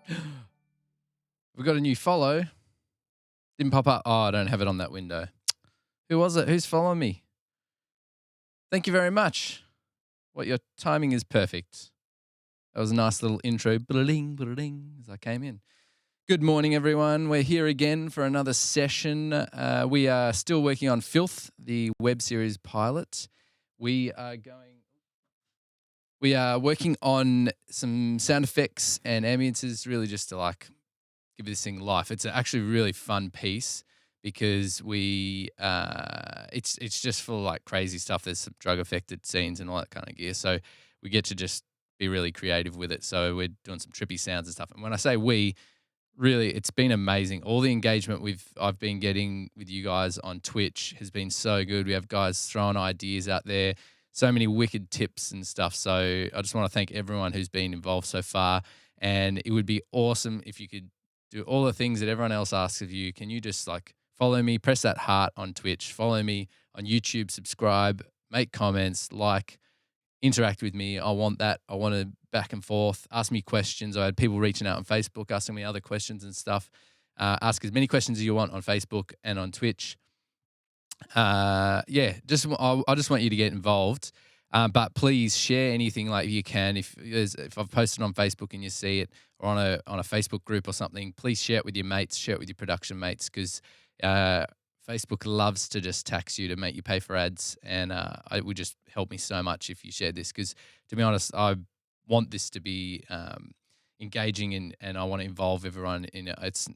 We've got a new follow. Didn't pop up. Oh, I don't have it on that window. Who was it? Who's following me? Thank you very much. Your timing is perfect. That was a nice little intro. Bling, bling, as I came in. Good morning, everyone. We're here again for another session. We are still working on FILTH, the web series pilot. We are working on some sound effects and ambiences, really just to give this thing life. It's actually a really fun piece because it's just full of crazy stuff. There's some drug affected scenes and all that kind of gear. So we get to just be really creative with it. So we're doing some trippy sounds and stuff. And when I say really, it's been amazing. All the engagement I've been getting with you guys on Twitch has been so good. We have guys throwing ideas out there, so many wicked tips and stuff. So I just want to thank everyone who's been involved so far. And it would be awesome if you could do all the things that everyone else asks of you. Can you just follow me, press that heart on Twitch, follow me on YouTube, subscribe, make comments, interact with me. I want that. I want to back and forth, ask me questions. I had people reaching out on Facebook, asking me other questions and stuff. Ask as many questions as you want on Facebook and on Twitch. I just want you to get involved. But please share anything you can. If I've posted on Facebook and you see it, or on a Facebook group or something, please share it with your mates, share it with your production mates, because Facebook loves to just tax you to make you pay for ads, and it would just help me so much if you shared this, because to be honest, I want this to be engaging and I want to involve everyone in it. It's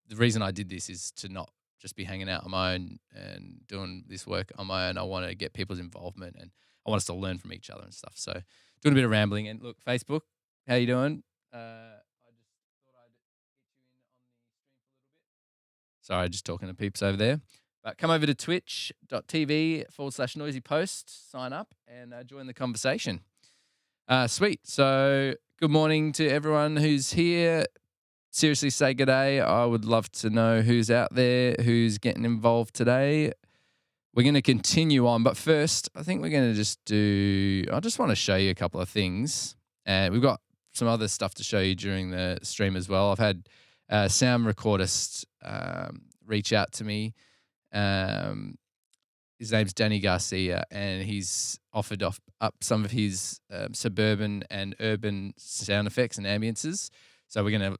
the reason I did this is to not just be hanging out on my own and doing this work on my own. I want to get people's involvement and I want us to learn from each other and stuff. So doing a bit of rambling. And look, Facebook, how you doing? I just thought I'd get you in on the stream for a little bit. Sorry, just talking to peeps over there. But come over to twitch.tv/noisy post, sign up and join the conversation. Sweet. So good morning to everyone who's here. Seriously, say good day. I would love to know who's out there, who's getting involved today. We're going to continue on, but first, I think we're going to I just want to show you a couple of things. And we've got some other stuff to show you during the stream as well. I've had a sound recordist reach out to me. His name's Danny Garcia, and he's offered up some of his suburban and urban sound effects and ambiences. So we're going to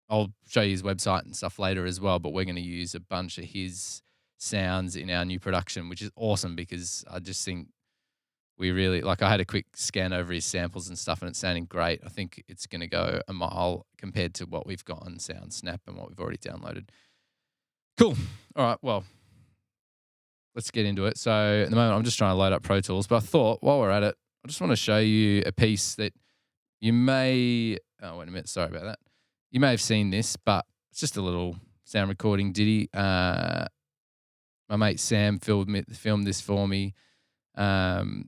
I'll show you his website and stuff later as well, but we're going to use a bunch of his sounds in our new production, which is awesome because I just think we really, I had a quick scan over his samples and stuff and it's sounding great. I think it's going to go a mile compared to what we've got on SoundSnap and what we've already downloaded. Cool. All right, well, let's get into it. So at the moment, I'm just trying to load up Pro Tools, but I thought while we're at it, I just want to show you a piece that you may, oh, wait a minute, sorry about that. You may have seen this, but it's just a little sound recording ditty. My mate Sam filmed this for me, Sam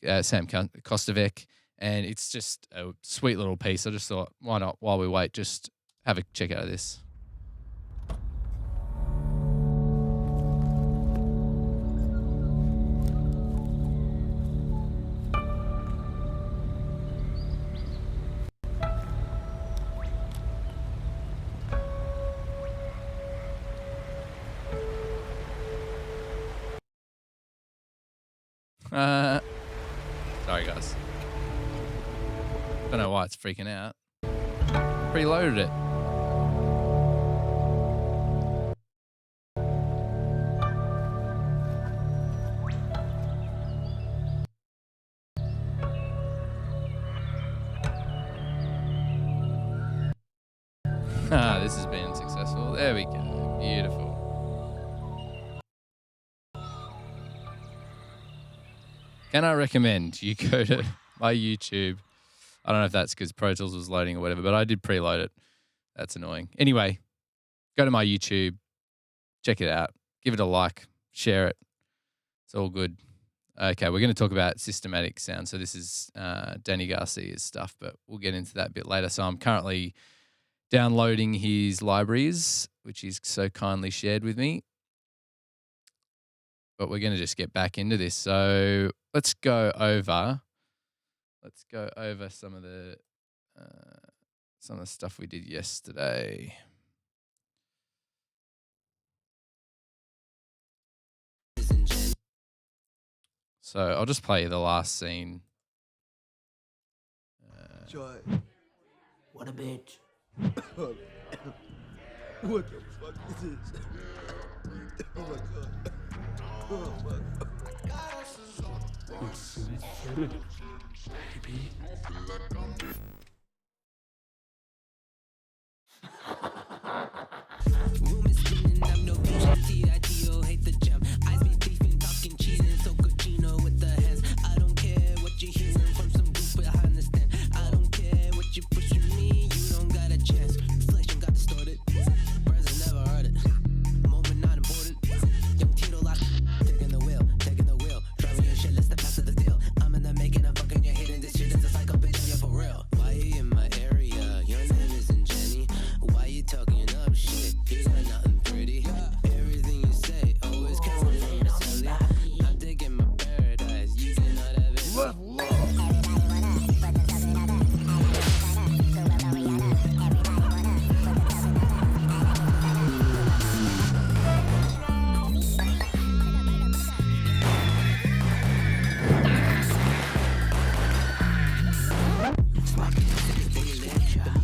Kostovec, and it's just a sweet little piece. I just thought, why not, while we wait, just have a check out of this. Sorry guys. Don't know why it's freaking out. Preloaded it. This has been successful. There we go. Beautiful. Can I recommend you go to my YouTube? I don't know if that's because Pro Tools was loading or whatever, but I did preload it. That's annoying. Anyway, go to my YouTube, check it out, give it a like, share it. It's all good. Okay, we're going to talk about systematic sound. So this is Danny Garcia's stuff, but we'll get into that a bit later. So I'm currently downloading his libraries, which he's so kindly shared with me. But we're going to just get back into this. So let's go over some of the some of the stuff we did yesterday. So I'll just play you the last scene. Joy. What a bitch. What the fuck is this? Oh my god. Oh my Room is spinning, I'm no bitch. T.I.T.O. hate the jump. Eyes be beefing, talking cheese and so cochino with the hands. I don't care what you're hearing from some group behind the stand. I don't care what you pushing me, you don't got a chance. Reflection got distorted. President never heard it. Moment not important. Young Tito lock, taking the wheel. Driving your shit, let's step past the deal. I'm in the making of fucking your hidden. This shit is a psycho bitch, yeah, for real. Why you in my area? Your name isn't Jenny. Why you talking up shit? You got nothing pretty. Everything you say always comes from the silly. I'm digging my paradise. You cannot have it.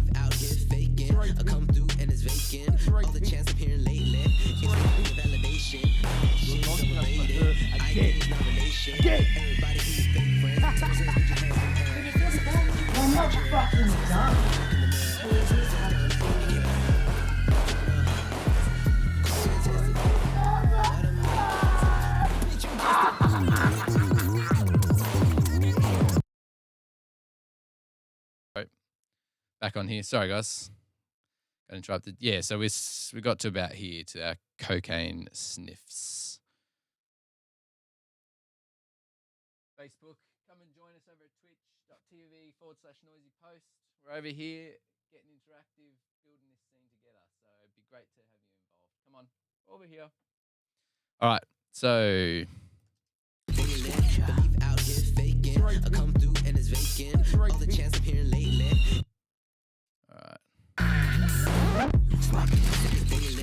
Believe out here faking. I come through and it's vacant. All the chance I'm hearing lately. It's the validation. Shit's overrated. I get nomination. Everybody who's fake friends. Turns out put your hands in air. I'm not fucking done. Back on here. Sorry, guys. Got interrupted. Yeah, so we got to about here to our cocaine sniffs. Facebook, come and join us over at twitch.tv/noisypost. We're over here getting interactive, building this scene together. So it'd be great to have you involved. Come on, over here. All right, so Believe out here faking. I come through and it's vacant. All the chance I'm hearing lately. all right. Believe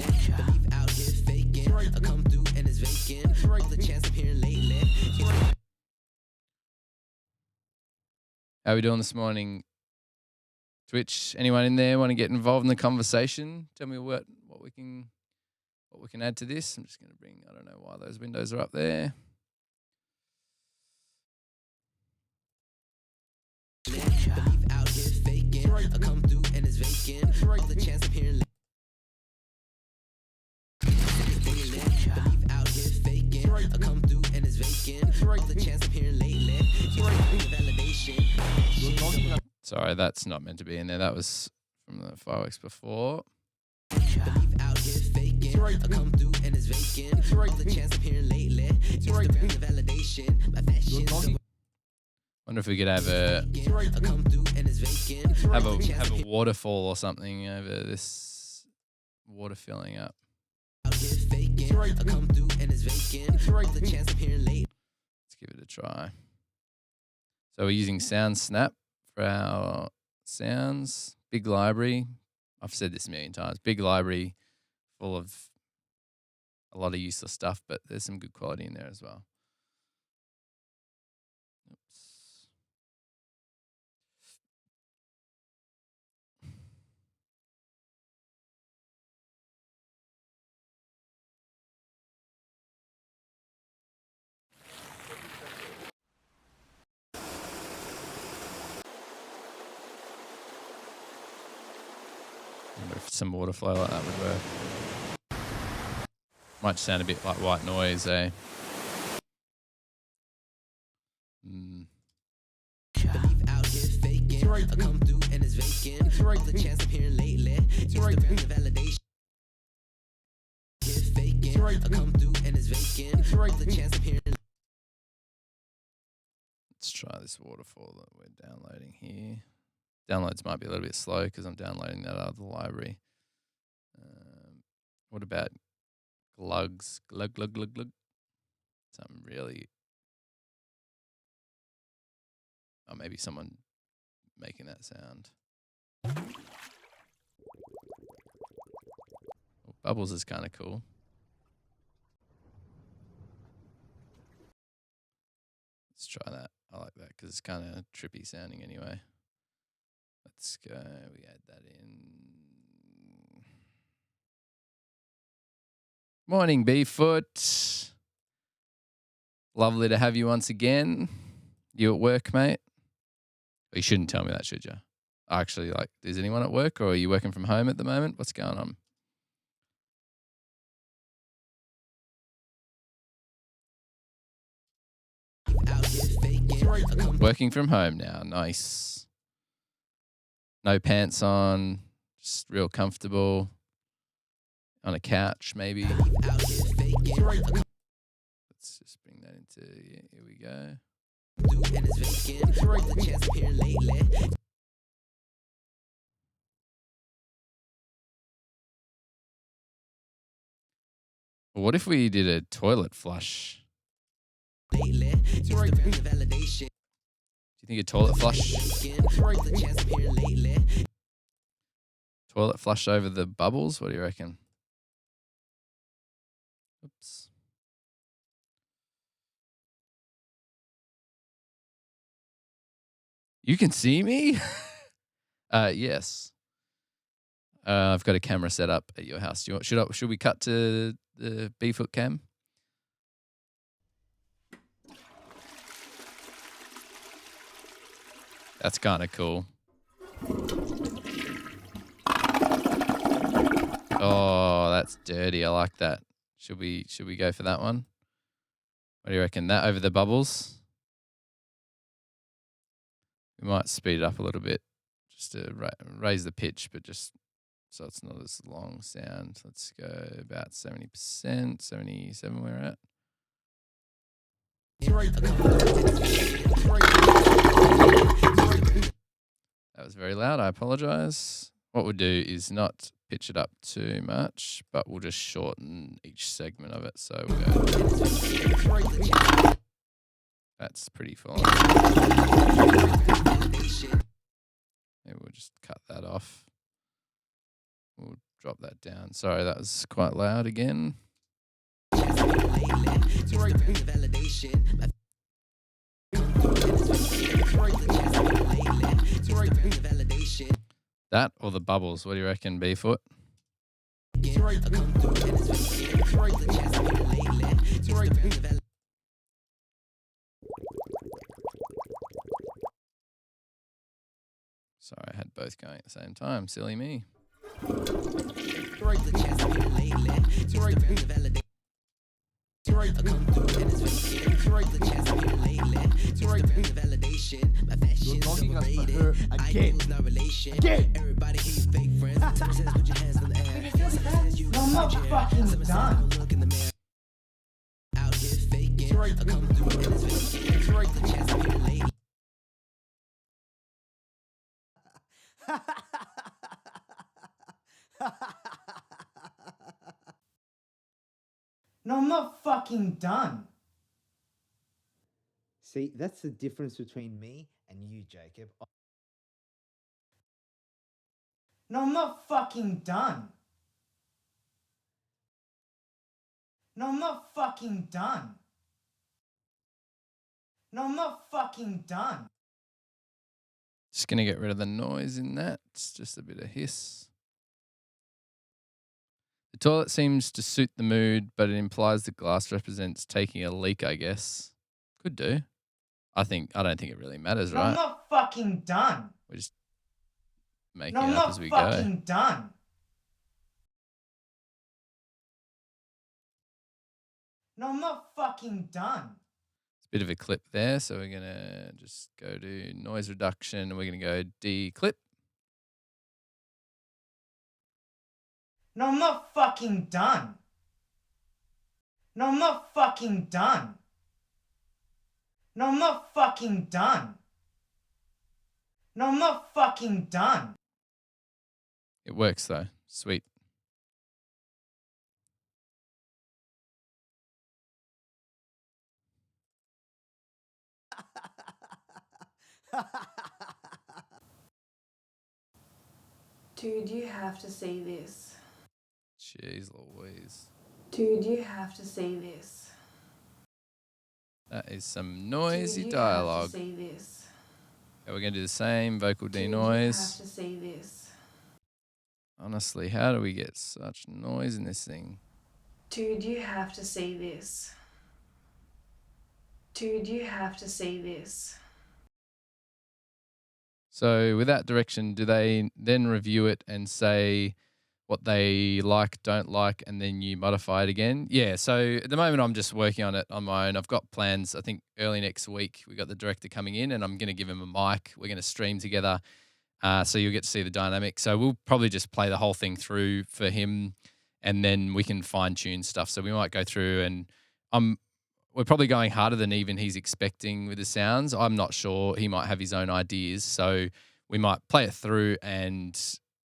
out here faking. I come through and it's vacant. All the chance I'm hearing lately. How are we doing this morning? Twitch, anyone in there want to get involved in the conversation? Tell me what we can add to this. I'm just going to bring, I don't know why those windows are up there. Believe out here faking. I come through and it's vacant. All the chance I'm hearing. Believe out here faking. I come through and it's vacant. All the chance I'm hearing lately. Validation. Sorry, that's not meant to be in there. That was from the fireworks before. Believe out here faking. I come through and it's vacant. All the chance I'm hearing lately. Instagram the validation. My fashion. Wonder if we could have a I come through and it's vacant. have a waterfall or something over this water filling up. Out here faking. I come through and it's vacant. All the chance I'm hearing lately. Let's give it a try. So we're using SoundSnap for our sounds. Big library. I've said this a million times. Big library full of a lot of useless stuff, but there's some good quality in there as well. Oops. I wonder if some water flow like that would work. Might sound a bit like white noise, eh? Believe out here faking. I come through and it's vacant. All the chance I'm hearing lately. Instagram the validation. Here faking. I come through and it's vacant. All the chance I'm hearing. Let's try this waterfall that we're downloading here. Downloads might be a little bit slow because I'm downloading that out of the library. What about glugs? Glug, glug, glug, glug. Something really... Oh, maybe someone making that sound. Bubbles is kind of cool. Let's try that. I like that because it's kind of trippy sounding anyway. Let's go. We add that in. Morning, Beefoot. Lovely to have you once again. You at work, mate? You shouldn't tell me that, should you? Actually, like, is anyone at work or are you working from home at the moment? What's going on? Working from home now. Nice. No pants on. Just real comfortable. On a couch, maybe. Let's just bring that into, yeah, here we go. What if we did a toilet flush? Do you think a toilet flush? Toilet flush over the bubbles? What do you reckon? Oops. You can see me? Yes. I've got a camera set up at your house. Should we cut to the Beefoot cam? That's kind of cool. Oh, that's dirty. I like that. Should we go for that one? What do you reckon? That over the bubbles? We might speed it up a little bit just to raise the pitch, but just so it's not as long sound. Let's go about 70%, 77 we're at. That was very loud. I apologize. What we'll do is not pitch it up too much, but we'll just shorten each segment of it. So we'll go. That's pretty full. Maybe we'll just cut that off. We'll drop that down. Sorry, that was quite loud again. That or the bubbles? What do you reckon, Beefoot? Sorry, I had both going at the same time. Silly me. You're knocking us for her again. Again. No, I'm not fucking done. No, I'm not fucking done. See, that's the difference between me and you, Jacob. No, I'm not fucking done. No, I'm not fucking done. No, I'm not fucking done. Just going to get rid of the noise in that. It's just a bit of hiss. The toilet seems to suit the mood, but it implies the glass represents taking a leak, I guess. Could do. I don't think it really matters, No, right? I'm not fucking done. We're just making No, it I'm up not as we fucking go. done. No, I'm not fucking done. It's a bit of a clip there, so we're going to just go to noise reduction and we're going to go declip. No, I'm not fucking done. No, I'm not fucking done. No, I'm not fucking done. No, I'm not fucking done. It works though. Sweet. Dude, you have to see this. Jeez Louise. Dude, you have to see this. That is some noisy Dude, you dialogue. have to see this. Okay, we're going to do the same vocal Dude, you denoise. have to see this. Honestly, how do we get such noise in this thing? Dude, you have to see this. Dude, you have to see this. So with that direction, do they then review it and say what they like, don't like, and then you modify it again? Yeah, so at the moment I'm just working on it on my own. I've got plans, I think early next week, we got the director coming in and I'm going to give him a mic. We're going to stream together. So you'll get to see the dynamic. So we'll probably just play the whole thing through for him and then we can fine tune stuff. So we might go through and we're probably going harder than even he's expecting with the sounds. I'm not sure. He might have his own ideas. So we might play it through and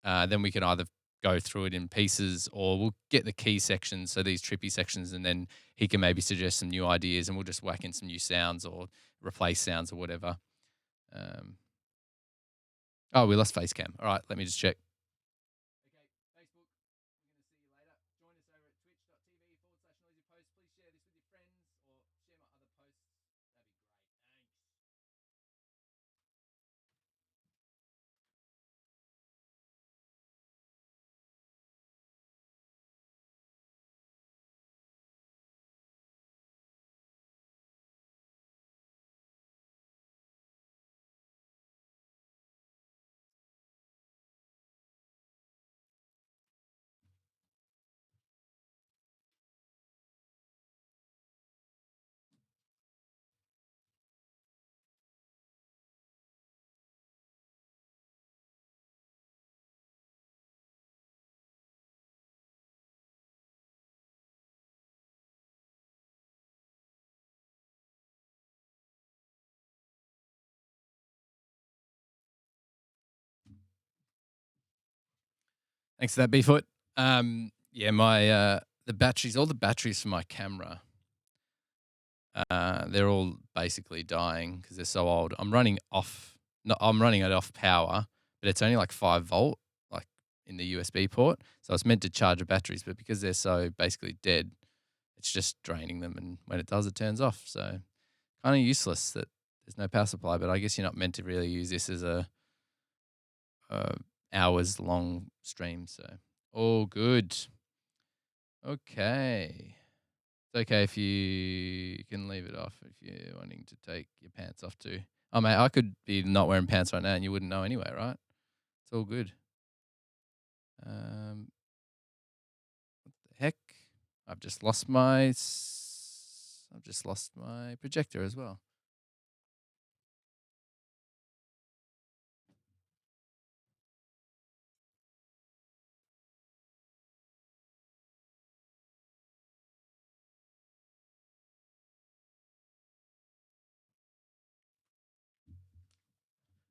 then we can either go through it in pieces or we'll get the key sections, so these trippy sections, and then he can maybe suggest some new ideas and we'll just whack in some new sounds or replace sounds or whatever. Oh, we lost face cam. All right, let me just check. Okay, Facebook, we're going to see you later. Join us over at twitch.tv/noisypost. Please share this with your friends or share my other posts. That'd be great. Thanks. Thanks for that, Beefoot. Yeah, my the batteries, all the batteries for my camera, they're all basically dying because they're so old. I'm running it off power, but it's only like 5 volt, like in the USB port. So it's meant to charge the batteries, but because they're so basically dead, it's just draining them. And when it does, it turns off. So kind of useless that there's no power supply. But I guess you're not meant to really use this as a hours long stream. So all good. Okay. It's okay if you can leave it off if you're wanting to take your pants off too. Oh, mate, I could be not wearing pants right now and you wouldn't know anyway, right? It's all good. What the heck? I've just lost my projector as well.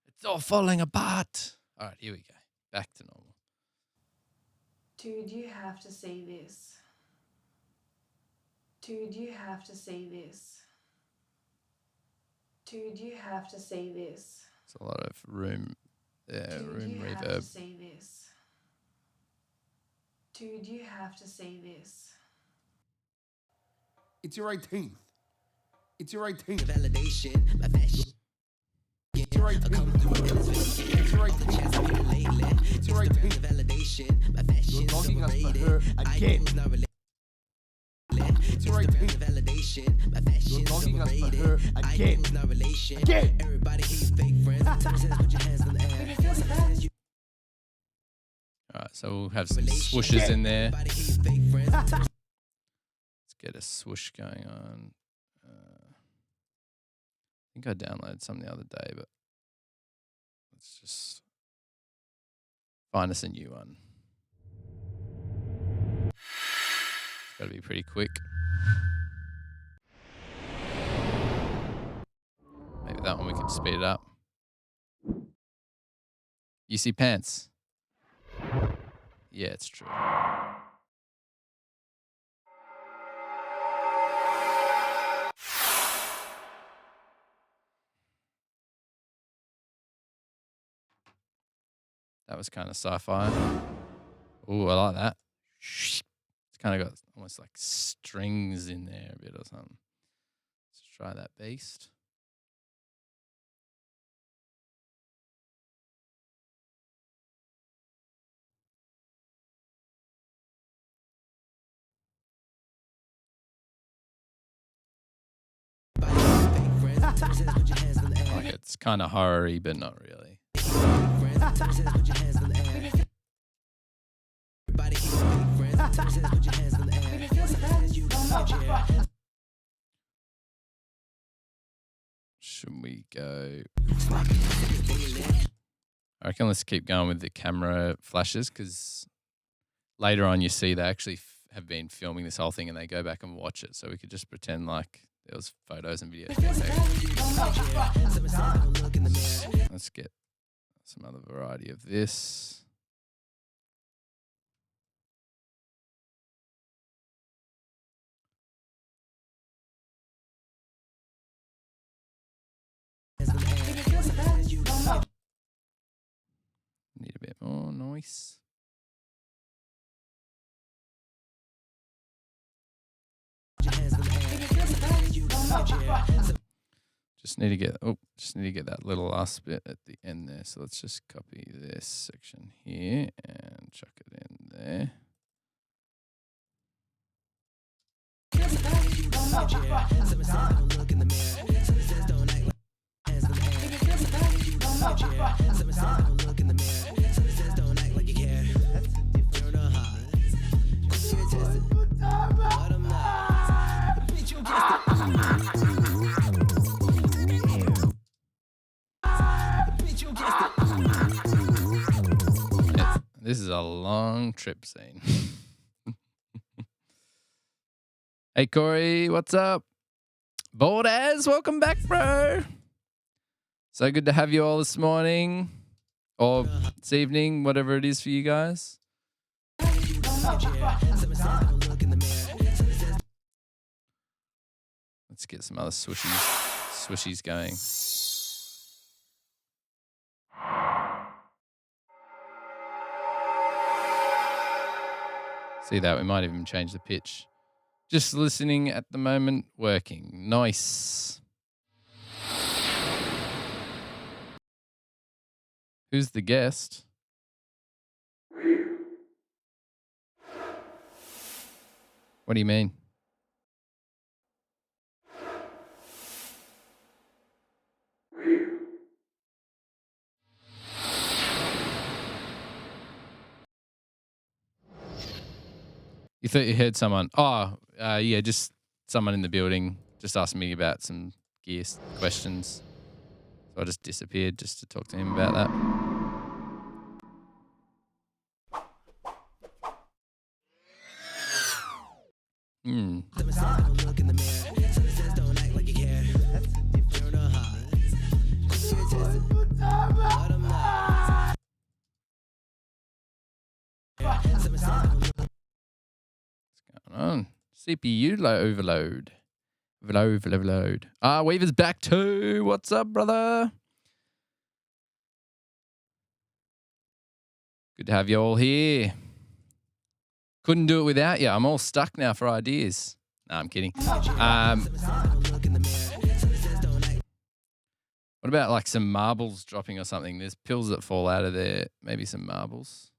It's all falling apart. All right, here we go. Back to normal. Dude, you have to see this. Dude, you have to see this. Dude, you have to see this. It's a lot of room Dude, room you have to reverb. see this. Dude, you have to see this. It's your 18th. It's your 18th. Validation, my fashion. It's your 18th. It's your 18th. It's your 18th. Validation, my fashion. You're logging us for her again. It's your 18th. Validation, my fashion. You're logging us for her again. Not relation. Again. Everybody hate fake friends. Sometimes put your hands in the air. Sometimes you All right, so we'll have some swooshes in there. everybody hate fake friends. Let's get a swoosh going on. I think I downloaded some the other day, but let's just find us a new one. It's got to be pretty quick. Maybe that one we could speed it up. You see pants? Yeah, it's true. That was kind of sci-fi. Ooh, I like that. It's kind of got almost like strings in there a bit or something. Let's try that beast. Like it's kind of horror-y, but not really. Should we go? I reckon let's keep going with the camera flashes because later on you see they actually have been filming this whole thing and they go back and watch it. So we could just pretend like there was photos and videos. Let's get some other variety of this. Need a bit more noise. Just need to get that little last bit at the end there. So let's just copy this section here and chuck it in there. This is a long trip scene. Hey, Corey, what's up? Bored as, welcome back, bro. So good to have you all this morning or this evening, whatever it is for you guys. Let's get some other swishies going. See that? We might even change the pitch. Just listening at the moment, working. Nice. Who's the guest? What do you mean? You thought you heard someone? Oh, yeah, just someone in the building just asked me about some gear questions. So I just disappeared just to talk to him about that. On CPU overload. Overload. Weaver's back too. What's up, brother? Good to have you all here. Couldn't do it without you. I'm all stuck now for ideas. No, I'm kidding. What about like some marbles dropping or something? There's pills that fall out of there. Maybe some marbles.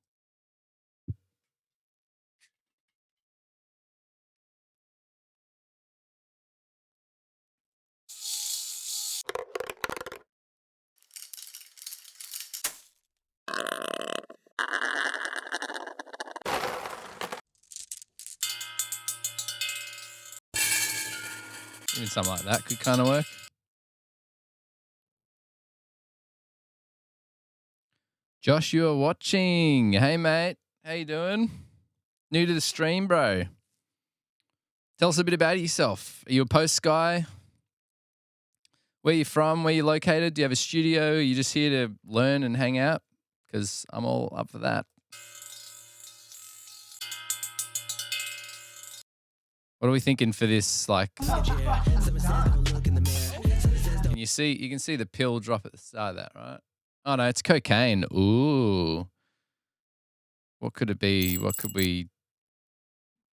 Even something like that could kind of work. Josh, you are watching. Hey, mate. How you doing? New to the stream, bro. Tell us a bit about yourself. Are you a post guy? Where you from? Where you located? Do you have a studio? Are you just here to learn and hang out? Because I'm all up for that. What are we thinking for this? Like, you can see the pill drop at the start of that, right? Oh no, it's cocaine. Ooh, what could it be? What could we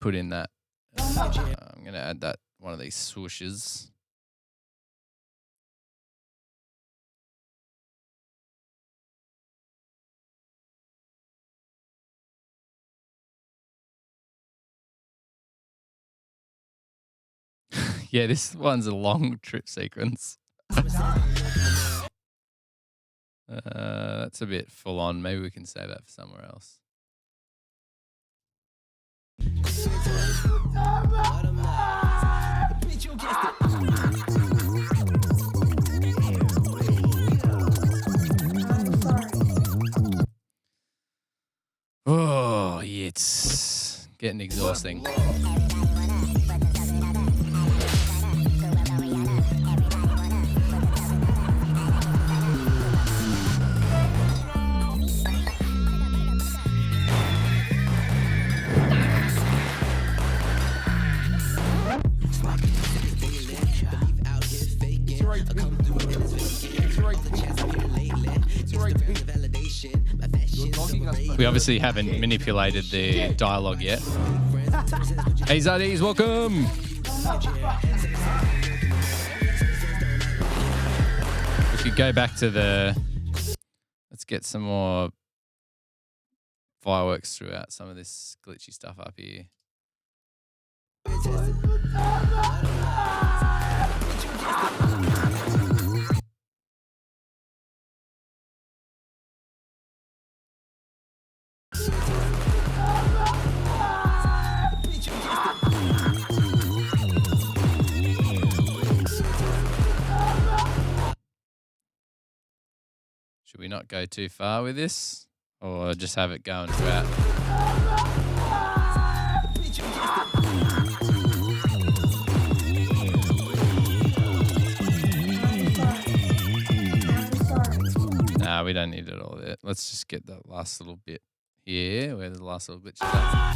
put in that. I'm going to add that one of these swooshes. Yeah, this one's a long trip sequence. That's a bit full on. Maybe we can save that for somewhere else. Oh, yeah, it's getting exhausting. We obviously haven't manipulated the dialogue yet. Hey Zaddies, welcome! We could go back to the... Let's get some more fireworks throughout some of this glitchy stuff up here. Should we not go too far with this? Or just have it going throughout? Nah, we don't need it all there. Let's just get that last little bit here, where the last little bit is at.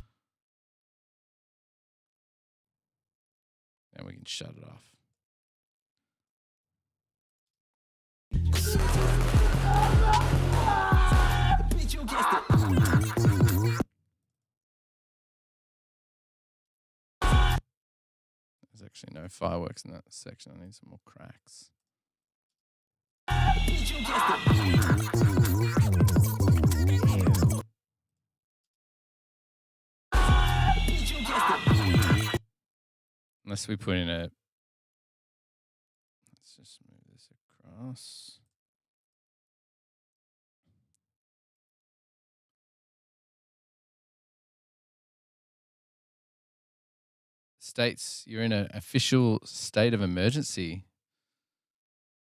And we can shut it off. There's actually no fireworks in that section. I need some more cracks. Unless we put in a... Let's just move this across. States you're in an official state of emergency.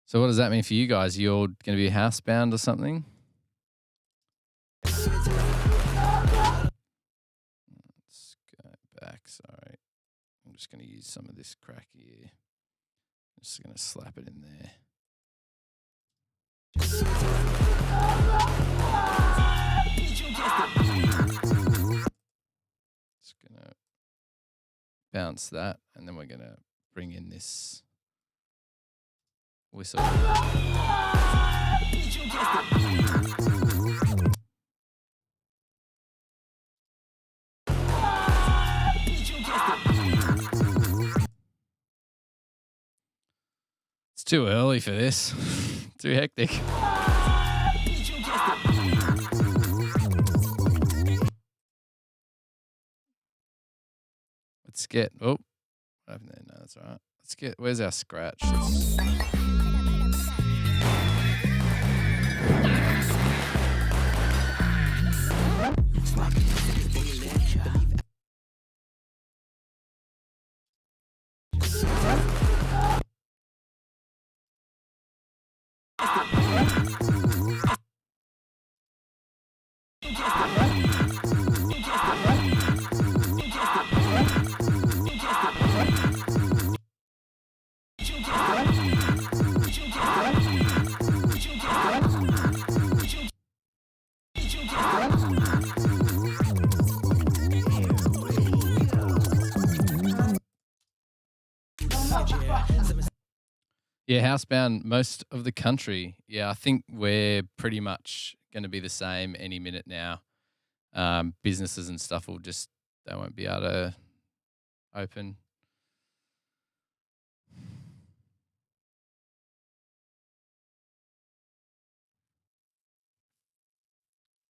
So what does that mean for you guys? You're going to be housebound or something? Let's go back. Sorry. I'm just going to use some of this crack here. I'm just going to slap it in there. Just going to bounce that, and then we're going to bring in this whistle. It's too early for this. Too hectic. Let's get... Oh, what happened there? No, that's all right. Let's get... Where's our scratch? Yeah, housebound most of the country. Yeah, I think we're pretty much going to be the same any minute now. Businesses and stuff will just they won't be able to open.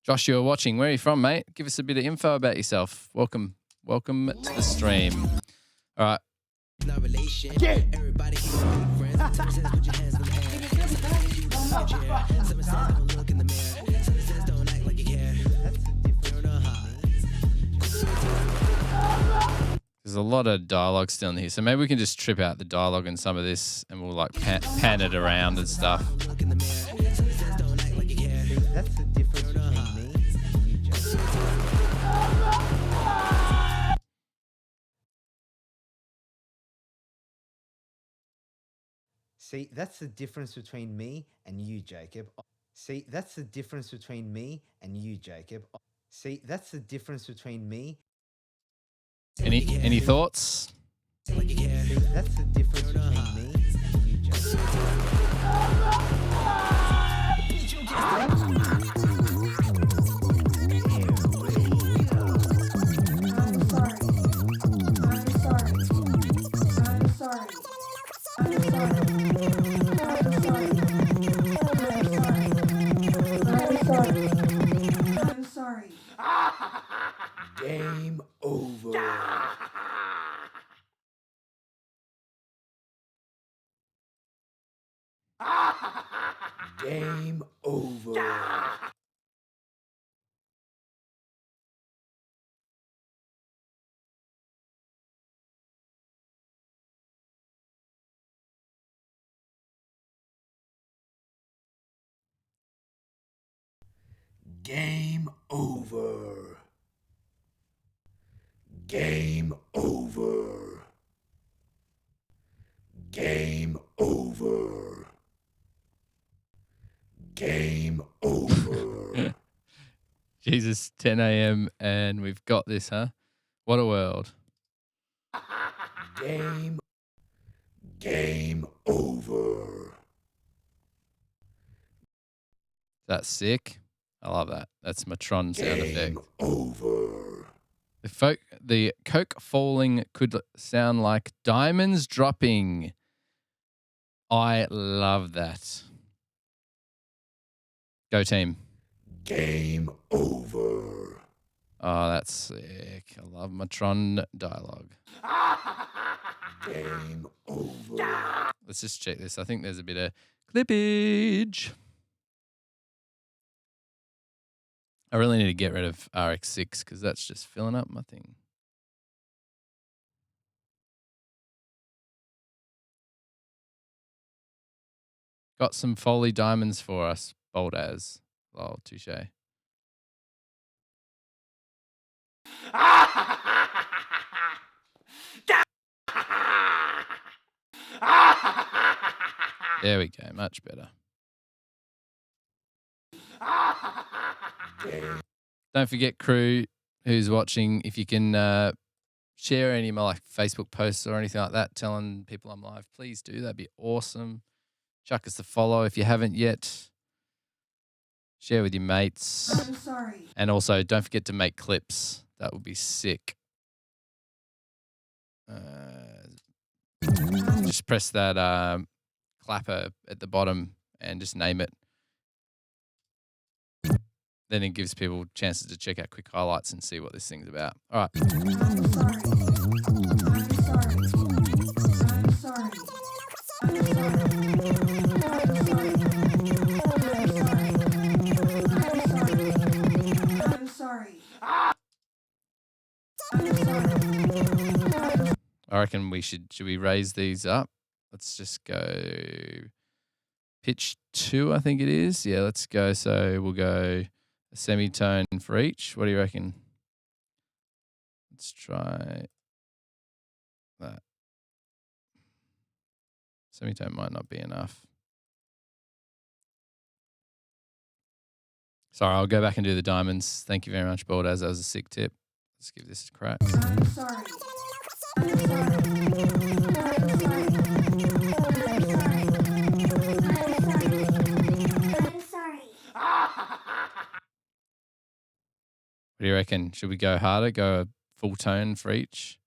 Josh, you're watching. Where are you from, mate? Give us a bit of info about yourself. Welcome to the stream. All right. Not relation. Everybody keep on being friends. Someone says put your hands in the air. Someone says you don't want your chair. Someone says don't look in the mirror. Someone says don't act like you care. You're not hot. There's a lot of dialogue still in here, so maybe we can just trip out the dialogue in some of this, and we'll like pan it around and stuff. Look in the mirror. Someone says don't act like you care. That's the difference between me and you, Jacob. See, that's the difference between me and you, Jacob. See, that's the difference between me and you, Jacob. See, that's the difference between me. Any thoughts? See, that's the difference between me and you, Jacob. I'm sorry. Game over. Game over. Game over. Game over. Game over. Game over. Jesus, 10 a.m. and we've got this, huh? What a world. Game over. That's sick. I love that. That's my Tron sound effect. Game over. The coke falling could sound like diamonds dropping. I love that. Go team. Game over. Oh, that's sick. I love my Tron dialogue. Game over. Let's just check this. I think there's a bit of clippage. I really need to get rid of RX6 because that's just filling up my thing. Got some Foley diamonds for us, bold as. Lol, touche. There we go, much better. Don't forget, crew who's watching, if you can share any of my like Facebook posts or anything like that, telling people I'm live, please do. That'd be awesome. Chuck us a follow if you haven't yet. Share with your mates. I'm sorry. And also, don't forget to make clips. That would be sick. Just press that clapper at the bottom and just name it. Then it gives people chances to check out quick highlights and see what this thing's about. All right. I'm sorry. I'm sorry. I'm sorry. I reckon should we raise these up? Let's just go pitch 2, I think it is. Yeah, let's go. So we'll go a semitone for each. What do you reckon? Let's try that. Semitone might not be enough. Sorry, I'll go back and do the diamonds. Thank you very much, Baldaz. That was a sick tip. Let's give this a crack. I'm sorry. I'm sorry. What do you reckon? Should we go harder? Go full tone for each.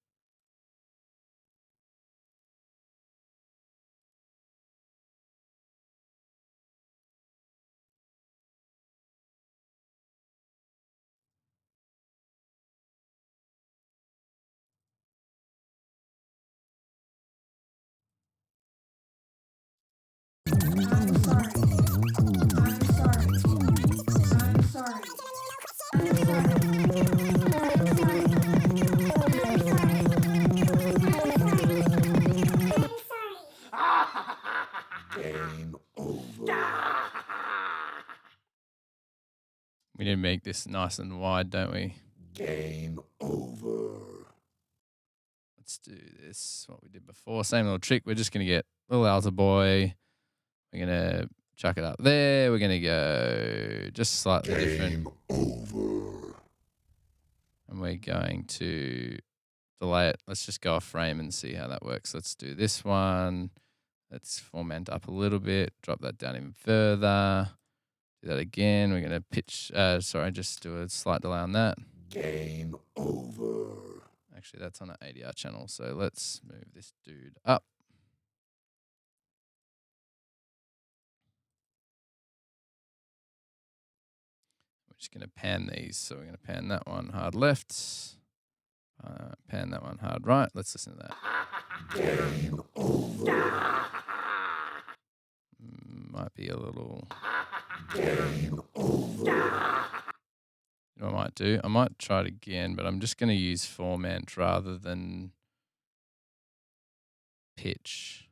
Game over. We need to make this nice and wide, don't we? Game over. Let's do this, what we did before. Same little trick. We're just going to get a little altar boy. We're going to chuck it up there. We're going to go just slightly different. Game over. And we're going to delay it. Let's just go off frame and see how that works. Let's do this one. Let's format up a little bit. Drop that down even further. Do that again. We're going to pitch. Just do a slight delay on that. Game over. Actually, that's on an ADR channel. So let's move this dude up. We're just going to pan these. So we're going to pan that one hard left. Pan that one hard right. Let's listen to that. Game over. Might be a little. Game over. You know what I might do? I might try it again, but I'm just going to use format rather than pitch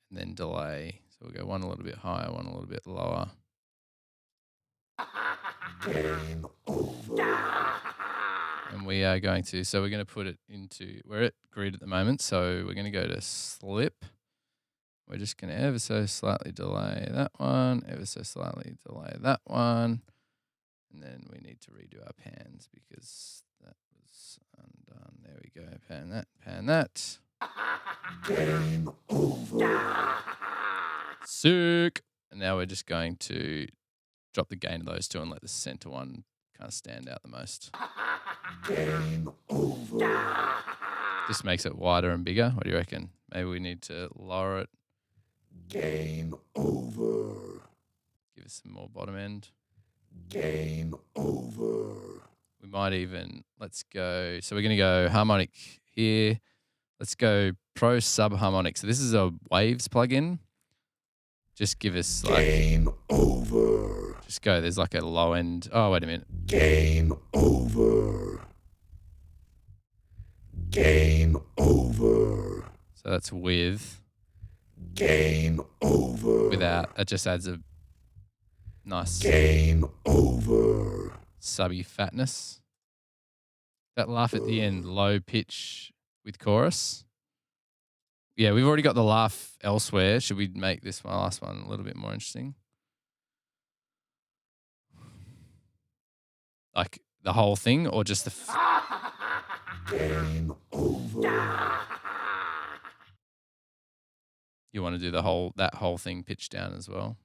and then delay. So we'll go one a little bit higher, one a little bit lower. Game over. And we are going to, so we're going to put it into, we're at grid at the moment, so we're going to go to slip. We're just going to ever so slightly delay that one, ever so slightly delay that one. And then we need to redo our pans because that was undone. There we go. Pan that, pan that. Game over. Sick. And now we're just going to drop the gain of those two and let the center one kind of stand out the most. Game over. This makes it wider and bigger. What do you reckon? Maybe we need to lower it. Game over. Give us some more bottom end. Game over. We might even, let's go, so we're going to go harmonic here. Let's go pro sub harmonic. So this is a waves plugin. Just give us like. Game over. Just go, there's like a low end. Oh, wait a minute. Game over. Game over. So that's with. Game over. Without. That just adds a nice. Game over. Subby fatness. That laugh at the end, low pitch with chorus. Yeah, we've already got the laugh elsewhere. Should we make this one, last one a little bit more interesting? Like the whole thing or just the... Game over. You want to do that whole thing pitched down as well?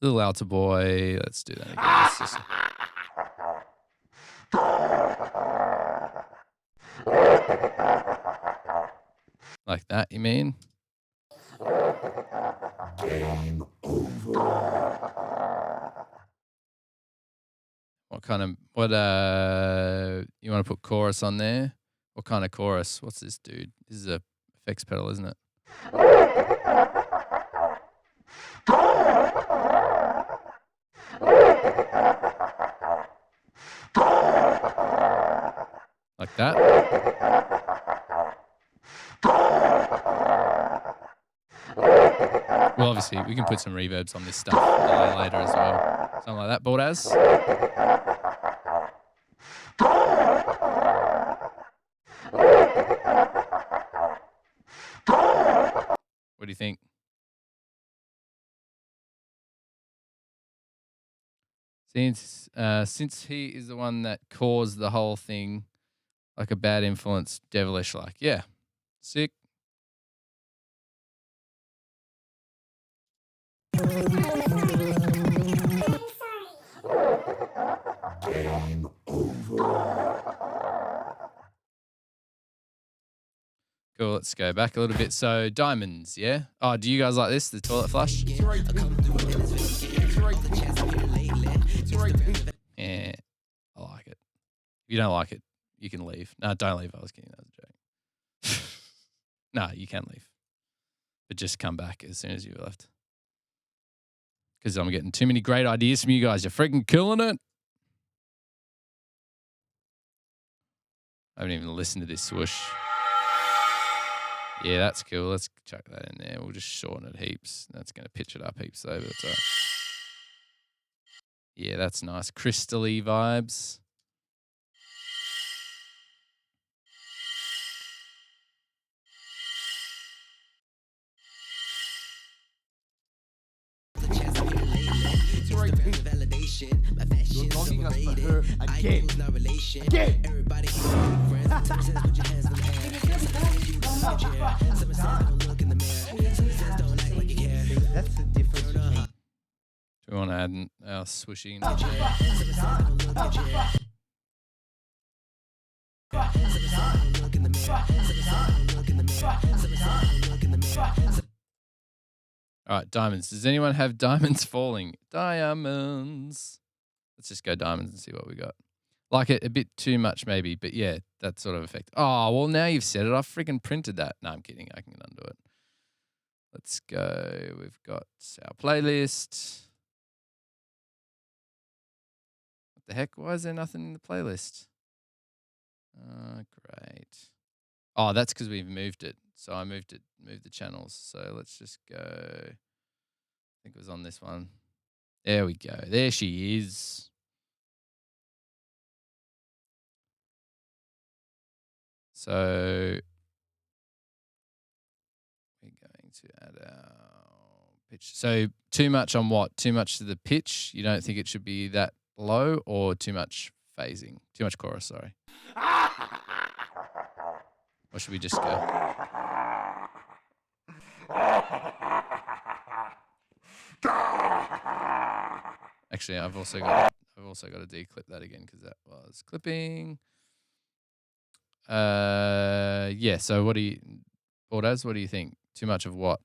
Little altar boy. Let's do that again. Let's just... Like that, you mean? Game over. You want to put chorus on there? What kind of chorus? What's this, dude? This is a effects pedal, isn't it? Like that? Well, obviously, we can put some reverbs on this stuff delay later as well. Something like that, Bordaz? What do you think? Since he is the one that caused the whole thing, like a bad influence, devilish like. Yeah. Sick. Game Cool, let's go back a little bit. So diamonds, yeah? Oh, do you guys like this, the toilet flush? Yeah, I like it. If you don't like it, you can leave. No, don't leave. I was kidding. That was a joke. No, you can leave. But just come back as soon as you've left. Because I'm getting too many great ideas from you guys. You're freaking killing it. I haven't even listened to this swoosh. Yeah, that's cool. Let's chuck that in there. We'll just shorten it heaps. That's going to pitch it up heaps though. But it's all right. Yeah, that's nice. Crystal-y vibes. That's the difference between Do we want to add our swooshing? All right, diamonds. Does anyone have diamonds falling? Diamonds. Let's just go diamonds and see what we got. Like it a bit too much maybe, but yeah, that sort of effect. Oh, well, now you've said it. I've freaking printed that. No, I'm kidding. I can undo it. Let's go. We've got our playlist. What the heck? Why is there nothing in the playlist? Great. Oh, that's because we've moved it. So I moved the channels. So let's just go. I think it was on this one. There we go. There she is. So we're going to add our pitch. So too much on what? Too much to the pitch? You don't think it should be that low, or too much phasing? Too much chorus, sorry. Or should we just go? Actually, I've also got to declip that again because that was clipping. Yeah. So what do you, Bordaz? What do you think? Too much of what?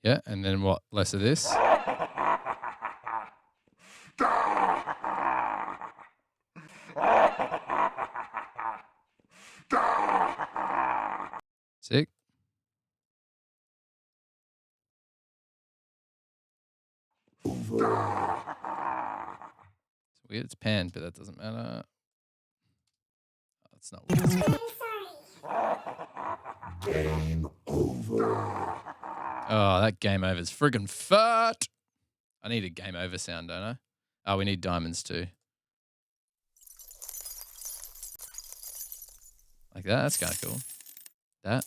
Yeah, and then what? Less of this? Sick. It's weird, it's panned, but that doesn't matter. Oh, that's not weird. Game over. Oh, that game over is friggin' fat. I need a game over sound, don't I? Oh, we need diamonds too. Like that? That's kind of cool. That.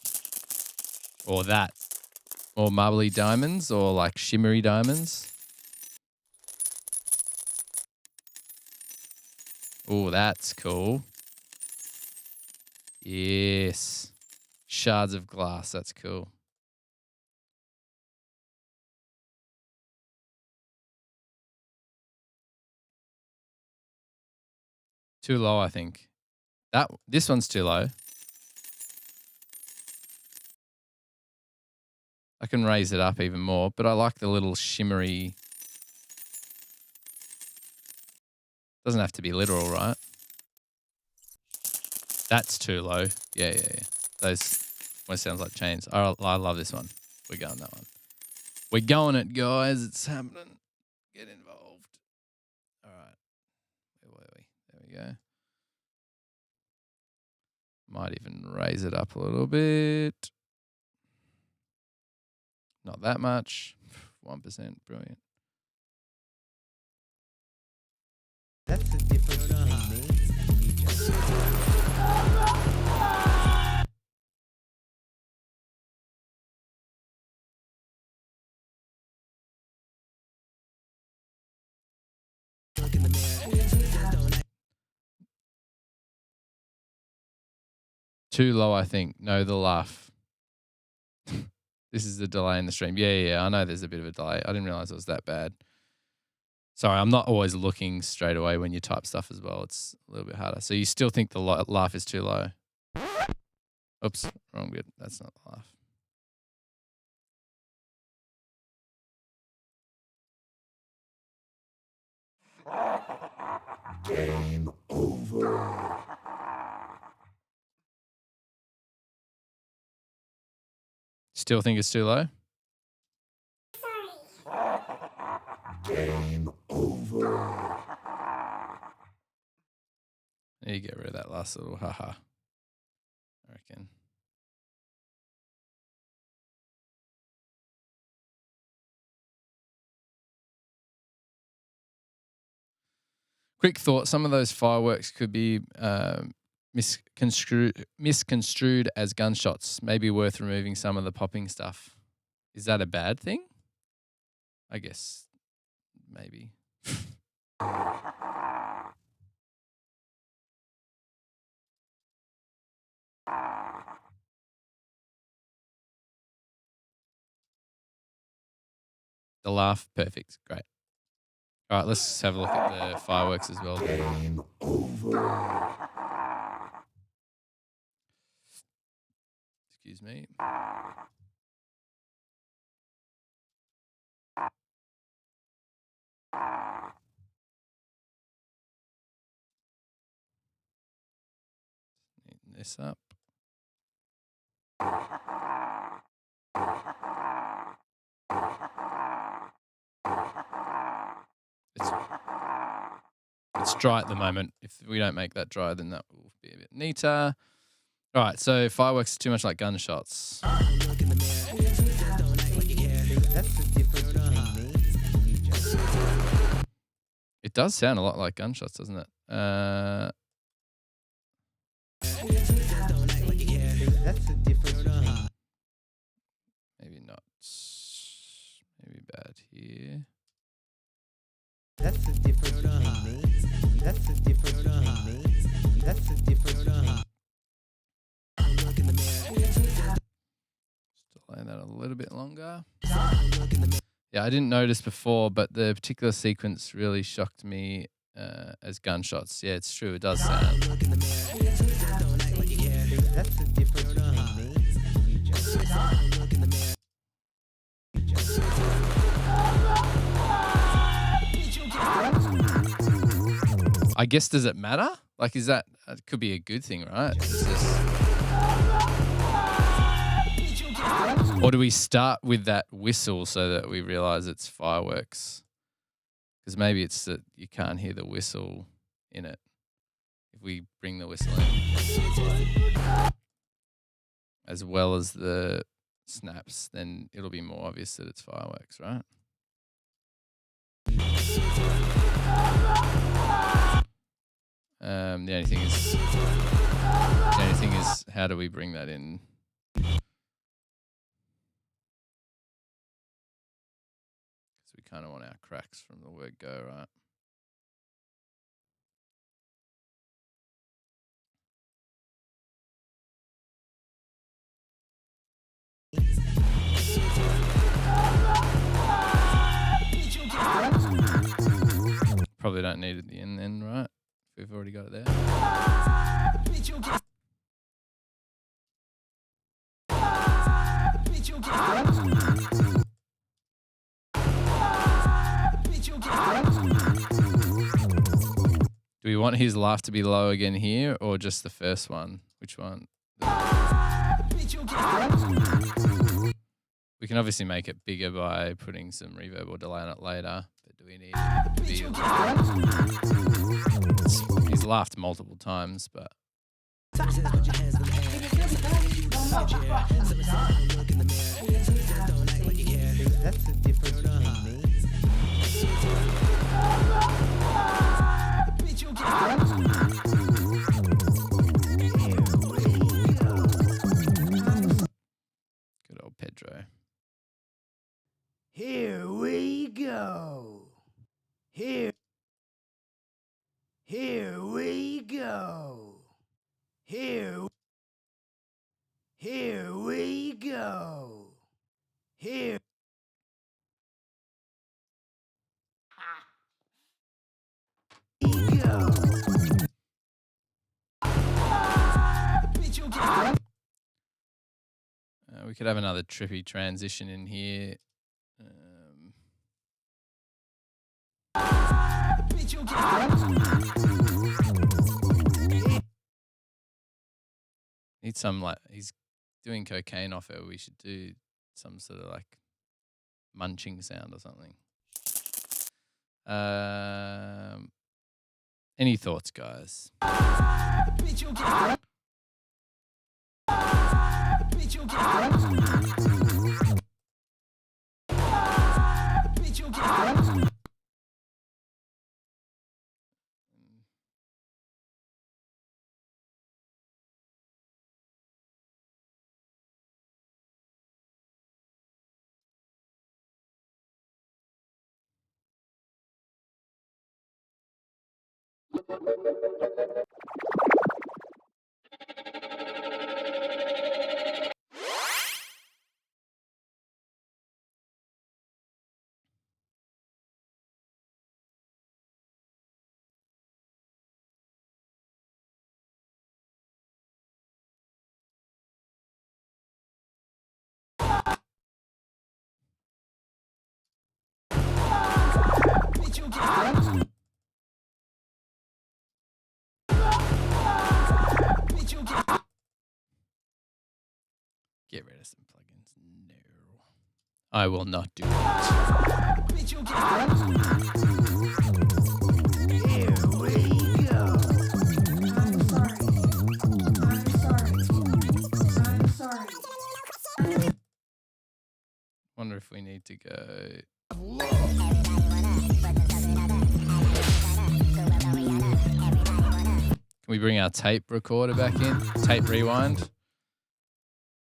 Or that. Or marbly diamonds or like shimmery diamonds. Oh, that's cool. Yes. Shards of glass. That's cool. Too low, I think. This one's too low. I can raise it up even more, but I like the little shimmery. Doesn't have to be literal, right? That's too low. Yeah. Those one sounds like chains. I love this one. We're going that one. We're going it, guys. It's happening. Get involved. All right. Where were we? There we go. Might even raise it up a little bit. Not that much. 1%. Brilliant. That's the difference between me and you, Jason. Too low, I think. No, the laugh. This is the delay in the stream. Yeah. I know there's a bit of a delay. I didn't realize it was that bad. Sorry, I'm not always looking straight away when you type stuff as well. It's a little bit harder. So you still think the laugh is too low? Oops, wrong bit. That's not the laugh. Game over. Still think it's too low? Game over. I need to get rid of that last little haha. I reckon. Quick thought, some of those fireworks could be misconstrued as gunshots. Maybe worth removing some of the popping stuff. Is that a bad thing? I guess maybe. The laugh, perfect, great. All right, let's have a look at the fireworks as well. Game over. Excuse me. Neaten this up. It's dry at the moment. If we don't make that dry, then that will be a bit neater. All right, so fireworks are too much like gunshots. That's the difference between me and you, Jacob. It does sound a lot like gunshots, doesn't it? That's the difference between Maybe not. Maybe bad here. That's the difference between me. That's the difference between me. That's the difference between Just delay that a little bit longer. Yeah, I didn't notice before, but the particular sequence really shocked me as gunshots. Yeah, it's true. It does sound. That's the difference between me and you, Jacob. I guess, does it matter? Like, is that, it could be a good thing, right? It's just, or do we start with that whistle so that we realize it's fireworks? Because maybe it's that you can't hear the whistle in it. If we bring the whistle in, as well as the snaps, then it'll be more obvious that it's fireworks, right? The only thing is, how do we bring that in? Because we kind of want our cracks from the word go, right? Probably don't need it at the end then, right? We've already got it there. Do we want his laugh to be low again here, or just the first one? Which one? We can obviously make it bigger by putting some reverb or delay on it later. But do we need it to be? He's laughed multiple times, but That's the difference between me. good old Pedro. Here we go. Here we go. Here Here we go. Here. We go. We could have another trippy transition in here. Need some, like, he's doing cocaine off her. We should do some sort of like munching sound or something. Any thoughts, guys? Get rid of some plugins. No. I will not do it. Here we go. I'm sorry. Wonder if we need to go. Can we bring our tape recorder back in? Tape rewind.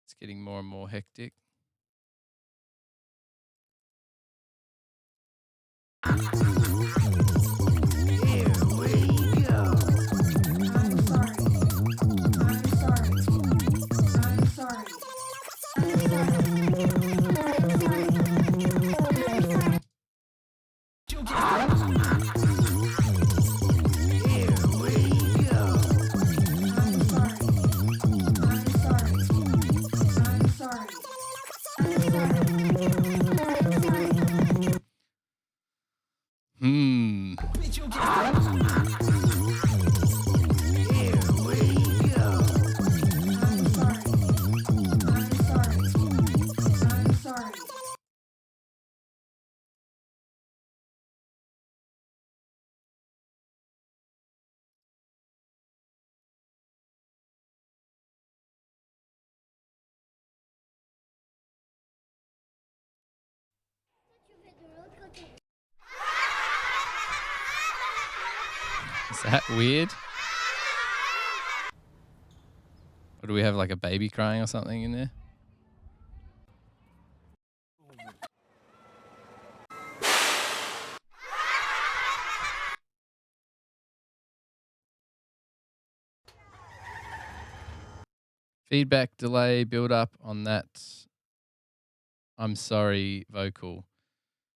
It's getting more and more hectic. Here we go. I'm sorry. Here we go. I'm sorry. Here we go. I'm sorry. Is that weird? Or do we have like a baby crying or something in there? Feedback delay build up on that I'm sorry vocal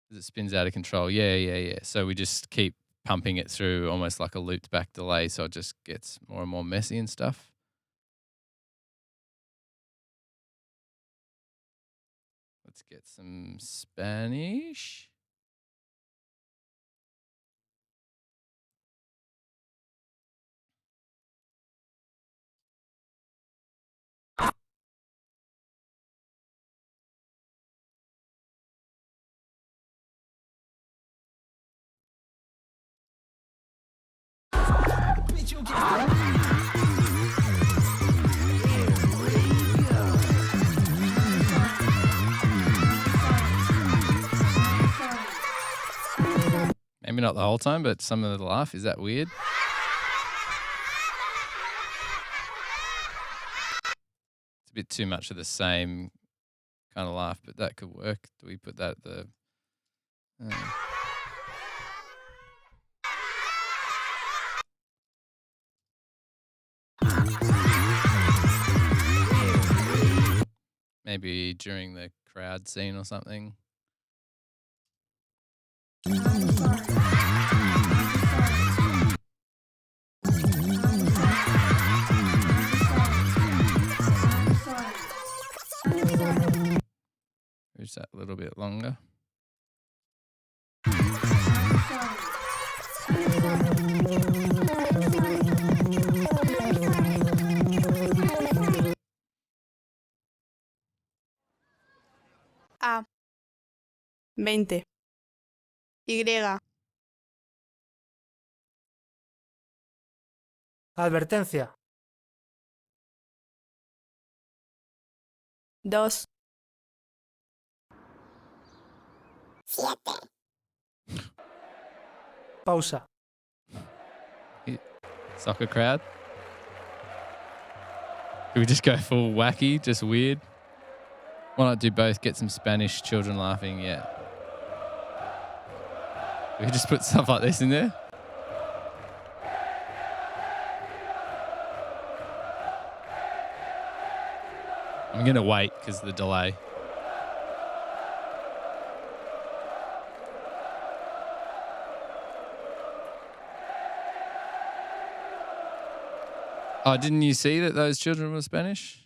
because it spins out of control. Yeah. So we just keep pumping it through almost like a looped back delay so it just gets more and more messy and stuff. Let's get some Spanish. Maybe not the whole time, but some of the laugh. Is that weird? It's a bit too much of the same kind of laugh, but that could work. Do we put that at the... Maybe during the crowd scene or something. Who's that a little bit longer? A. 20. Y. Advertencia. 2. Pausa. Soccer crowd. Do we just go full wacky, just weird? Why not do both? Get some Spanish children laughing. Yeah. We just put stuff like this in there. I'm going to wait because of the delay. Oh, didn't you see that those children were Spanish?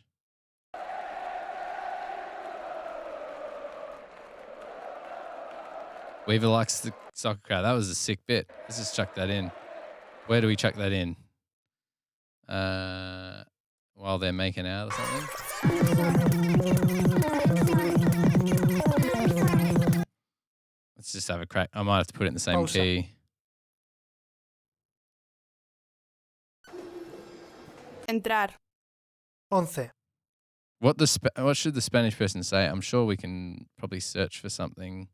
Weaver likes the soccer crowd. That was a sick bit. Let's just chuck that in. Where do we chuck that in? While they're making out or something? Let's just have a crack. I might have to put it in the same key. Entrar. 11. What should the Spanish person say? I'm sure we can probably search for something.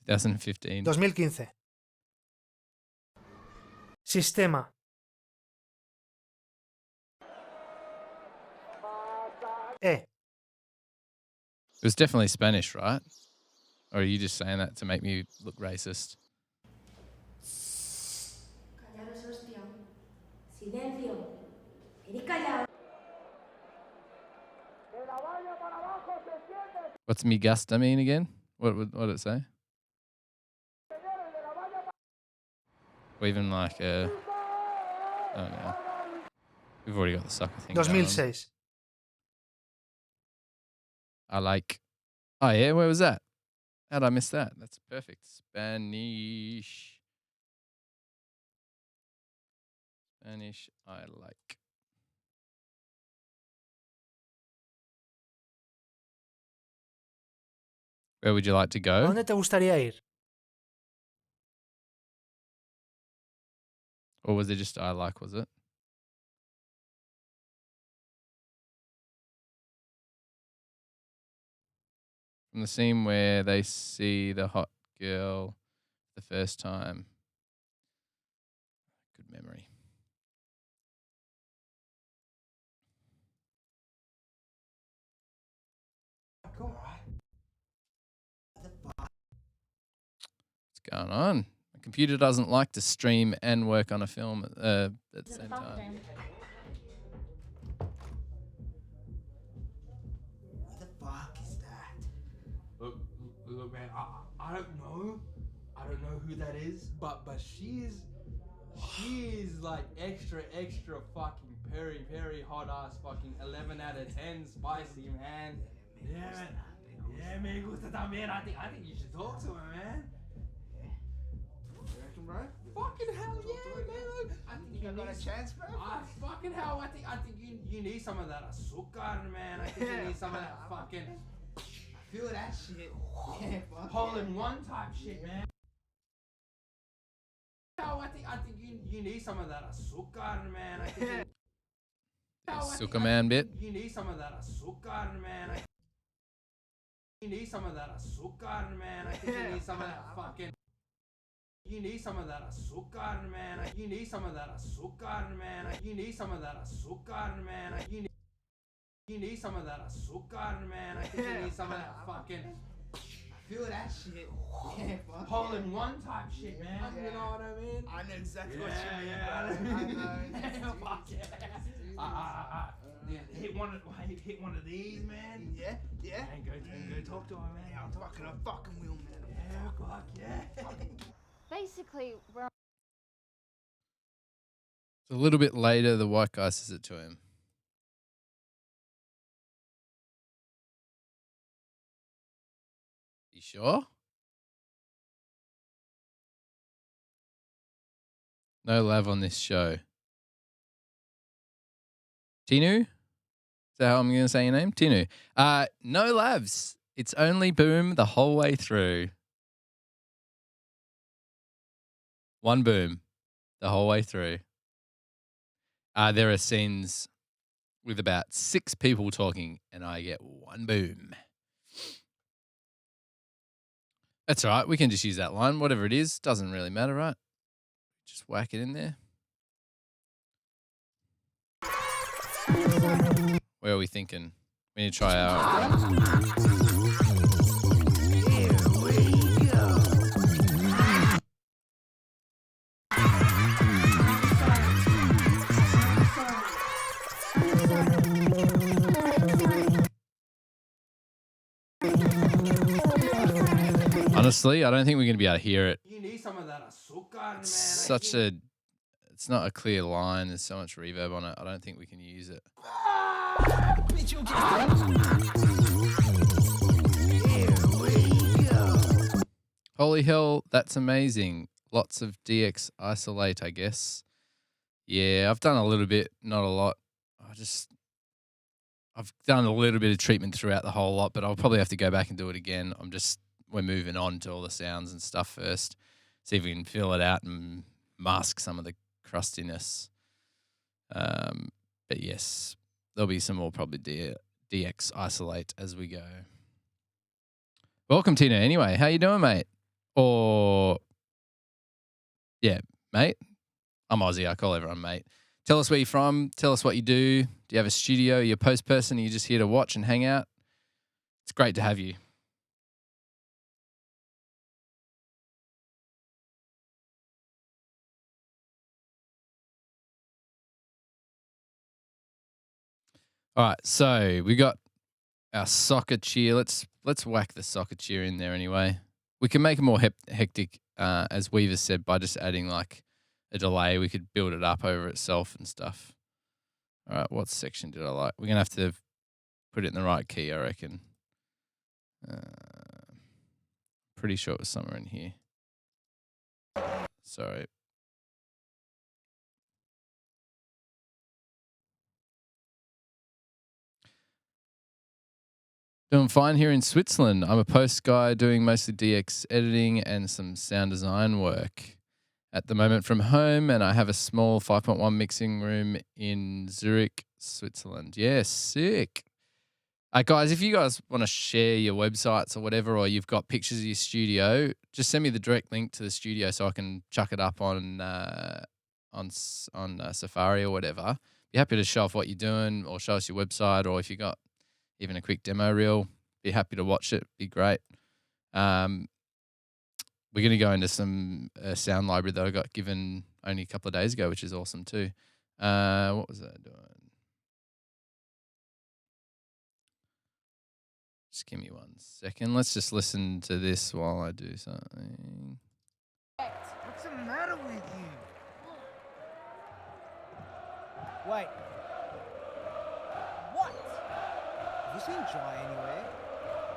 2015. 2015. Sistema. It was definitely Spanish, right? Or are you just saying that to make me look racist? Callaros, hostia. Silencio. Eres callado. What's mi gusta mean again? What did it say? Or even like a... I don't know. We've already got the soccer thing. 2006. I like... Oh yeah, where was that? How'd I miss that? That's perfect. Spanish. Spanish I like. Where would you like to go? ¿Dónde te gustaría ir? Or was it just I like, was it? From the scene where they see the hot girl the first time. Good memory. What's going on? My computer doesn't like to stream and work on a film at the same time. What the fuck is that? Look, man, I don't know. I don't know who that is, but she is like extra fucking very hot ass fucking 11 out of 10 spicy, man. Yeah, man. Yeah, me gusta también. I think you should talk to her, man. You reckon, bro? Fucking hell yeah, man. I think you got a chance, bro. Fucking hell, I think you need some of that azúcar, man. I think you need some of that fucking feel that shit. Yeah, hole in one type shit, man. I think you need some of that azúcar, man. I think Azúcar man bit. you need some of that azúcar, man. You need some of that azúcar, man. I think you need some of that fucking. You need some of that azúcar, man. You need some of that azúcar, man. You need some of that azúcar, man. You need some of that azúcar, man. I think you need some of that fucking. feel that shit. Yeah, fuck hole in one type shit, man. You know what I mean? I know exactly what you mean, bro. I know. Fuck yeah. Yeah, hit one of these, man. Yeah, yeah. And go talk to him, man. Yeah, I'm fucking will, man. Yeah, fuck yeah. Basically, we're A little bit later, the white guy says it to him. You sure? No lav on this show. Tinu? Is that how I'm going to say your name? Tinu. No lavs. It's only boom the whole way through. One boom the whole way through. There are scenes with about 6 people talking and I get one boom. That's all right. We can just use that line. Whatever it is, doesn't really matter, right? Just whack it in there. Where are we thinking? We need to try our... Honestly, I don't think we're going to be able to hear it. You need some of that azúcar, man. It's not a clear line. There's so much reverb on it. I don't think we can use it. Holy hell, that's amazing. Lots of DX isolate, I guess. Yeah, I've done a little bit, not a lot. I've done a little bit of treatment throughout the whole lot, but I'll probably have to go back and do it again. We're moving on to all the sounds and stuff first. See if we can fill it out and mask some of the crustiness. But yes, there'll be some more probably DX isolate as we go. Welcome, Tina. Anyway, how you doing, mate? Or, yeah, mate. I'm Aussie. I call everyone mate. Tell us where you're from. Tell us what you do. Do you have a studio? You're a post person? Are you just here to watch and hang out? It's great to have you. All right, so we got our soccer cheer. Let's whack the soccer cheer in there anyway. We can make it more hectic, as Weaver said, by just adding like a delay. We could build it up over itself and stuff. All right, what section did I like? We're going to have to put it in the right key, I reckon. Pretty sure it was somewhere in here. Sorry. Doing fine here in Switzerland. I'm a post guy doing mostly DX editing and some sound design work at the moment from home, and I have a small 5.1 mixing room in Zurich, Switzerland. Yeah, sick. Guys, if you guys want to share your websites or whatever, or you've got pictures of your studio, just send me the direct link to the studio so I can chuck it up on Safari or whatever. Be happy to show off what you're doing or show us your website, or if you got even a quick demo reel, be happy to watch it. Be great. We're going to go into some sound library that I got given only a couple of days ago, which is awesome too. What was I doing? Just give me 1 second. Let's just listen to this while I do something. What's the matter with you? Wait. What? Have you seen Jai anywhere?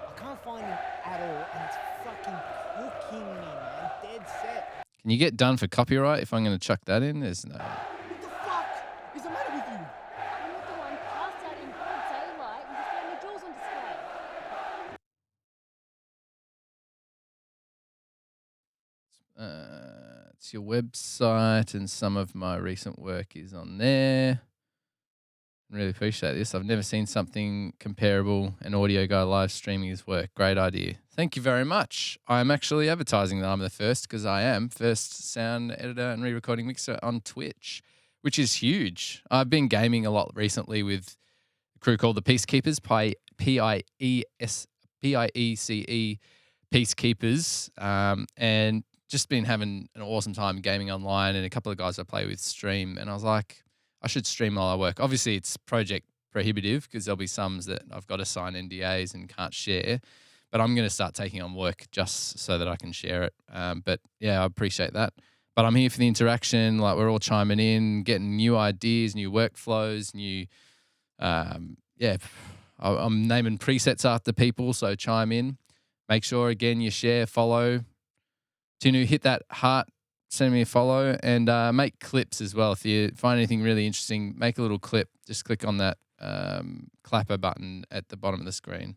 I can't find him at all, and it's fucking cooking me, man. Dead set. Can you get done for copyright if I'm going to chuck that in? There's no... What the fuck is the matter with you? I'm not the one passed out in broad daylight with his family jewels on display. It's your website, and some of my recent work is on there. I really appreciate this. I've never seen something comparable. An audio guy live streaming his work. Great idea. Thank you very much. I'm actually advertising that I'm the first, because I am first sound editor and re-recording mixer on Twitch, which is huge. I've been gaming a lot recently with a crew called the Peacekeepers, P-I-E-C-E peacekeepers, and just been having an awesome time gaming online. And a couple of guys I play with stream, and I was like, I should stream while I work. Obviously, it's project prohibitive because there'll be some that I've got to sign NDAs and can't share. But I'm going to start taking on work just so that I can share it. But yeah, I appreciate that. But I'm here for the interaction. Like, we're all chiming in, getting new ideas, new workflows, new. I'm naming presets after people, so chime in. Make sure again you share, follow. Tinu, hit that heart, send me a follow, and make clips as well. If you find anything really interesting, make a little clip. Just click on that clapper button at the bottom of the screen.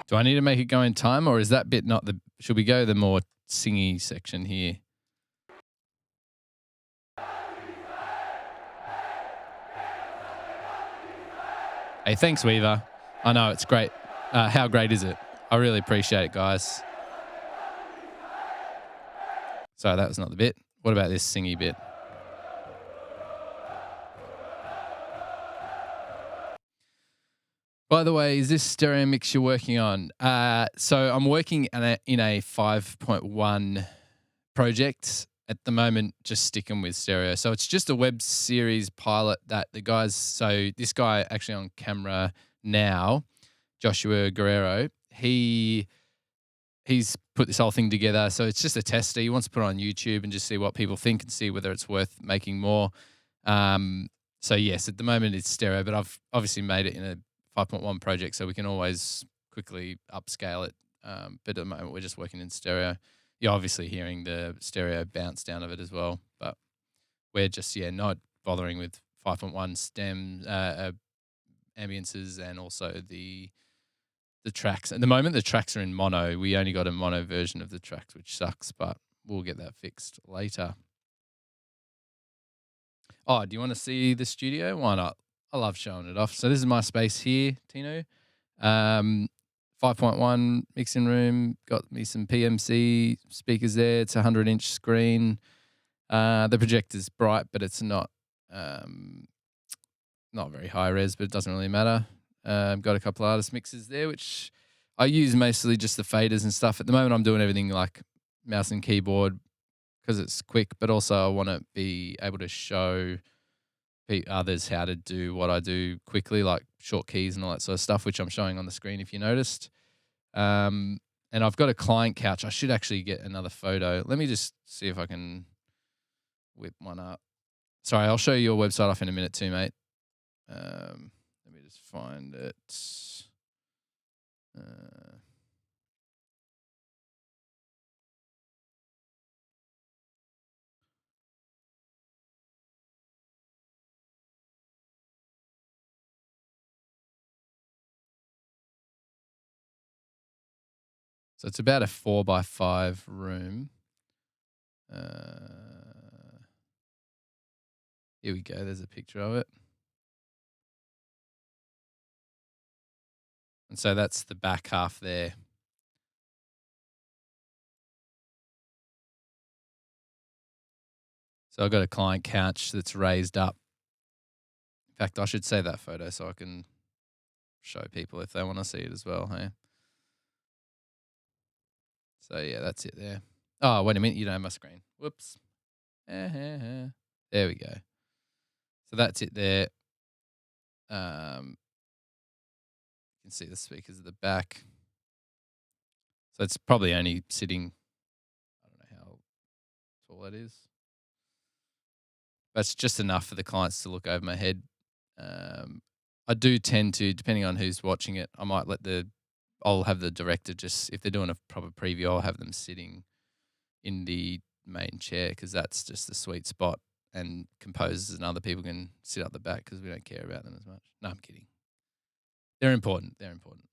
Do I need to make it go in time, or is that bit not the... Should we go the more singy section here? Hey, thanks, Weaver. I know, it's great. How great is it? I really appreciate it, guys. Sorry, that was not the bit. What about this singy bit? By the way, is this stereo mix you're working on? So I'm working in a 5.1 project at the moment, just sticking with stereo. So it's just a web series pilot that the guys, so this guy actually on camera now, Joshua Guerrero, he's put this whole thing together. So it's just a tester. He wants to put it on YouTube and just see what people think and see whether it's worth making more. So yes, at the moment it's stereo, but I've obviously made it in a 5.1 project, so we can always quickly upscale it. But at the moment, we're just working in stereo. You're obviously hearing the stereo bounce down of it as well, but we're just, not bothering with 5.1 stem ambiences and also the tracks. At the moment, the tracks are in mono. We only got a mono version of the tracks, which sucks, but we'll get that fixed later. Oh, do you want to see the studio? Why not? I love showing it off. So this is my space here, Tino. 5.1 mixing room. Got me some PMC speakers there. It's a 100-inch screen. The projector's bright, but it's not very high res, but it doesn't really matter. Got a couple of artist mixes there, which I use mostly just the faders and stuff. At the moment, I'm doing everything like mouse and keyboard because it's quick, but also I want to be able to show others how to do what I do quickly, like short keys and all that sort of stuff, which I'm showing on the screen if you noticed. And I've got a client couch. I should actually get another photo. Let me just see if I can whip one up. Sorry, I'll show you your website off in a minute too, mate. Let me just find it. So it's about a 4x5 room. Here we go. There's a picture of it. And so that's the back half there. So I've got a client couch that's raised up. In fact, I should save that photo so I can show people if they want to see it as well. Hey. So yeah, that's it there. Oh, wait a minute. You don't have my screen. Whoops. There we go. So that's it there. You can see the speakers at the back. So it's probably only sitting, I don't know how tall that is. But it's just enough for the clients to look over my head. I do tend to, depending on who's watching it, I might I'll have the director just, if they're doing a proper preview, I'll have them sitting in the main chair because that's just the sweet spot. And composers and other people can sit up the back because we don't care about them as much. No, I'm kidding. They're important. They're important.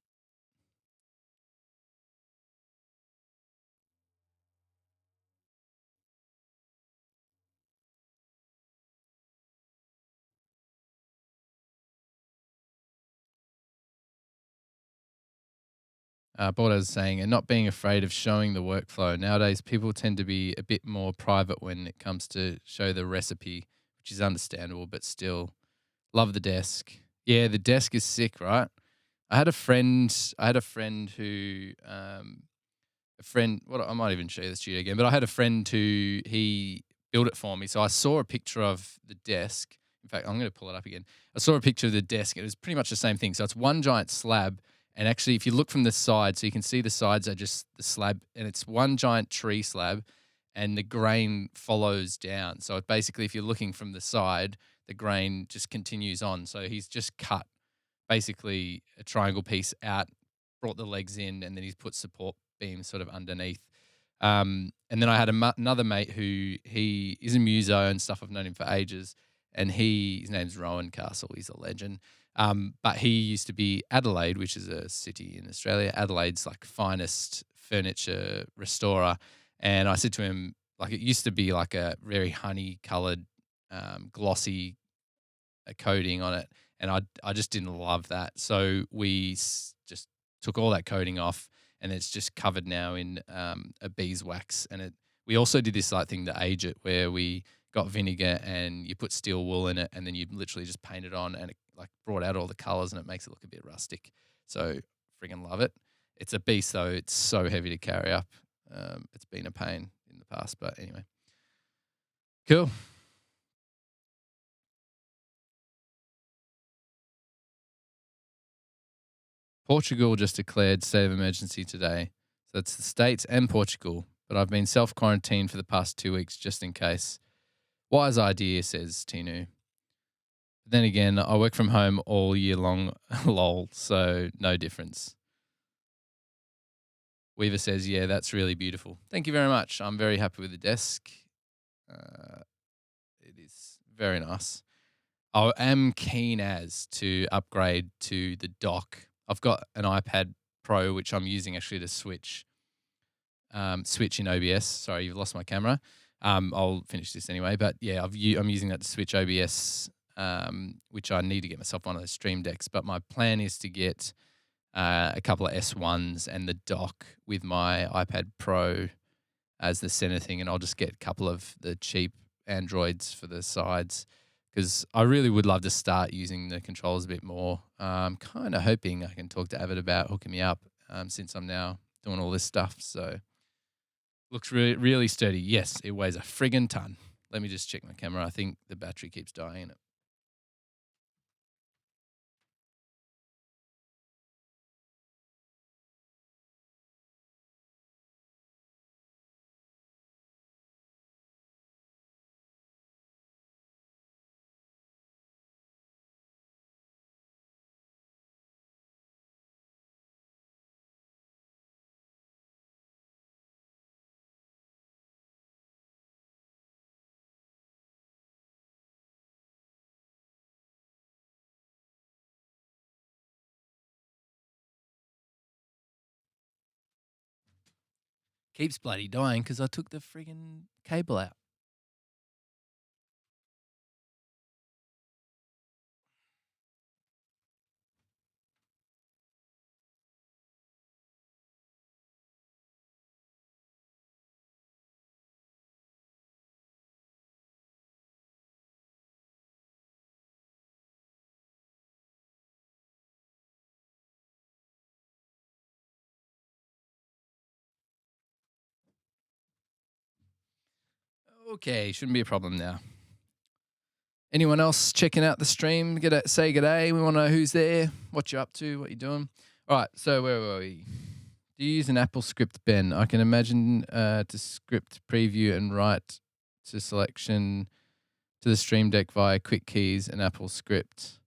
Borda was saying, and not being afraid of showing the workflow. Nowadays, people tend to be a bit more private when it comes to show the recipe, which is understandable, but still love the desk. Yeah, the desk is sick, right? I had a friend who, I might even show you the studio again, but I had a friend who, he built it for me. So I saw a picture of the desk. In fact, I'm going to pull it up again. I saw a picture of the desk. It was pretty much the same thing. So it's one giant slab. And actually, if you look from the side, so you can see the sides are just the slab, and it's one giant tree slab, and the grain follows down. So it basically, if you're looking from the side, the grain just continues on. So he's just cut basically a triangle piece out, brought the legs in, and then he's put support beams sort of underneath. And then I had another mate who, he is a muso and stuff. I've known him for ages, and his name's Rowan Castle. He's a legend. But he used to be Adelaide, which is a city in Australia. Adelaide's like finest furniture restorer. And I said to him, like, it used to be like a very honey coloured, glossy coating on it. And I just didn't love that. So we just took all that coating off, and it's just covered now in a beeswax. And we also did this like thing to age it, where we got vinegar and you put steel wool in it, and then you literally just paint it on, and it like brought out all the colours, and it makes it look a bit rustic. So friggin' love it. It's a beast though. It's so heavy to carry up. It's been a pain in the past, but anyway. Cool. Portugal just declared state of emergency today. So that's the States and Portugal. But I've been self-quarantined for the past 2 weeks just in case. Wise idea, says Tinu. But then again, I work from home all year long, lol, so no difference. Weaver says, yeah, that's really beautiful. Thank you very much. I'm very happy with the desk. It is very nice. I am keen as to upgrade to the dock. I've got an iPad Pro, which I'm using actually to switch in OBS. Sorry, you've lost my camera. I'll finish this anyway. But yeah, I'm using that to switch OBS, which I need to get myself one of those stream decks. But my plan is to get a couple of S1s and the dock with my iPad Pro as the center thing. And I'll just get a couple of the cheap Androids for the sides, because I really would love to start using the controls a bit more. I'm kind of hoping I can talk to Avid about hooking me up since I'm now doing all this stuff. So looks really, really sturdy. Yes, it weighs a friggin' ton. Let me just check my camera. I think the battery keeps dying in it. Keeps bloody dying because I took the friggin' cable out. Okay, shouldn't be a problem now. Anyone else checking out the stream? Say g'day. We want to know who's there, what you're up to, what you're doing. All right, so where were we? Do you use an Apple script, Ben? I can imagine to script preview and write to selection to the Stream Deck via quick keys and Apple script.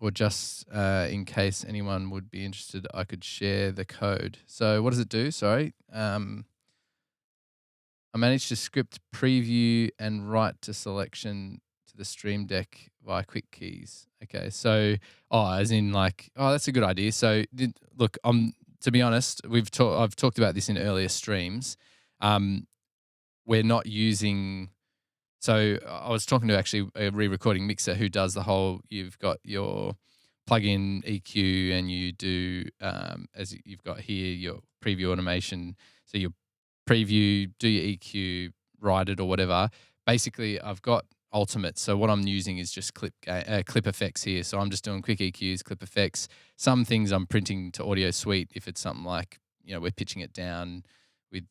Or just in case anyone would be interested, I could share the code. So what does it do? Sorry. I managed to script preview and write to selection to the Stream Deck via quick keys. Okay, so as in like, that's a good idea. So look, to be honest, I've talked about this in earlier streams. We're not using. So I was talking to actually a re-recording mixer who does the whole. You've got your plug in EQ and you do, as you've got here, your preview automation. So your preview, do your EQ, write it or whatever. Basically, I've got Ultimate. So what I'm using is just clip effects here. So I'm just doing quick EQs, clip effects. Some things I'm printing to Audio Suite if it's something like, we're pitching it down with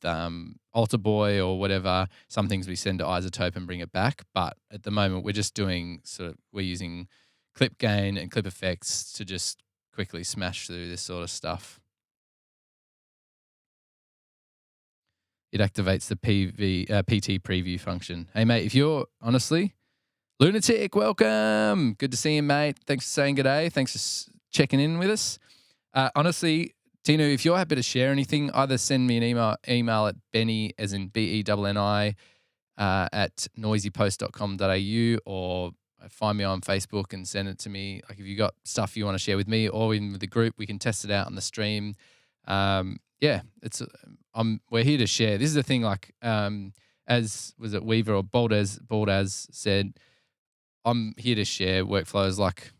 Alter Boy or whatever. Some things we send to Izotope and bring it back. But at the moment, we're just doing we're using clip gain and clip effects to just quickly smash through this sort of stuff. It activates the PT preview function. Hey, mate, if you're honestly, Lunatic, welcome. Good to see you, mate. Thanks for saying good day. Thanks for checking in with us. Honestly, Tino, if you're happy to share anything, either send me an email at Benni, as in BENNI, at noisypost.com.au, or find me on Facebook and send it to me. Like if you got stuff you want to share with me or even with the group, we can test it out on the stream. We're here to share. This is the thing, like, as was it Weaver or Baldaz said, I'm here to share workflows. Like,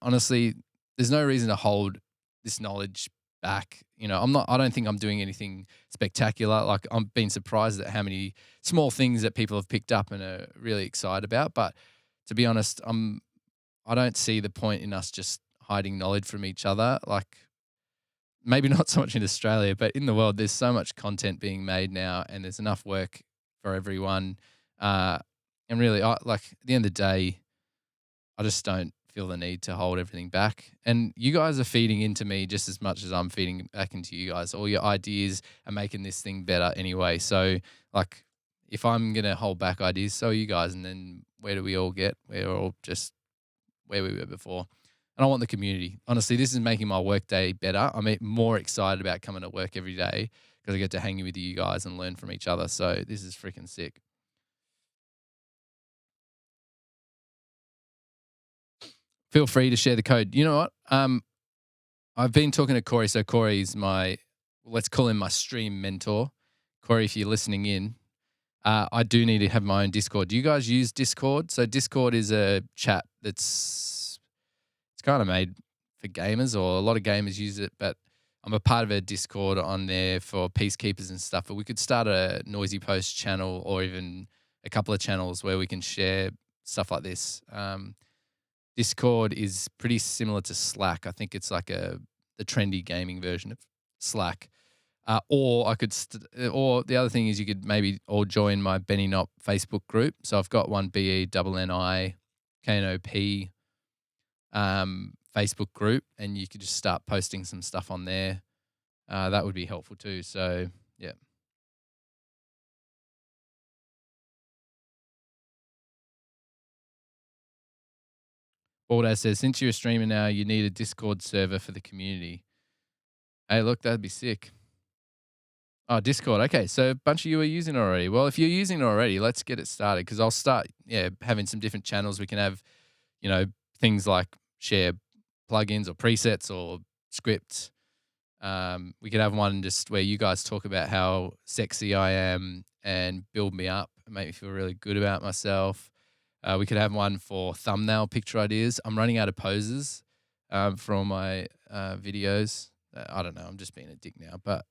honestly, there's no reason to hold this knowledge back. I don't think I'm doing anything spectacular. Like, I'm being surprised at how many small things that people have picked up and are really excited about. But to be honest, I don't see the point in us just hiding knowledge from each other. Like, maybe not so much in Australia, but in the world, there's so much content being made now, and there's enough work for everyone. And really, at the end of the day, I just don't feel the need to hold everything back. And you guys are feeding into me just as much as I'm feeding back into you guys. All your ideas are making this thing better anyway. So, like, if I'm going to hold back ideas, so are you guys. And then where do we all get? We're all just where we were before. And I want the community. Honestly, this is making my work day better. I'm more excited about coming to work every day because I get to hang with you guys and learn from each other. So this is freaking sick. Feel free to share the code. You know what? I've been talking to Corey. So Corey's let's call him my stream mentor. Corey, if you're listening in, I do need to have my own Discord. Do you guys use Discord? So Discord is a chat it's kind of made for gamers, or a lot of gamers use it, but I'm a part of a Discord on there for peacekeepers and stuff. But we could start a Noisy Post channel or even a couple of channels where we can share stuff like this. Discord is pretty similar to Slack. I think it's like the trendy gaming version of Slack. Or or the other thing is you could maybe all join my Benni Knop Facebook group. So I've got one BENNI KNOP Facebook group, and you could just start posting some stuff on there. That would be helpful too. So yeah. Baldas says, since you're a streamer now, you need a Discord server for the community. Hey, look, that'd be sick. Oh, Discord. Okay, so a bunch of you are using it already. Well, if you're using it already, let's get it started, because I'll start having some different channels. We can have, things like share plugins or presets or scripts. We could have one just where you guys talk about how sexy I am and build me up and make me feel really good about myself. We could have one for thumbnail picture ideas. I'm running out of poses for all my videos. I don't know. I'm just being a dick now, but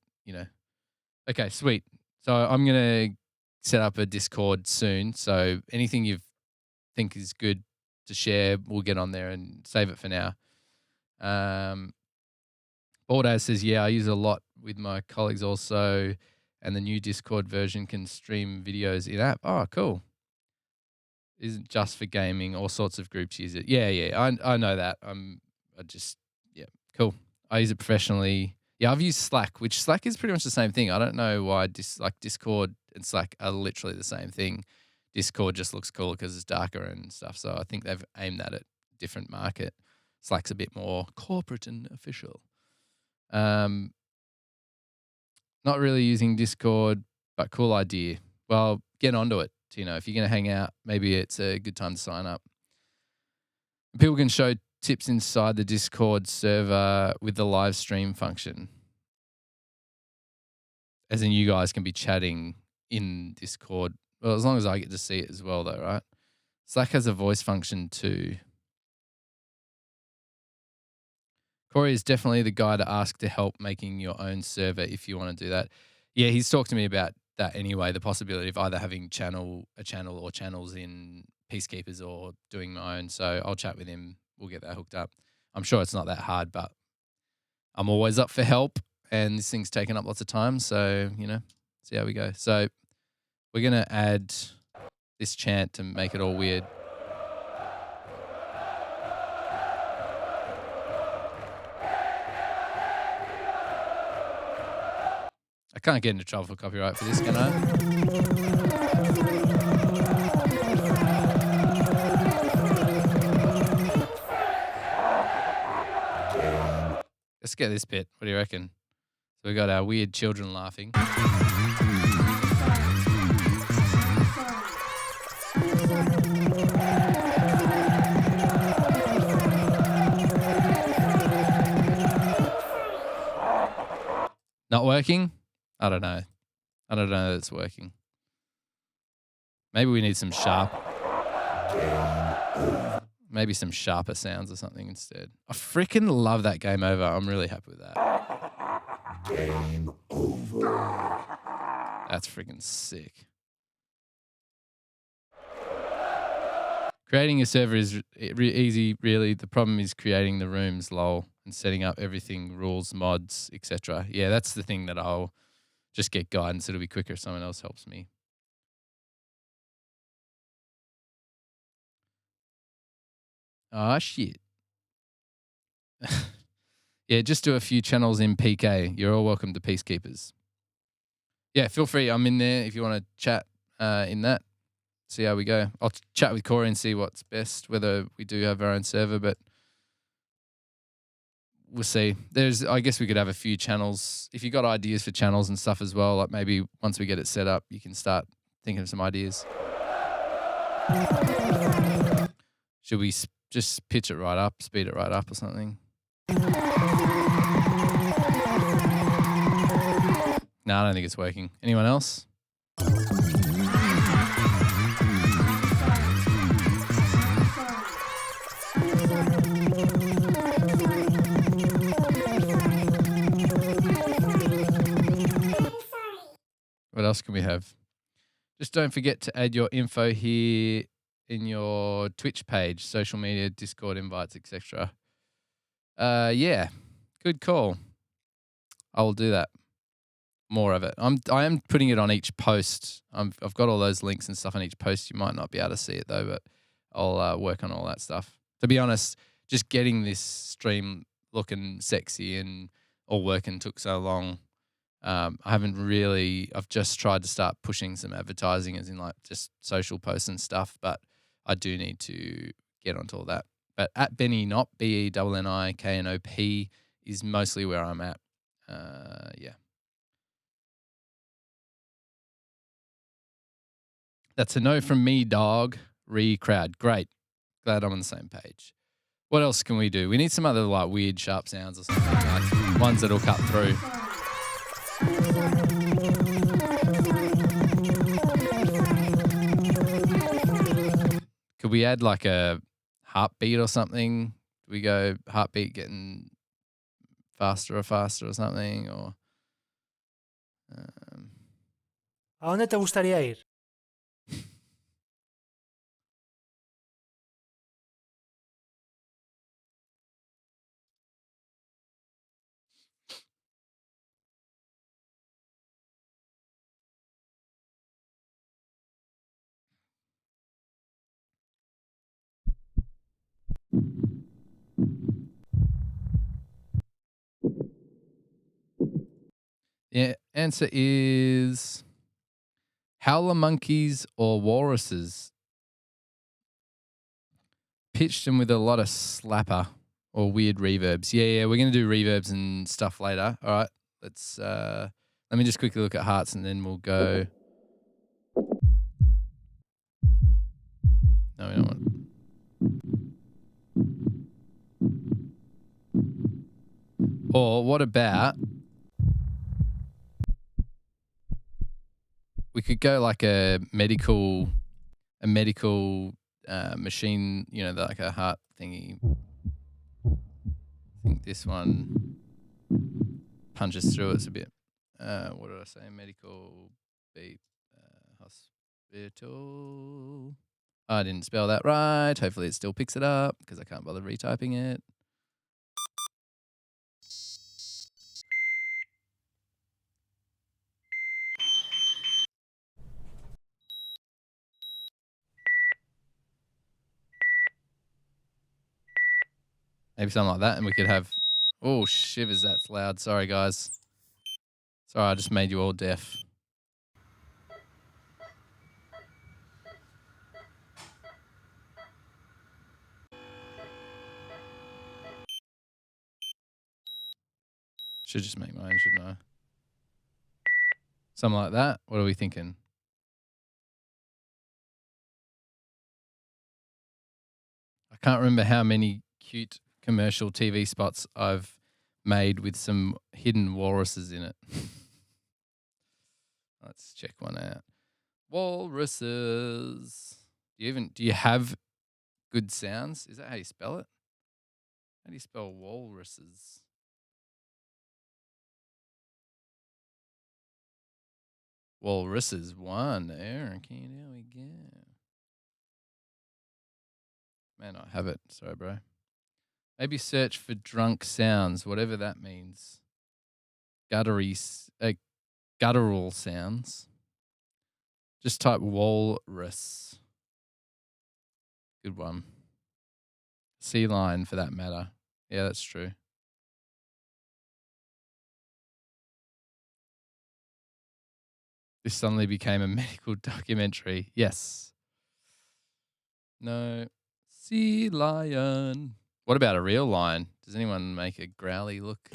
Okay, sweet. So I'm going to set up a Discord soon. So anything you think is good to share, we'll get on there and save it for now. Baldaz says, yeah, I use it a lot with my colleagues also. And the new Discord version can stream videos in app. Oh, cool. Isn't just for gaming. All sorts of groups use it. Yeah. I know that. Cool. I use it professionally. Yeah, I've used Slack, which Slack is pretty much the same thing. I don't know why Discord and Slack are literally the same thing. Discord just looks cooler because it's darker and stuff. So I think they've aimed that at a different market. Slack's a bit more corporate and official. Not really using Discord, but cool idea. Well, get onto it. If you're going to hang out, maybe it's a good time to sign up. People can show tips inside the Discord server with the live stream function. As in, you guys can be chatting in Discord. Well, as long as I get to see it as well, though, right? Slack has a voice function too. Corey is definitely the guy to ask to help making your own server if you want to do that. Yeah, he's talked to me about that anyway, the possibility of either having a channel or channels in Peacekeepers or doing my own. So I'll chat with him. We'll get that hooked up. I'm sure it's not that hard, but I'm always up for help, and this thing's taken up lots of time. So, see how we go. So we're going to add this chant to make it all weird. I can't get into trouble for copyright for this, can I? Let's get this bit. What do you reckon? So we got our weird children laughing. Not working? I don't know. I don't know that it's working. Maybe we need some maybe some sharper sounds or something instead. I freaking love that Game Over. I'm really happy with that. Game over. That's freaking sick. Creating a server is easy, really. The problem is creating the rooms, lol, and setting up everything, rules, mods, etc. Yeah, that's the thing that I'll just get guidance. It'll be quicker if someone else helps me. Ah, shit. Yeah, just do a few channels in PK. You're all welcome to Peacekeepers. Yeah, feel free. I'm in there if you want to chat in that. See how we go. I'll chat with Corey and see what's best, whether we do have our own server, but we'll see. I guess we could have a few channels. If you got ideas for channels and stuff as well, like maybe once we get it set up, you can start thinking of some ideas. Should we just pitch it right up, speed it right up or something? No, I don't think it's working. Anyone else? What else can we have? Just don't forget to add your info here in your Twitch page, social media, Discord invites, etc. Yeah, good call. I will do that. More of it. I am putting it on each post. I've got all those links and stuff on each post. You might not be able to see it though, but I'll work on all that stuff. To be honest, just getting this stream looking sexy and all working took so long. I've just tried to start pushing some advertising as in like just social posts and stuff, but I do need to get onto all that. But at Benni Knop, BENNIKNOP is mostly where I'm at. Yeah. That's a no from me, dog. Crowd. Great. Glad I'm on the same page. What else can we do? We need some other like weird sharp sounds or something, like ones that'll cut through. Could we add like a heartbeat or something? Do we go heartbeat getting faster or something? Or ¿A dónde te gustaría ir? yeah, answer is howler monkeys or walruses. Pitched them with a lot of slapper or weird reverbs. Yeah, we're gonna do reverbs and stuff later. All right, let's let me just quickly look at hearts and then we'll go. No, we don't want. Or what about we could go like a medical machine, like a heart thingy. I think this one punches through. It's a bit. What did I say? Medical beep. Hospital. I didn't spell that right. Hopefully it still picks it up because I can't bother retyping it. Maybe something like that, and we could have... Oh, shivers, that's loud. Sorry, guys. Sorry, I just made you all deaf. Should just make mine, shouldn't I? Something like that. What are we thinking? I can't remember how many cute commercial TV spots I've made with some hidden walruses in it. Let's check one out. Walruses. Do you have good sounds? Is that how you spell it? How do you spell walruses? Walruses 1. There, okay, there we go. Man, I have it. Sorry, bro. Maybe search for drunk sounds, whatever that means. Guttural sounds. Just type walrus. Good one. Sea lion for that matter. Yeah, that's true. This suddenly became a medical documentary. Yes. No. Sea lion. What about a real lion? Does anyone make a growly look?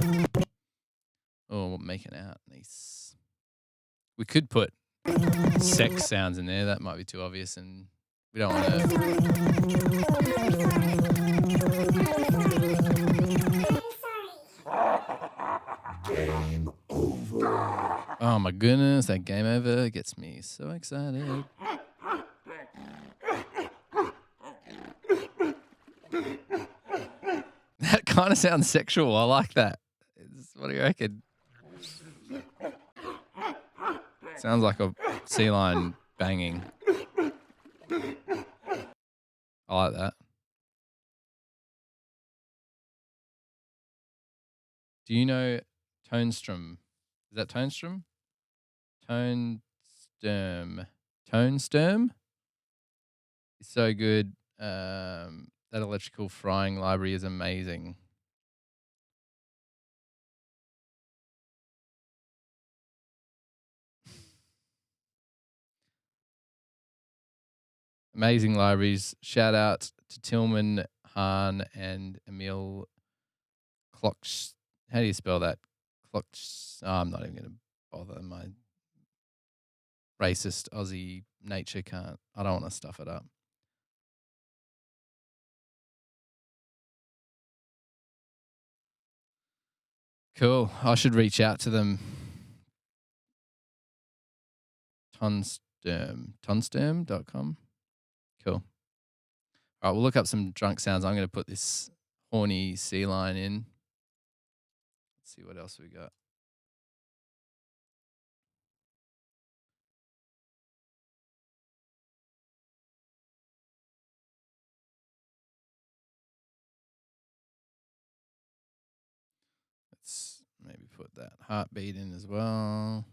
Oh, making out. Nice. We could put sex sounds in there. That might be too obvious, and we don't want to. Oh my goodness, that game over gets me so excited. That kind of sounds sexual. I like that. What do you reckon? Sounds like a sea lion banging. I like that. Do you know Tonestrom? Is that Tonestrom? Tonestorm? It's so good. That electrical frying library is amazing. Amazing libraries. Shout out to Tillman Hahn and Emil Kloch. How do you spell that? Kloch. Oh, I'm not even going to bother. My racist Aussie nature can't. I don't want to stuff it up. Cool. I should reach out to them. Tonsturm.com. Cool. All right, we'll look up some drunk sounds. I'm going to put this horny sea lion in. Let's see what else we got. Let's maybe put that heartbeat in as well.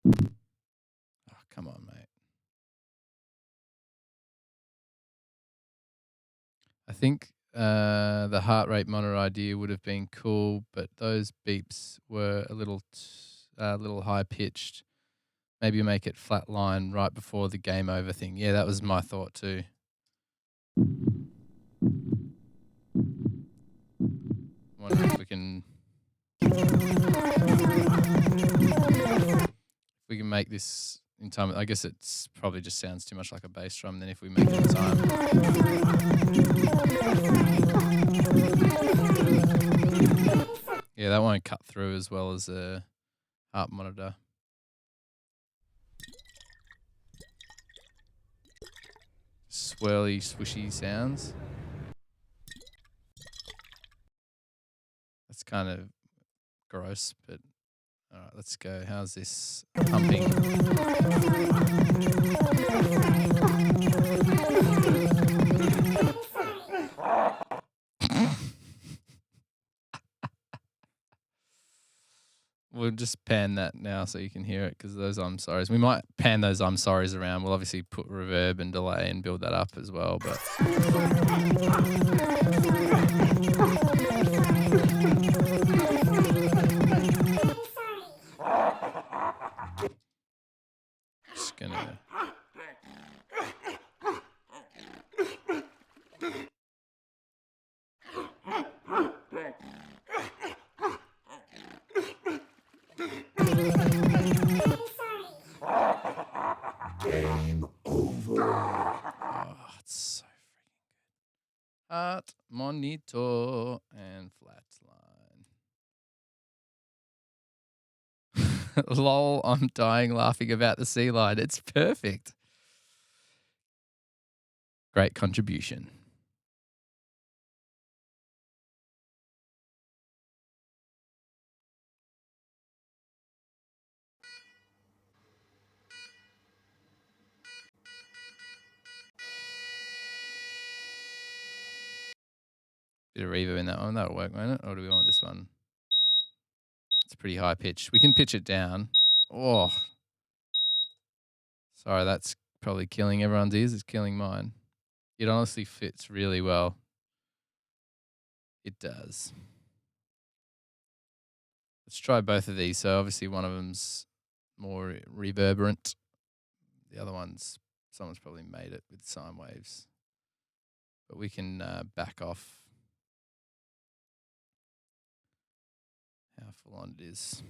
Oh, come on, mate. I think the heart rate monitor idea would have been cool, but those beeps were a little high pitched. Maybe make it flat line right before the game over thing. Yeah, that was my thought too. Wonder if we can make this, in time. I guess it's probably just sounds too much like a bass drum. Then if we make it in time, yeah, that won't cut through as well as a harp monitor. Swirly, swishy sounds. That's kind of gross, but all right, let's go. How's this pumping? We'll just pan that now so you can hear it because those I'm sorries. We might pan those I'm sorries around. We'll obviously put reverb and delay and build that up as well, but just gonna oh, it's so freaking good. Heart, monitor, and flat line. Lol, I'm dying laughing about the sea line. It's perfect. Great contribution. Bit of reverb in that one. That'll work, won't it? Or do we want this one? It's pretty high pitch. We can pitch it down. Oh, sorry, that's probably killing everyone's ears. It's killing mine. It honestly fits really well. It does. Let's try both of these. So obviously one of them's more reverberant. The other one's, someone's probably made it with sine waves. But we can back off how full on it is.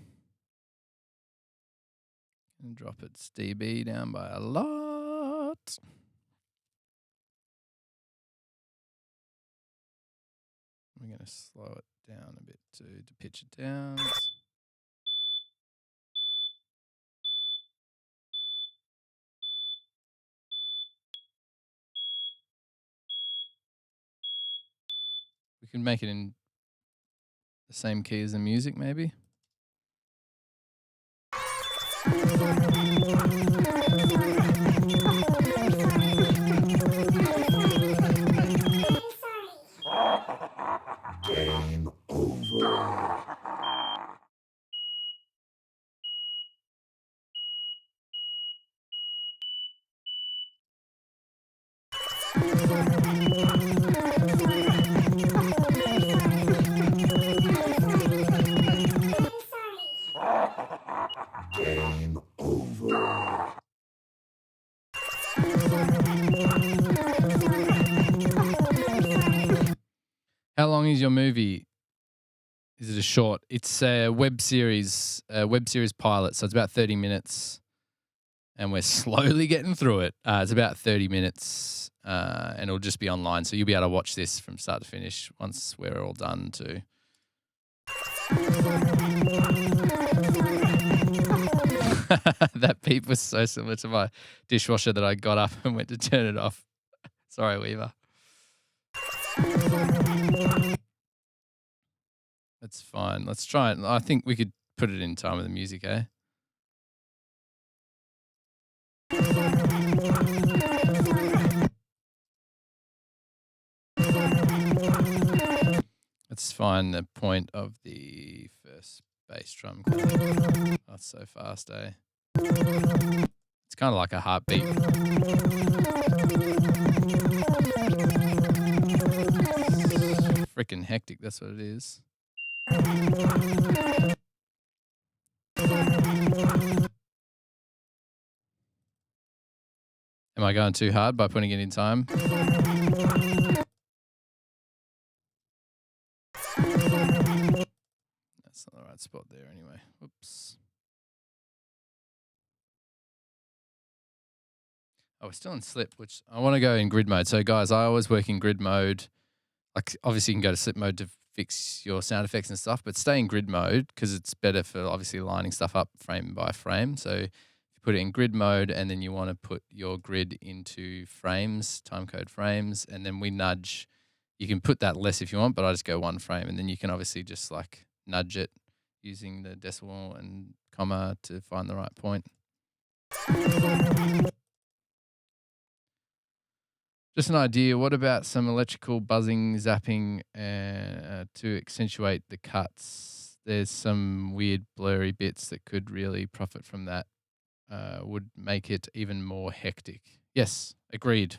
And drop its dB down by a lot. We're going to slow it down a bit too to pitch it down. We can make it in the same key as the music, maybe. Game over. Game over. How long is your movie? Is it a short? It's a web series pilot, so it's about 30 minutes, and we're slowly getting through it. It's about 30 minutes, and it'll just be online, so you'll be able to watch this from start to finish once we're all done too. That beep was so similar to my dishwasher that I got up and went to turn it off. Sorry, Weaver. That's fine. Let's try it. I think we could put it in time with the music, eh? Let's find the point of the first bass drum. That's so fast, eh? It's kind of like a heartbeat. Freaking hectic, that's what it is. Am I going too hard by putting it in time? That's not the right spot there anyway. Whoops. Oh, we're still in slip, which I want to go in grid mode. So, guys, I always work in grid mode. Like, obviously, you can go to slip mode to fix your sound effects and stuff, but stay in grid mode because it's better for obviously lining stuff up frame by frame. So, if you put it in grid mode and then you want to put your grid into frames, timecode frames, and then we nudge. You can put that less if you want, but I just go one frame, and then you can obviously just like nudge it using the decimal and comma to find the right point. Just an idea. What about some electrical buzzing, zapping to accentuate the cuts? There's some weird blurry bits that could really profit from that. Would make it even more hectic. Yes, agreed.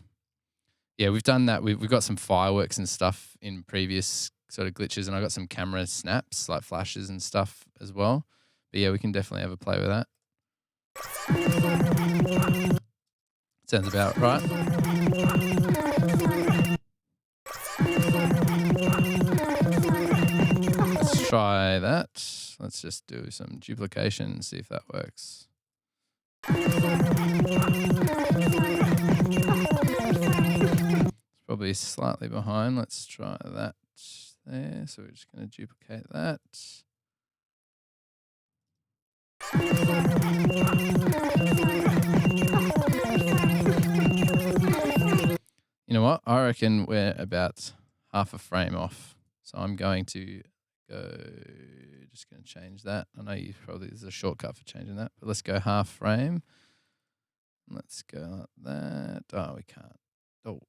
Yeah, we've done that. We've got some fireworks and stuff in previous sort of glitches, and I got some camera snaps, like flashes and stuff as well. But yeah, we can definitely have a play with that. Sounds about right. Let's try that. Let's just do some duplication and see if that works. It's probably slightly behind. Let's try that there. So we're just going to duplicate that. You know what? I reckon we're about half a frame off. So I'm going to go, just going to change that. I know you probably, there's a shortcut for changing that, but let's go half frame. Let's go like that. Oh, we can't. Oh.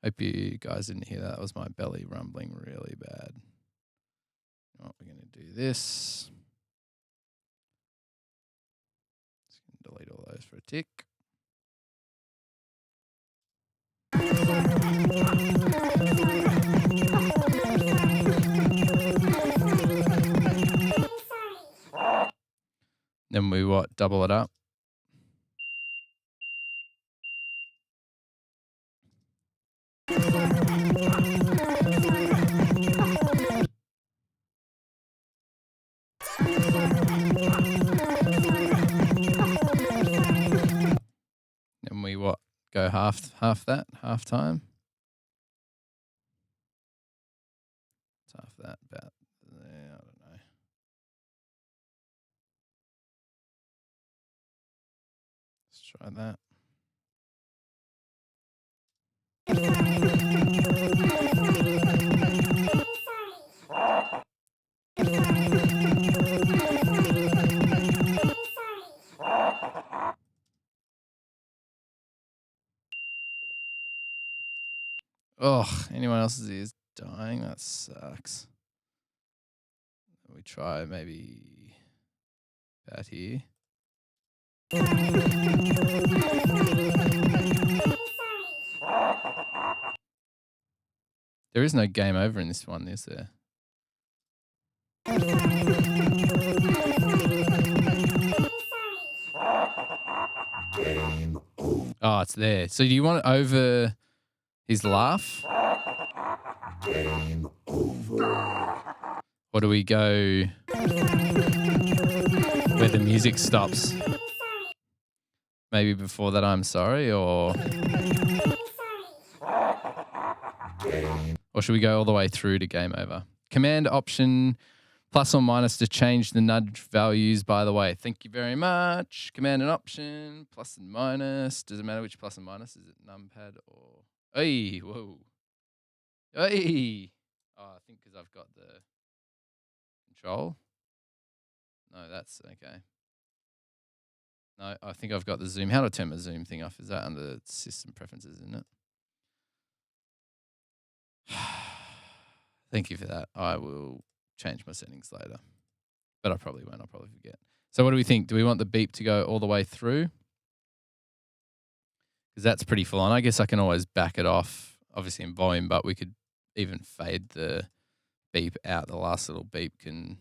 Hope you guys didn't hear that. That was my belly rumbling really bad. You know what, we're going to do this. Just going to delete all those for a tick. Then we what? Double it up. Then we what? Go half that, half time. It's half that, about there, I don't know. Let's try that. Oh, anyone else's ears dying? That sucks. We try maybe about here. There is no game over in this one, is there? Oh, it's there. So do you want it over his laugh? Game over. Or do we go where the music stops? Maybe before that, I'm sorry, or should we go all the way through to game over? Command option plus or minus to change the nudge values, by the way. Thank you very much. Command and option, plus and minus. Does it matter which plus and minus? Is it numpad or... Hey, whoa. Hey. Oh, I think because I've got the control. No, that's okay. No, I think I've got the zoom. How do I turn my zoom thing off? Is that under system preferences, isn't it? Thank you for that. I will change my settings later. But I probably won't. I'll probably forget. So what do we think? Do we want the beep to go all the way through? Because that's pretty full on. I guess I can always back it off, obviously in volume, but we could even fade the beep out. The last little beep can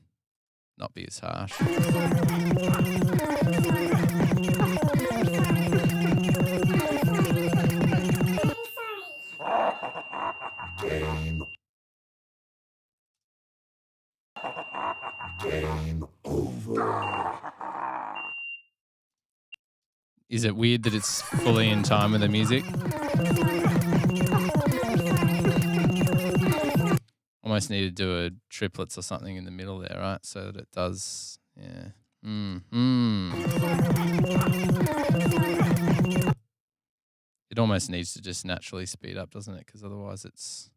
not be as harsh. Game over. Is it weird that it's fully in time with the music? Almost need to do a triplets or something in the middle there, right? So that it does, yeah. It almost needs to just naturally speed up, doesn't it? Because otherwise it's,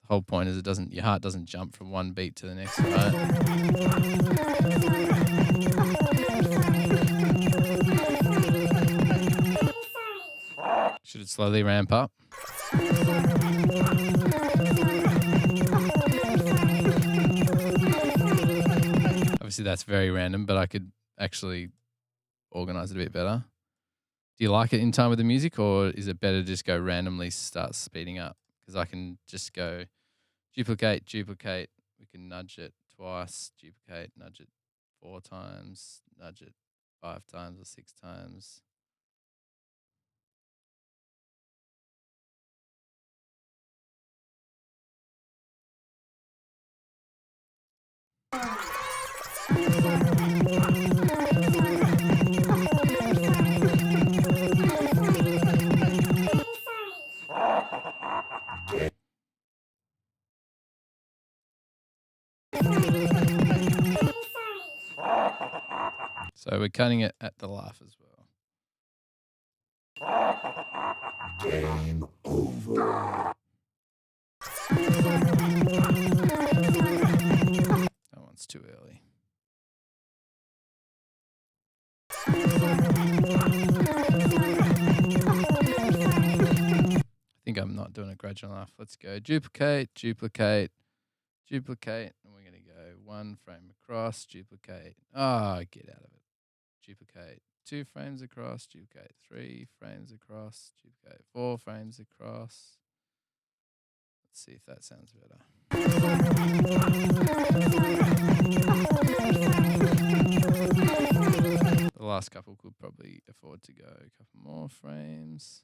the whole point is your heart doesn't jump from one beat to the next, right? Should it slowly ramp up? Obviously that's very random, but I could actually organize it a bit better. Do you like it in time with the music, or is it better to just go randomly start speeding up? Because I can just go duplicate, duplicate. We can nudge it twice, duplicate, nudge it 4 times, nudge it 5 times or 6 times. So we're cutting it at the laugh as well. Game over. That one's too early. I think I'm not doing a gradual enough. Let's go duplicate, duplicate, duplicate. And we're going to go 1 frame across, duplicate. Oh, get out of it. Duplicate 2 frames across, duplicate 3 frames across, duplicate 4 frames across. Let's see if that sounds better. The last couple could probably afford to go a couple more frames.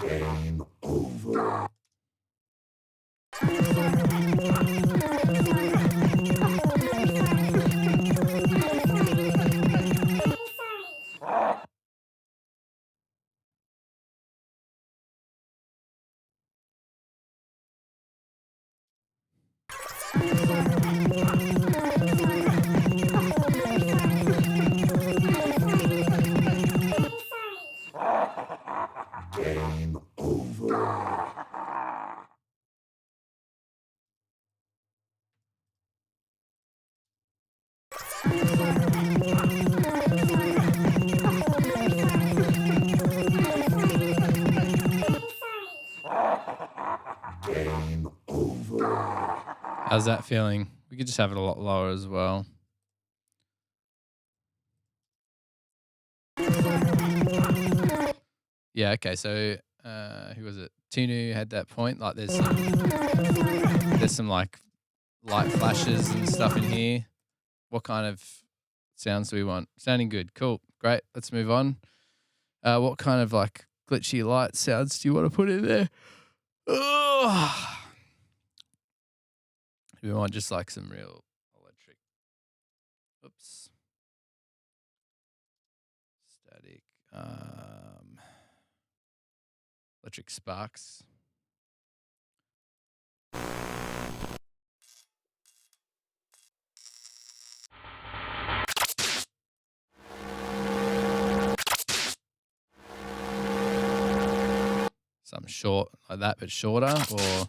Game over. Game over. Game over. How's that feeling? We could just have it a lot lower as well. Yeah, okay, so who was it? Tinu had that point. Like there's some like light flashes and stuff in here. What kind of sounds do we want? Sounding good. Cool. Great. Let's move on. What kind of like glitchy light sounds do you want to put in there? Ugh. We want just like some real electric. Oops. Static. Electric sparks. Some short like that, but shorter, or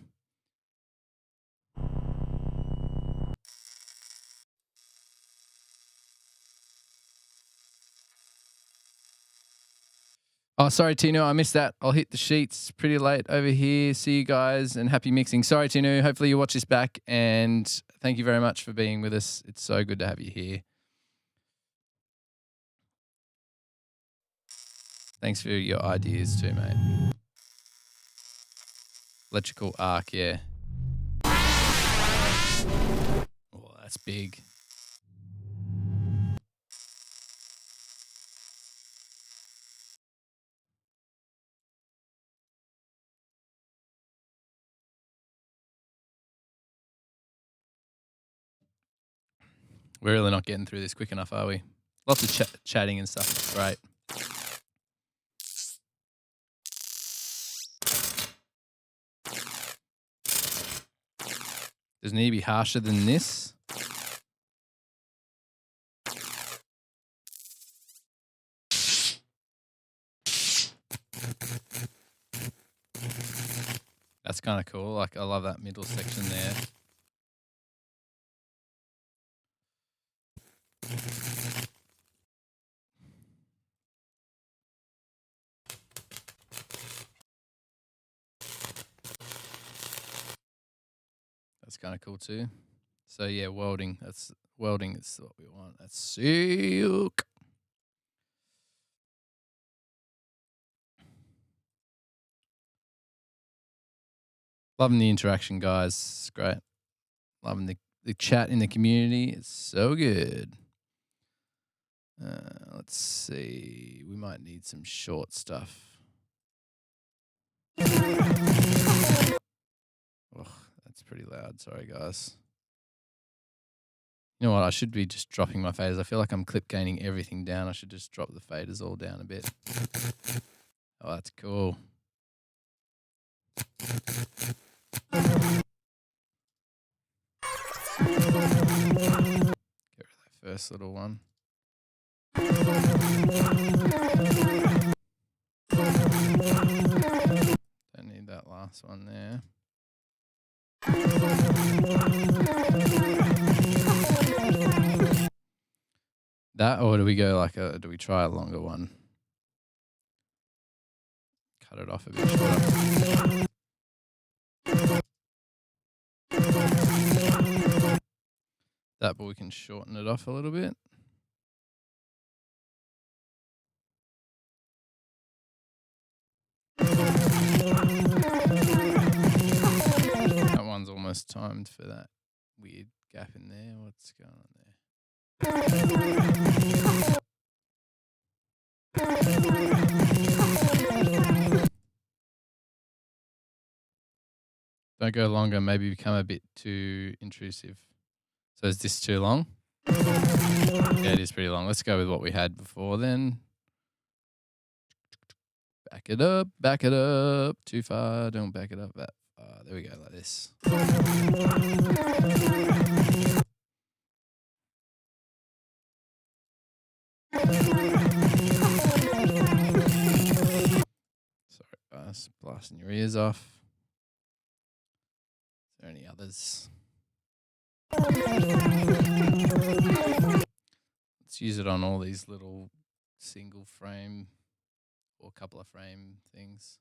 oh, sorry, Tino, I missed that. I'll hit the sheets pretty late over here. See you guys and happy mixing. Sorry, Tino. Hopefully you watch this back, and thank you very much for being with us. It's so good to have you here. Thanks for your ideas too, mate. Electrical arc, yeah. Oh, that's big. We're really not getting through this quick enough, are we? Lots of chatting and stuff. It's great. Doesn't need to be harsher than this. That's kind of cool. Like, I love that middle section there. That's kind of cool too. So yeah, welding. That's welding is what we want. That's sick. Loving the interaction, guys. It's great. Loving the chat in the community. It's so good. Let's see. We might need some short stuff. Oh, that's pretty loud. Sorry, guys. You know what? I should be just dropping my faders. I feel like I'm clip gaining everything down. I should just drop the faders all down a bit. Oh, that's cool. Get rid of that first little one. Don't need that last one there. That, or do we go like do we try a longer one? Cut it off a bit shorter. That, but we can shorten it off a little bit. That one's almost timed for that weird gap in there. What's going on there? Don't go longer, maybe become a bit too intrusive. So is this too long? Yeah, it is pretty long. Let's go with what we had before then. Back it up, back it up. Too far, don't back it up that far. There we go, like this. Sorry, guys, blasting your ears off. Is there any others? Let's use it on all these little single frame or couple of frame things.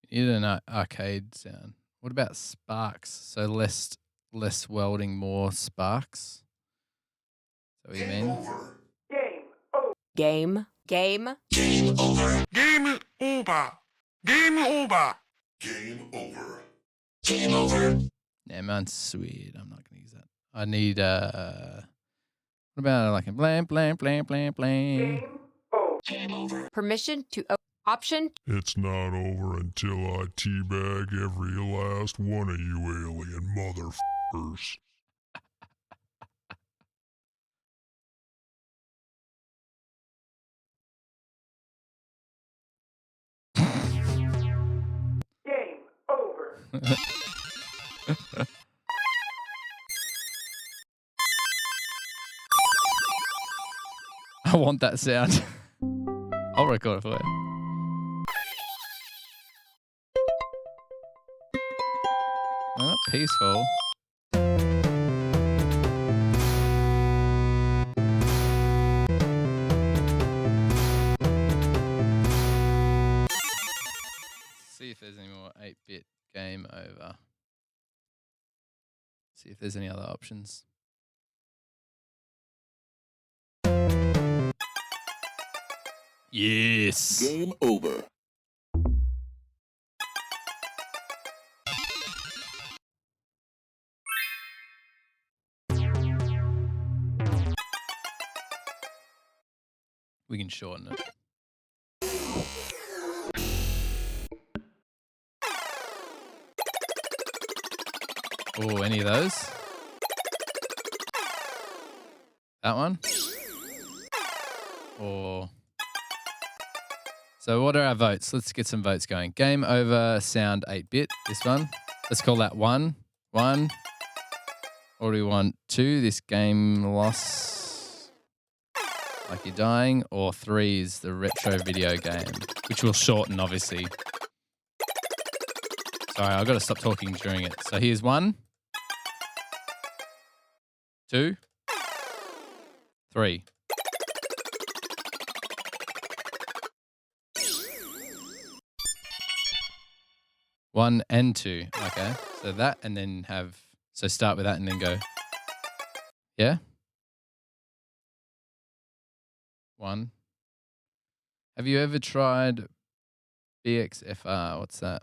You need an arcade sound. What about sparks? So less welding, more sparks. Is that what you mean? Game. Game over. Game over. Game over. Game over. Game over. Yeah, mine's sweet. I'm not gonna use that. I need what about like a blam blam blam blam blam? Game over. Permission to option. It's not over until I teabag every last one of you alien motherfuckers. I want that sound. I'll record it for you. Not peaceful. See if there's any more 8-bit game over. See if there's any other options. Yes. Game over. We can shorten it. Oh, any of those? That one? Or... So what are our votes? Let's get some votes going. Game over, sound 8-bit. This one. Let's call that 1. 1. Or do we want 2? This game loss. Like you're dying. Or 3 is the retro video game. Which will shorten, obviously. Sorry, I've got to stop talking during it. So here's 1. 2. 3. 1 and 2. Okay. So that and then have... So start with that and then go... Yeah? 1. Have you ever tried BXFR? What's that?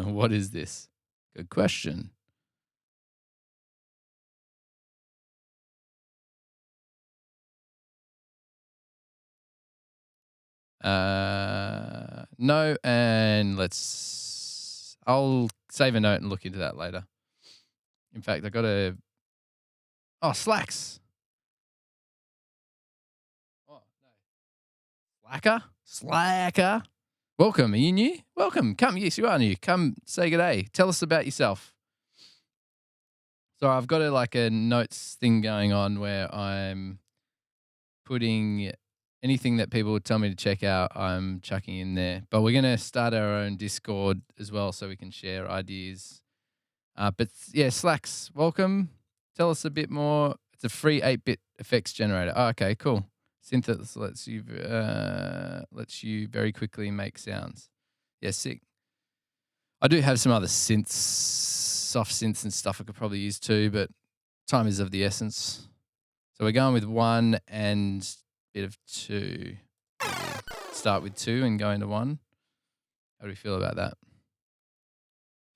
What is this? Good question. No, and I'll save a note and look into that later. In fact, I got a... Oh, Slacks. Oh, no. Slacker. Welcome. Are you new? Welcome. Come. Yes, you are new. Come say good day. Tell us about yourself. So I've got a notes thing going on where I'm putting anything that people would tell me to check out, I'm chucking in there. But we're going to start our own Discord as well so we can share ideas. But yeah, Slacks, welcome. Tell us a bit more. It's a free 8-bit effects generator. Oh, okay, cool. Synthesis lets you very quickly make sounds. Yeah, sick. I do have some other synths, soft synths and stuff I could probably use too, but time is of the essence. So we're going with 1 and a bit of 2. Maybe start with 2 and go into 1. How do we feel about that?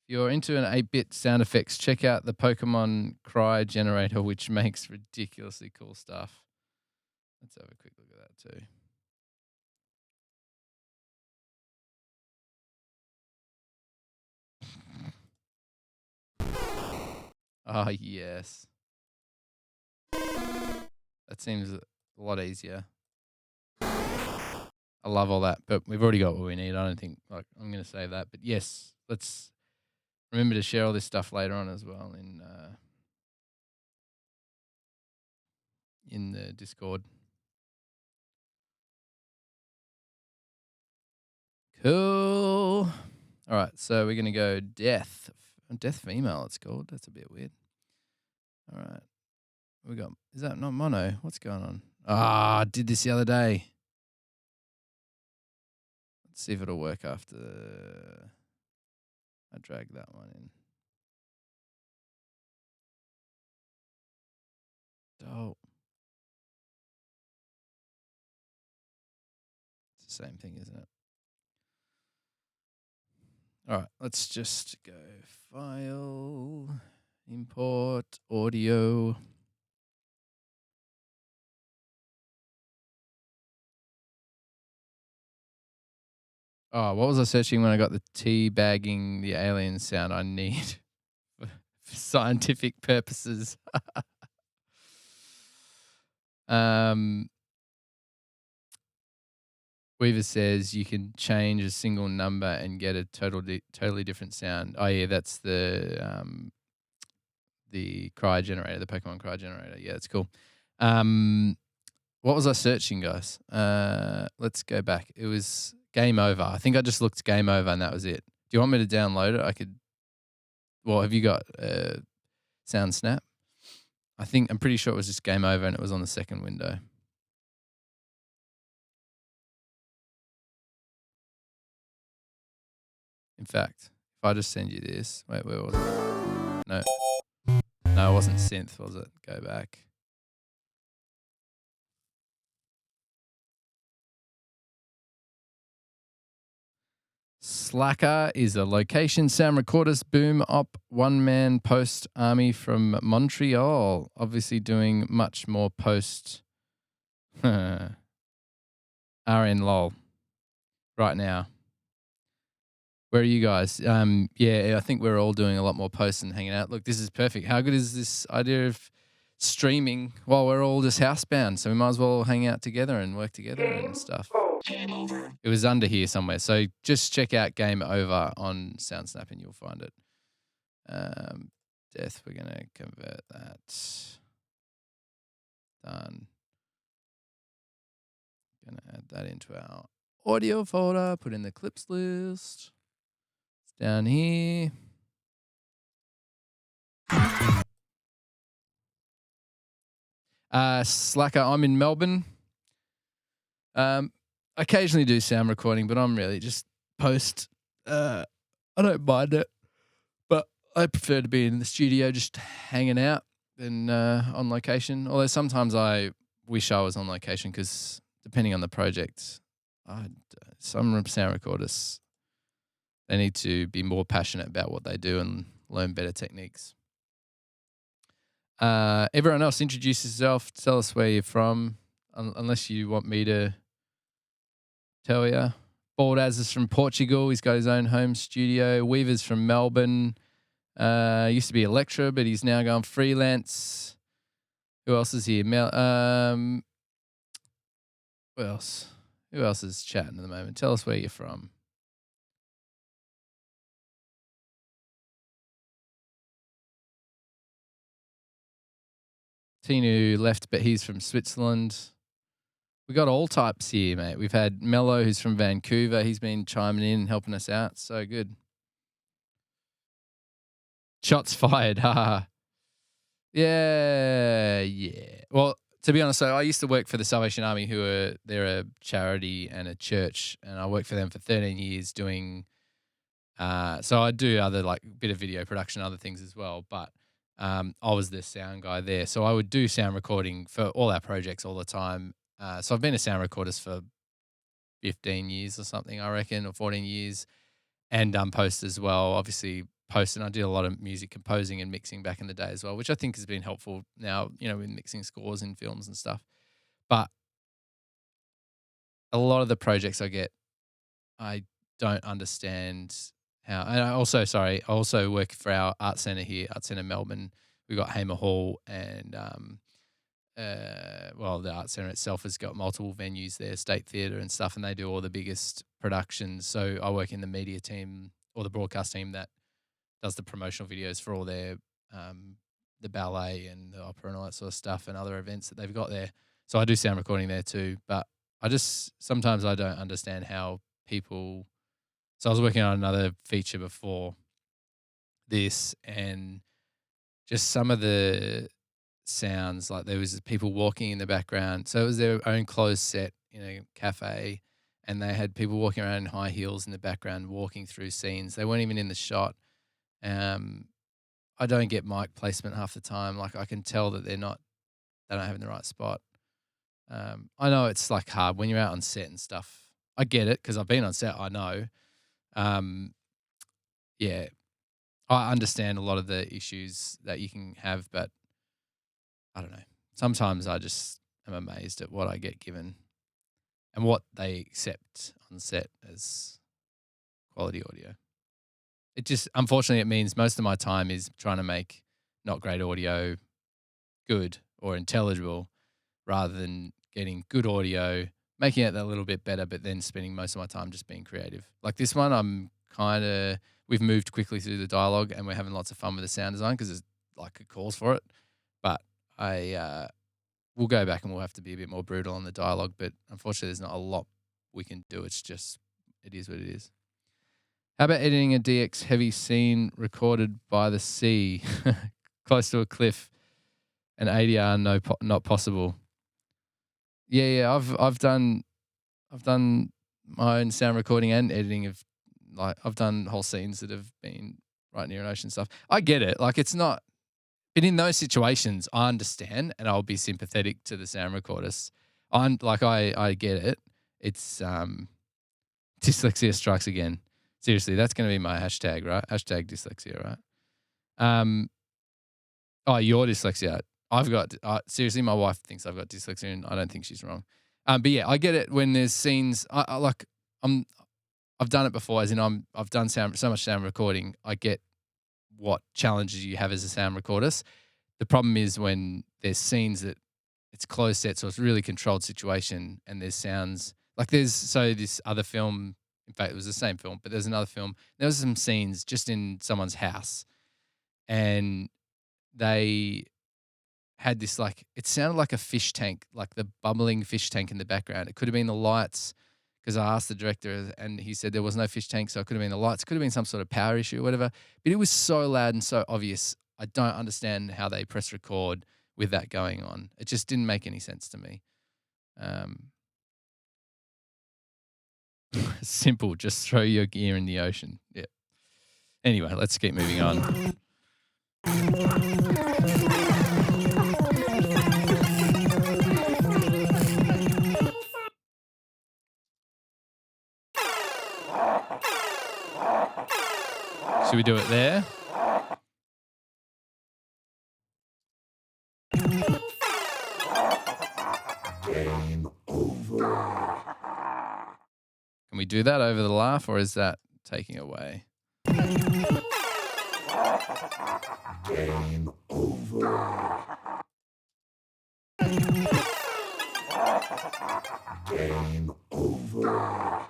If you're into an 8-bit sound effects, check out the Pokemon Cry generator, which makes ridiculously cool stuff. Let's have a quick look at that too. Oh, yes. That seems a lot easier. I love all that, but we've already got what we need. I don't think I'm going to save that. But yes, let's remember to share all this stuff later on as well in the Discord. Cool. All right, so we're going to go death female, it's called. That's a bit weird. All right. Is that not mono? What's going on? I did this the other day. Let's see if it'll work after I drag that one in. Dope. It's the same thing, isn't it? All right, let's just go file, import, audio. Oh, what was I searching when I got the teabagging the alien sound I need for scientific purposes? Weaver says you can change a single number and get a totally different sound. Oh yeah, that's the cry generator, the Pokemon cry generator. Yeah, that's cool. What was I searching, guys? Let's go back. It was Game Over. I think I just looked Game Over and that was it. Do you want me to download it? I could. Well, have you got Sound Snap? I'm pretty sure it was just Game Over and it was on the second window. In fact, if I just send you this, wait, where was it? No, it wasn't synth, was it? Go back. Slacker is a location sound recordist boom op one-man post army from Montreal. Obviously doing much more post RN lol right now. Where are you guys? Yeah, I think we're all doing a lot more posts and hanging out. Look, this is perfect. How good is this idea of streaming while we're all just housebound? So we might as well hang out together and work together and stuff. It was under here somewhere. So just check out Game Over on SoundSnap and you'll find it. Death, we're going to convert that. Done. Going to add that into our audio folder, put in the clips list. It's down here. Slacker, I'm in Melbourne. Occasionally do sound recording, but I'm really just post. I don't mind it, but I prefer to be in the studio just hanging out than on location. Although sometimes I wish I was on location because depending on the project, some sound recorders, they need to be more passionate about what they do and learn better techniques. Everyone else, introduce yourself. Tell us where you're from, unless you want me to tell you. Baldaz is from Portugal. He's got his own home studio. Weaver's from Melbourne. Used to be a lecturer, but he's now gone freelance. Who else is here? Who else? Who else is chatting at the moment? Tell us where you're from. Tinu left, but he's from Switzerland. We got all types here, mate. We've had Mello, who's from Vancouver. He's been chiming in and helping us out. So good. Shots fired. Haha. Yeah. Well, to be honest, so I used to work for the Salvation Army, they're a charity and a church, and I worked for them for 13 years doing. So I do other like bit of video production, other things as well, but. I was the sound guy there. So I would do sound recording for all our projects all the time. So I've been a sound recordist for 15 years or something, I reckon, or 14 years, and done post as well. Obviously, post, and I did a lot of music composing and mixing back in the day as well, which I think has been helpful now, with mixing scores in films and stuff. But a lot of the projects I get, I don't understand how. And I also work for our art centre here, Art Centre Melbourne. We've got Hamer Hall and the art centre itself has got multiple venues there, State Theatre and stuff, and they do all the biggest productions. So I work in the media team or the broadcast team that does the promotional videos for all their the ballet and the opera and all that sort of stuff and other events that they've got there. So I do sound recording there too, but sometimes I don't understand how people. So I was working on another feature before this, and just some of the sounds, like there was people walking in the background. So it was their own closed set in a cafe, and they had people walking around in high heels in the background, walking through scenes. They weren't even in the shot. I don't get mic placement half the time. Like I can tell that they don't have it in the right spot. I know it's like hard when you're out on set and stuff. I get it because I've been on set. I know. Yeah, I understand a lot of the issues that you can have, but I don't know. Sometimes I just am amazed at what I get given and what they accept on set as quality audio. It just, unfortunately, it means most of my time is trying to make not great audio good or intelligible rather than getting good audio making it a little bit better, but then spending most of my time just being creative. Like this one, we've moved quickly through the dialogue and we're having lots of fun with the sound design because it's like it calls for it. But we'll go back and we'll have to be a bit more brutal on the dialogue. But unfortunately, there's not a lot we can do. It's just, it is what it is. How about editing a DX heavy scene recorded by the sea, close to a cliff, and ADR not possible? Yeah. I've done my own sound recording and editing of I've done whole scenes that have been right near an ocean stuff. I get it. Like it's not, but in those situations, I understand and I'll be sympathetic to the sound recorders. I get it. It's dyslexia strikes again. Seriously, that's going to be my hashtag, right? Hashtag dyslexia, right? Your dyslexia. I've got seriously. My wife thinks I've got dyslexia, and I don't think she's wrong. But yeah, I get it when there's scenes. I've done it before, as in I've done so much sound recording. I get what challenges you have as a sound recordist. The problem is when there's scenes that it's closed set, so it's a really controlled situation, and there's sounds like this other film. In fact, it was the same film, but there's another film. There was some scenes just in someone's house, and they had this it sounded like a fish tank, like the bubbling fish tank in the background. It could have been the lights, because I asked the director and he said there was no fish tank, so it could have been the lights. It could have been some sort of power issue or whatever. But it was so loud and so obvious. I don't understand how they press record with that going on. It just didn't make any sense to me. Simple, just throw your gear in the ocean. Yeah. Anyway, let's keep moving on. Should we do it there? Game over. Can we do that over the laugh, or is that taking away? Game over. Game over.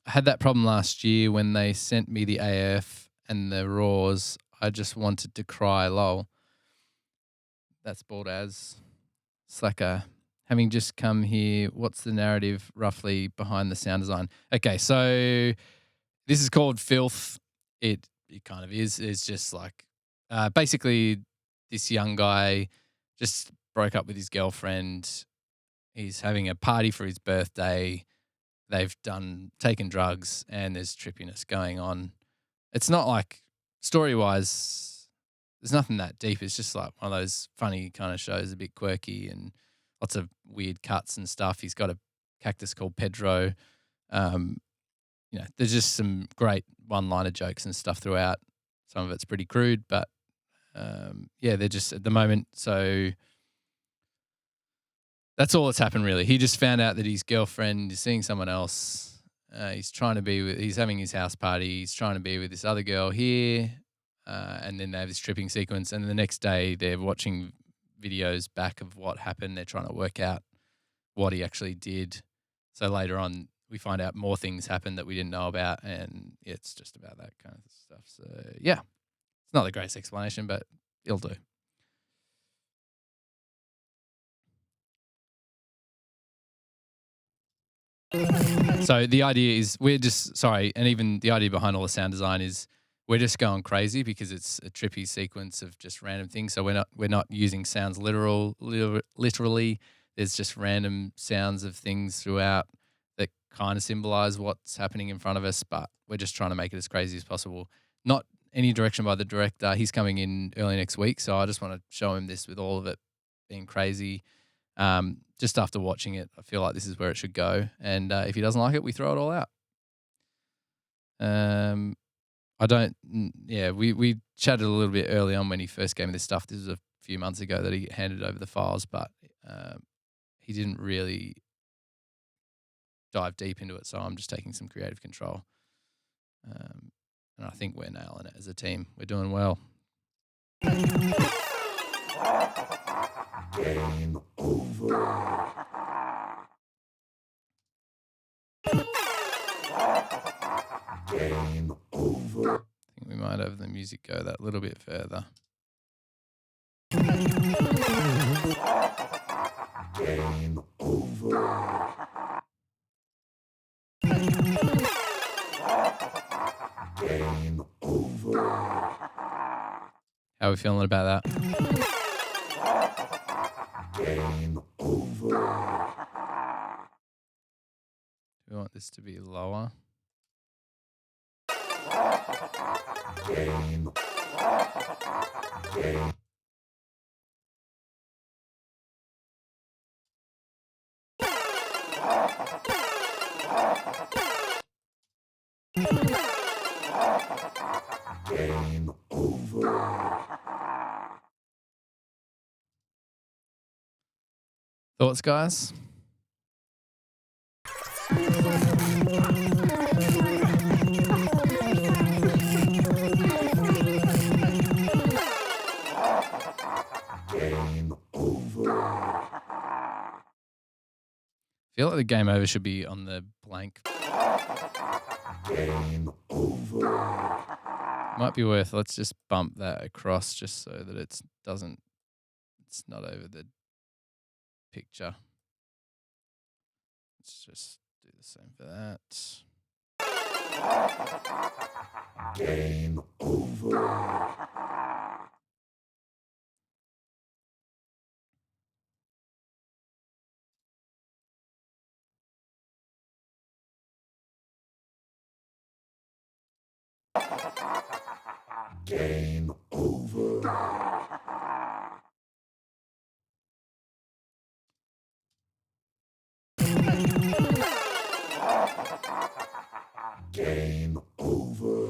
I had that problem last year when they sent me the AF and the raws. I just wanted to cry, lol. That's bald as slacker. Having just come here, what's the narrative roughly behind the sound design? Okay, so this is called FILTH. It kind of is. It's just basically this young guy just broke up with his girlfriend. He's having a party for his birthday. They've taken drugs, and there's trippiness going on. It's not like, story-wise, there's nothing that deep. It's just like one of those funny kind of shows, a bit quirky and lots of weird cuts and stuff. He's got a cactus called Pedro. There's just some great one-liner jokes and stuff throughout. Some of it's pretty crude, but they're just at the moment. So that's all that's happened, really. He just found out that his girlfriend is seeing someone else. He's having his house party. He's trying to be with this other girl here. And then they have this tripping sequence. And the next day they're watching videos back of what happened. They're trying to work out what he actually did. So later on, we find out more things happened that we didn't know about. And it's just about that kind of stuff. So, yeah, it's not the greatest explanation, but it'll do. So the idea is and even the idea behind all the sound design is we're just going crazy because it's a trippy sequence of just random things. So we're not using sounds literally. There's just random sounds of things throughout that kind of symbolize what's happening in front of us, but we're just trying to make it as crazy as possible. Not any direction by the director. He's coming in early next week, so I just want to show him this with all of it being crazy. Just after watching it, I feel like this is where it should go. And if he doesn't like it, we throw it all out. We chatted a little bit early on when he first gave me this stuff. This was a few months ago that he handed over the files, but he didn't really dive deep into it. So I'm just taking some creative control. And I think we're nailing it as a team. We're doing well. Game over. Game over. I think we might have the music go that little bit further. Game over. Game over. How are we feeling about that? Game over. Do we want this to be lower? Game. Game. Game over. Thoughts, guys? Game over. Feel like the game over should be on the blank. Game over. Might be worth, let's just bump that across just so that it's not over the picture. Let's just do the same for that. Game over. Game over. Game over.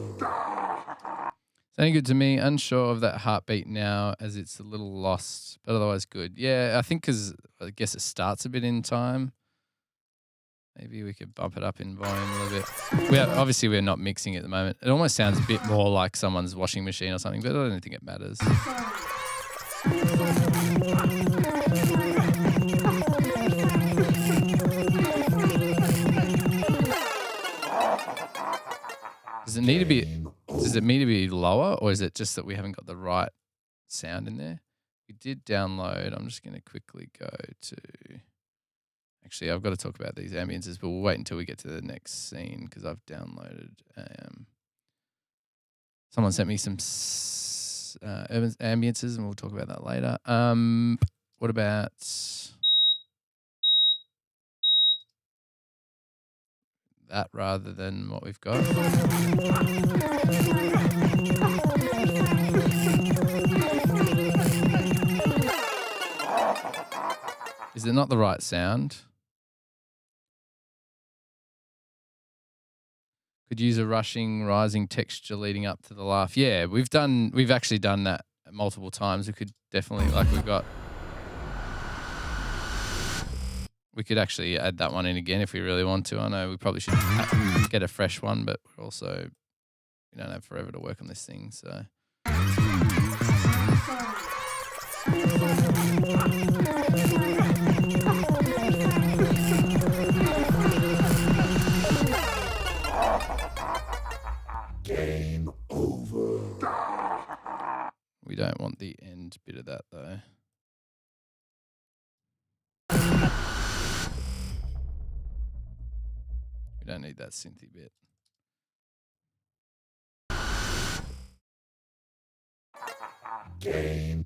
Sounding good to me. Unsure of that heartbeat now as it's a little lost, but otherwise good. Yeah, I think because I guess it starts a bit in time. Maybe we could bump it up in volume a little bit. Obviously, we're not mixing at the moment. It almost sounds a bit more like someone's washing machine or something, but I don't think it matters. Does it need to be lower, or is it just that we haven't got the right sound in there? We did download. I'm just going to quickly go to... Actually, I've got to talk about these ambiences, but we'll wait until we get to the next scene because I've downloaded... someone sent me some ambiences, and we'll talk about that later. What about... that rather than what we've got? Is it not the right sound? Could use a rushing, rising texture leading up to the laugh. Yeah, we've actually done that multiple times. We could definitely, we could actually add that one in again if we really want to. I know we probably should get a fresh one, but we don't have forever to work on this thing, so. Game over. We don't want the end bit of that though. We don't need that synthy bit. Game.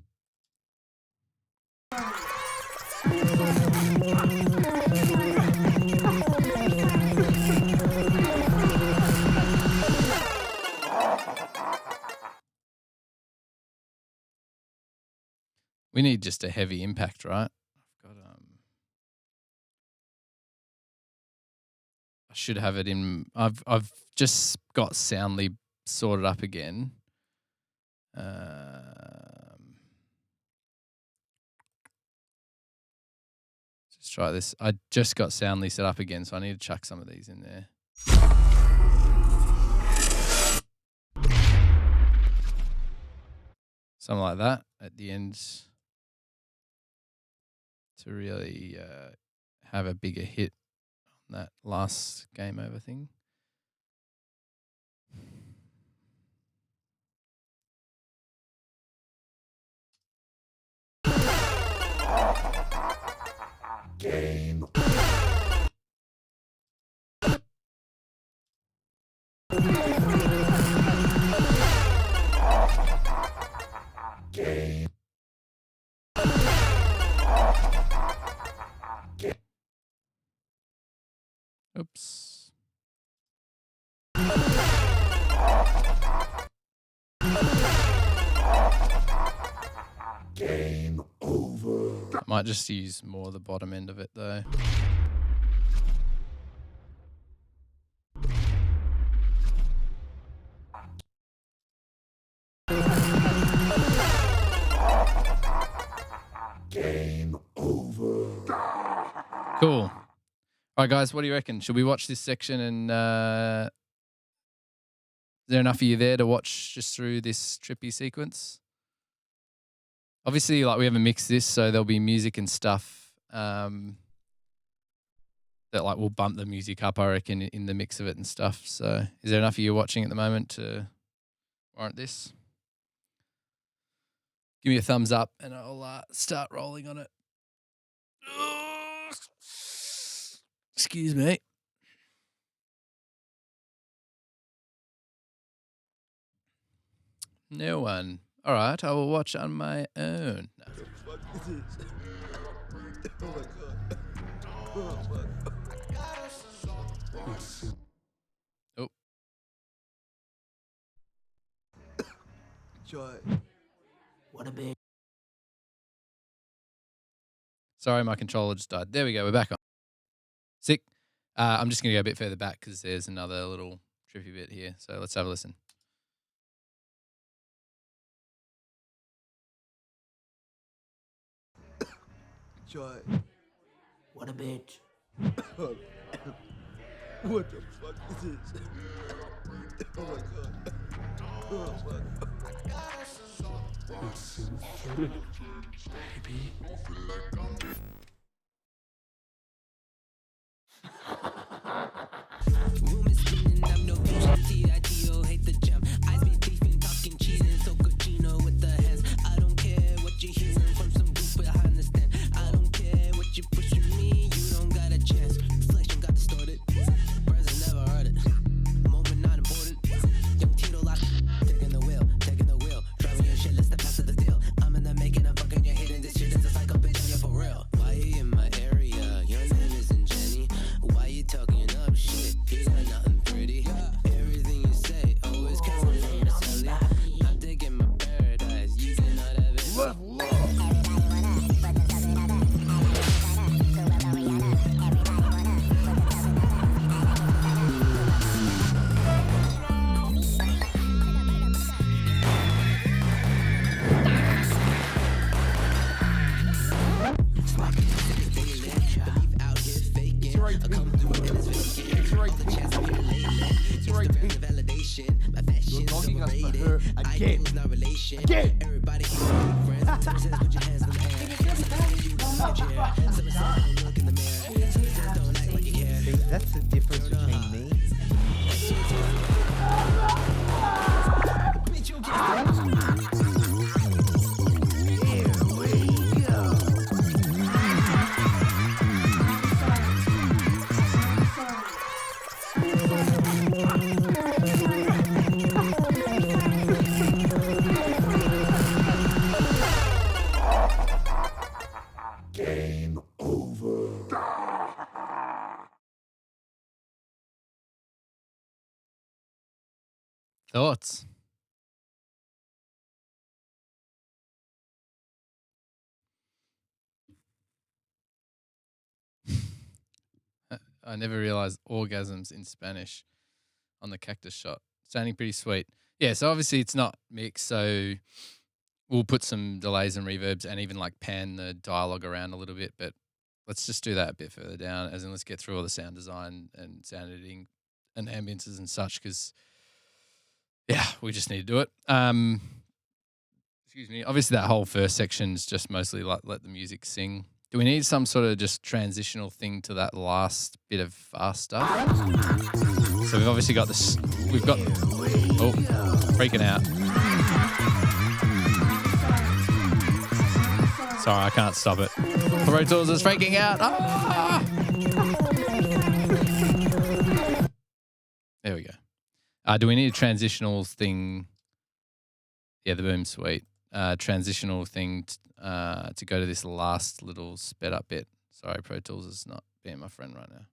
We need just a heavy impact, right? I should have it in. I've just got Soundly sorted up again. Let's try this. I just got Soundly set up again, so I need to chuck some of these in there. something like that at the end to really have a bigger hit on that last game over thing. Game. Game. Oops. Game over. I might just use more of the bottom end of it though. Game over. Cool. All right, guys, what do you reckon? Should we watch this section and is there enough of you there to watch just through this trippy sequence? Obviously, like we haven't mixed this, so there'll be music and stuff that like will bump the music up, I reckon, in the mix of it and stuff. So is there enough of you watching at the moment to warrant this? Give me a thumbs up and I'll start rolling on it. Excuse me. No one. All right, I will watch on my own. No. Oh. What a big. Sorry, my controller just died. There we go. We're back on. Sick. I'm just going to go a bit further back because there's another little trippy bit here. So let's have a listen. What a bitch. What the fuck is this? Oh my god. Oh fuck. Room is spinning, I'm no bitch. T.I.T.O. hate the jump. Eyes be beefing, talking cheese and so cochino with the hands. I don't care what you're hearing from some group behind the stand. I don't care what you pushing me, you don't got a chance. Reflection got distorted. Brothers never heard it. Moment not important. Young Tito lock, taking the wheel. Driving your shit, let's step past the deal. I'm in the making of fucking your head and this shit is a psycho bitch, yeah, for real. Why you in my area? Your name isn't Jenny. Why you talking up shit? You got nothing pretty. Everything you say always comes from the silly. I'm taking my paradise. You cannot have it. You're dogging us for her again. Again. Everybody friends. Put your hands in the air. Look in the mirror. Don't act like you care. See, that's the difference between me. Game over. Thoughts? I never realized orgasms in Spanish on the cactus shot. Sounding pretty sweet. Yeah, so obviously it's not mixed, so we'll put some delays and reverbs and even like pan the dialogue around a little bit, but let's just do that a bit further down, as in let's get through all the sound design and sound editing and ambiences and such, because yeah, we just need to do it. Excuse me. Obviously, that whole first section is just mostly like let the music sing. Do we need some sort of just transitional thing to that last bit of fast stuff? So we've obviously got this. We've got. Oh, freaking out. Sorry, I can't stop it. Pro Tools is freaking out. Ah! There we go. Do we need a transitional thing? Yeah, the boom suite. Transitional thing to go to this last little sped up bit. Sorry, Pro Tools is not being my friend right now.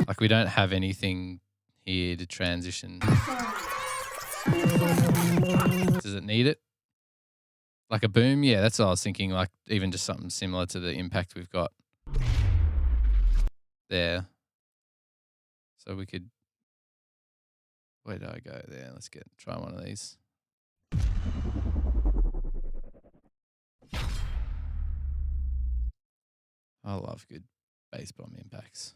Like we don't have anything here to transition. Does it need it? Like a boom? Yeah, that's what I was thinking. Like even just something similar to the impact we've got there. So we could. Where do I go there? Let's try one of these. I love good bass bomb impacts.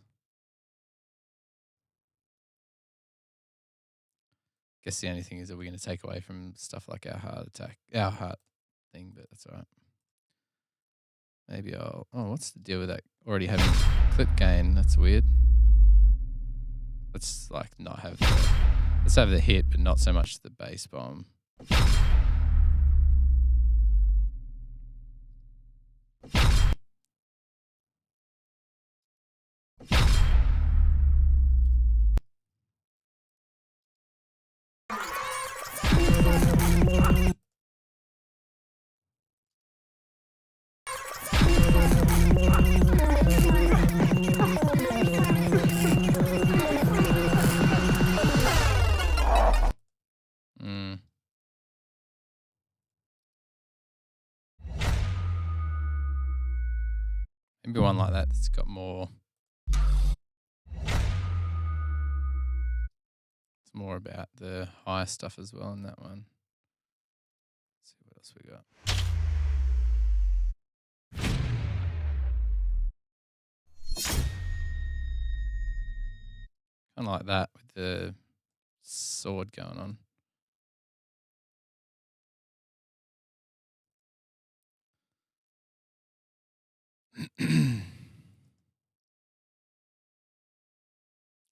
Guess the only thing is that we're going to take away from stuff like our heart thing, but that's all right. Maybe I'll. Oh, what's the deal with that? Already having clip gain. That's weird. Let's like not have the. Let's have the hit, but not so much the bass bomb. Maybe one like that that's got more. It's more about the high stuff as well in that one. Let's see what else we got. Kind of like that with the sword going on.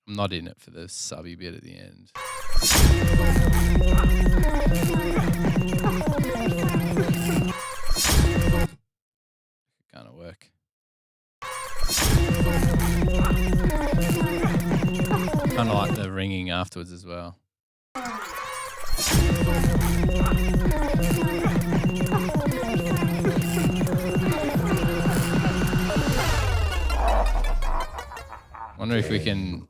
I'm not in it for the subby bit at the end. Kind of work. Kind of like the ringing afterwards as well. Wonder if we can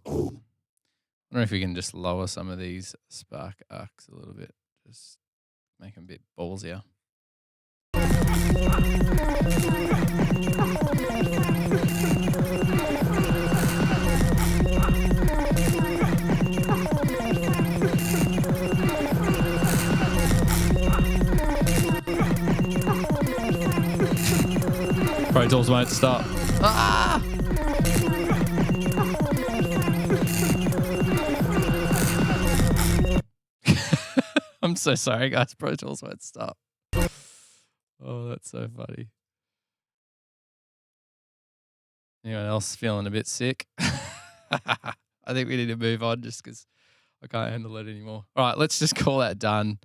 just lower some of these spark arcs a little bit, just make them a bit ballsier. Pro Tools won't stop. Ah! I'm so sorry, guys. Pro Tools won't stop. Oh, that's so funny. Anyone else feeling a bit sick? I think we need to move on just because I can't handle it anymore. All right, let's just call that done.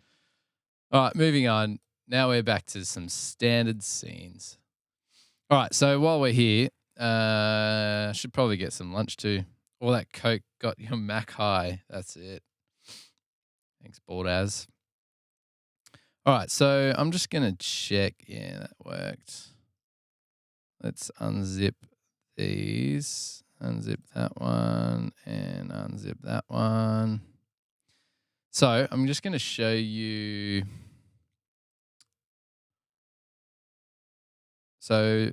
All right, moving on. Now we're back to some standard scenes. All right, so while we're here, I should probably get some lunch too. All that Coke got your Mac high. That's it. Thanks, Baldaz. All right, so I'm just going to check. Yeah, that worked. Let's unzip these. Unzip that one and unzip that one. So I'm just going to show you. So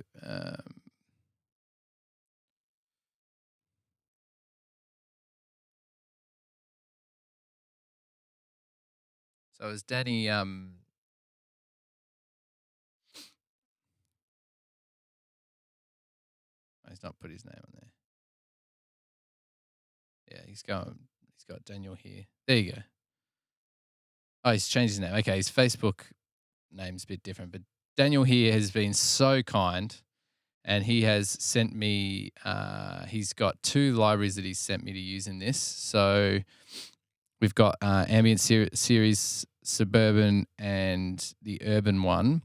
as Danny he's not put his name on there. Yeah, he's got Daniel here. There you go. Oh, he's changed his name. Okay, his Facebook name's a bit different, but Daniel here has been so kind, and he has sent me. He's got 2 libraries that he's sent me to use in this. So we've got ambient series, suburban, and the urban one.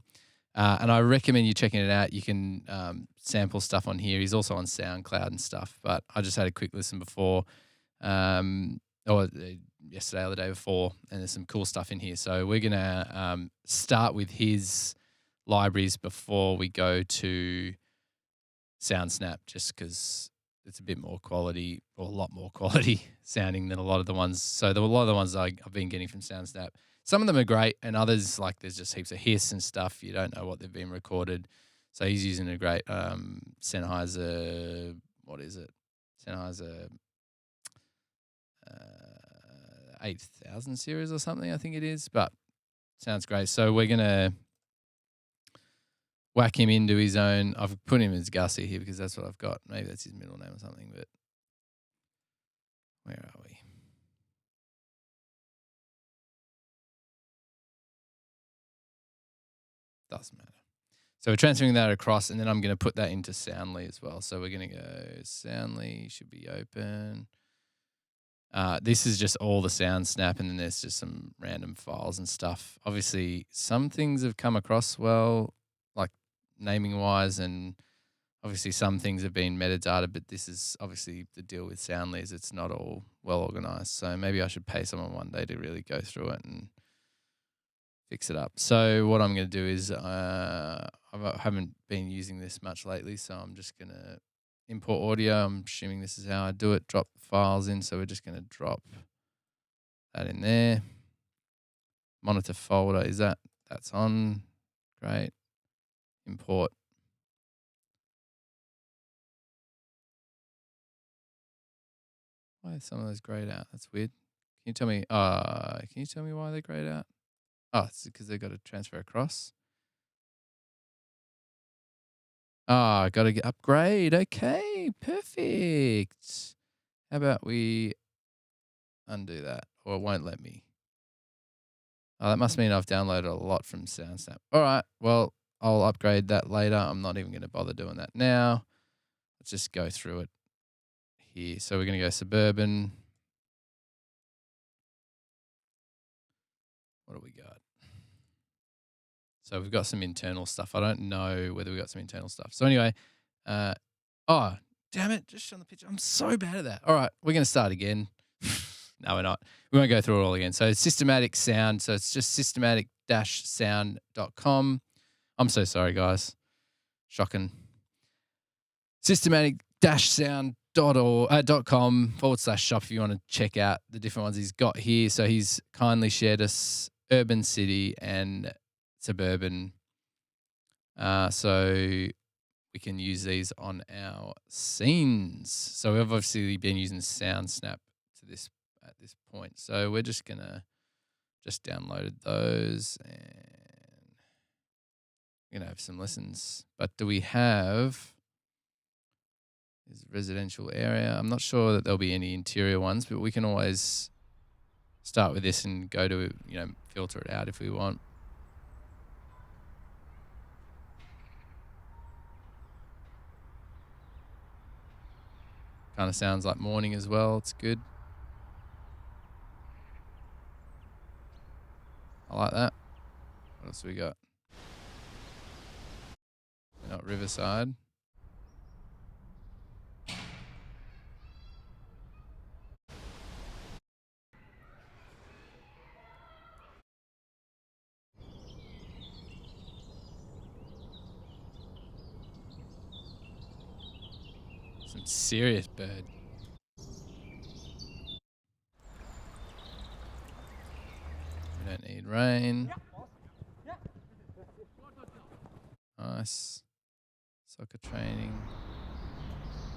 And I recommend you checking it out. You can sample stuff on here. He's also on SoundCloud and stuff. But I just had a quick listen before, yesterday or the day before, and there's some cool stuff in here. So we're gonna start with his libraries before we go to SoundSnap, just because it's a bit more quality, or a lot more quality sounding than a lot of the ones. So a lot of the ones I've been getting from SoundSnap, some of them are great, and others, like, there's just heaps of hiss and stuff. You don't know what they've been recorded. So he's using a great Sennheiser, what is it? Sennheiser 8000 series or something, I think it is. But sounds great. So we're going to whack him into his own. I've put him as Gussie here because that's what I've got. Maybe that's his middle name or something, but where are we? Doesn't matter. So we're transferring that across, and then I'm going to put that into Soundly as well. So we're going to go Soundly, should be open. This is just all the SoundSnap, and then there's just some random files and stuff. Obviously, some things have come across well, like naming-wise, and obviously some things have been metadata, but this is obviously the deal with Soundly is it's not all well-organized. So maybe I should pay someone one day to really go through it and fix it up. So what I'm going to do is I haven't been using this much lately, so I'm just going to import audio. I'm assuming this is how I do it. Drop the files in. So we're just going to drop that in there. Monitor folder, is that's on. Great. Import. Why are some of those grayed out? That's weird. Can you tell me why they're grayed out? Oh, it's because they've got to transfer across. I got to upgrade. Okay, perfect. How about we undo that? Or it won't let me. Oh, that must mean I've downloaded a lot from SoundSnap. All right, well, I'll upgrade that later. I'm not even going to bother doing that now. Let's just go through it here. So we're going to go suburban. What do we got? So we've got some internal stuff. I don't know whether we got some internal stuff. So anyway, oh, damn it, just show the picture. I'm so bad at that. All right, we're going to start again. No, we're not. We won't go through it all again. So systematic sound. So it's just systematic-sound.com. I'm so sorry, guys. Shocking. Systematic-sound.com/shop if you want to check out the different ones he's got here. So he's kindly shared us urban, city, and suburban. So we can use these on our scenes. So we've obviously been using SoundSnap to this at this point. So we're just gonna download those, and we're gonna have some lessons. But do we have is residential area? I'm not sure that there'll be any interior ones, but we can always start with this and go to, filter it out if we want. Kind of sounds like morning as well. It's good. I like that. What else we got? We're not Riverside. Some serious bird. We don't need rain. Nice. Soccer training.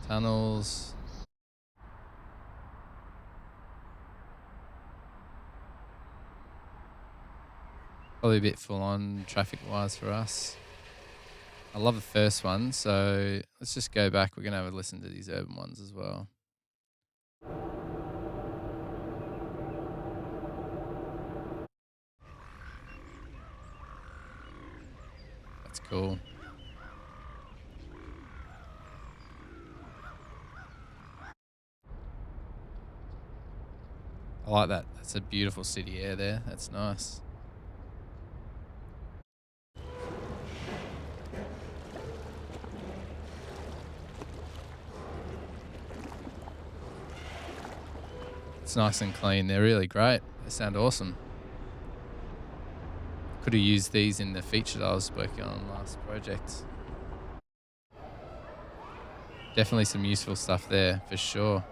Tunnels. Probably a bit full on traffic wise for us. I love the first one, so let's just go back. We're going to have a listen to these urban ones as well. Cool. I like that. That's a beautiful city air there. That's nice. It's nice and clean. They're really great. They sound awesome. Could have used these in the feature that I was working on last project. Definitely some useful stuff there for sure.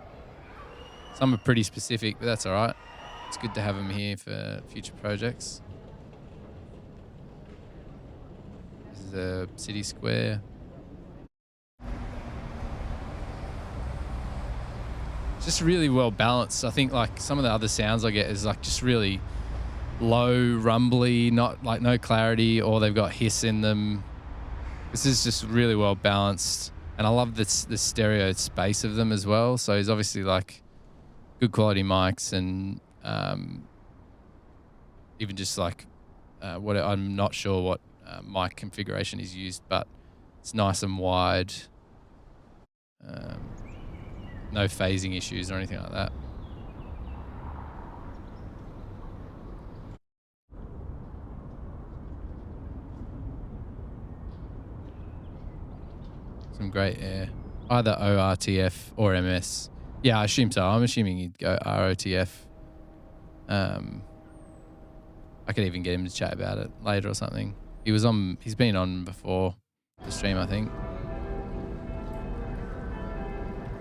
Some are pretty specific, but that's all right. It's good to have them here for future projects. This is a city square. Just really well balanced. I think like some of the other sounds I get is like just really low, rumbly, not like no clarity, or they've got hiss in them. This is just really well balanced, and I love the stereo space of them as well. So he's obviously like good quality mics, and even just like what I'm not sure what mic configuration is used, but it's nice and wide. No phasing issues or anything like that. Some great air. Either ORTF or MS. Yeah, I assume so. I'm assuming he'd go ROTF. I could even get him to chat about it later or something. He's been on before the stream, I think.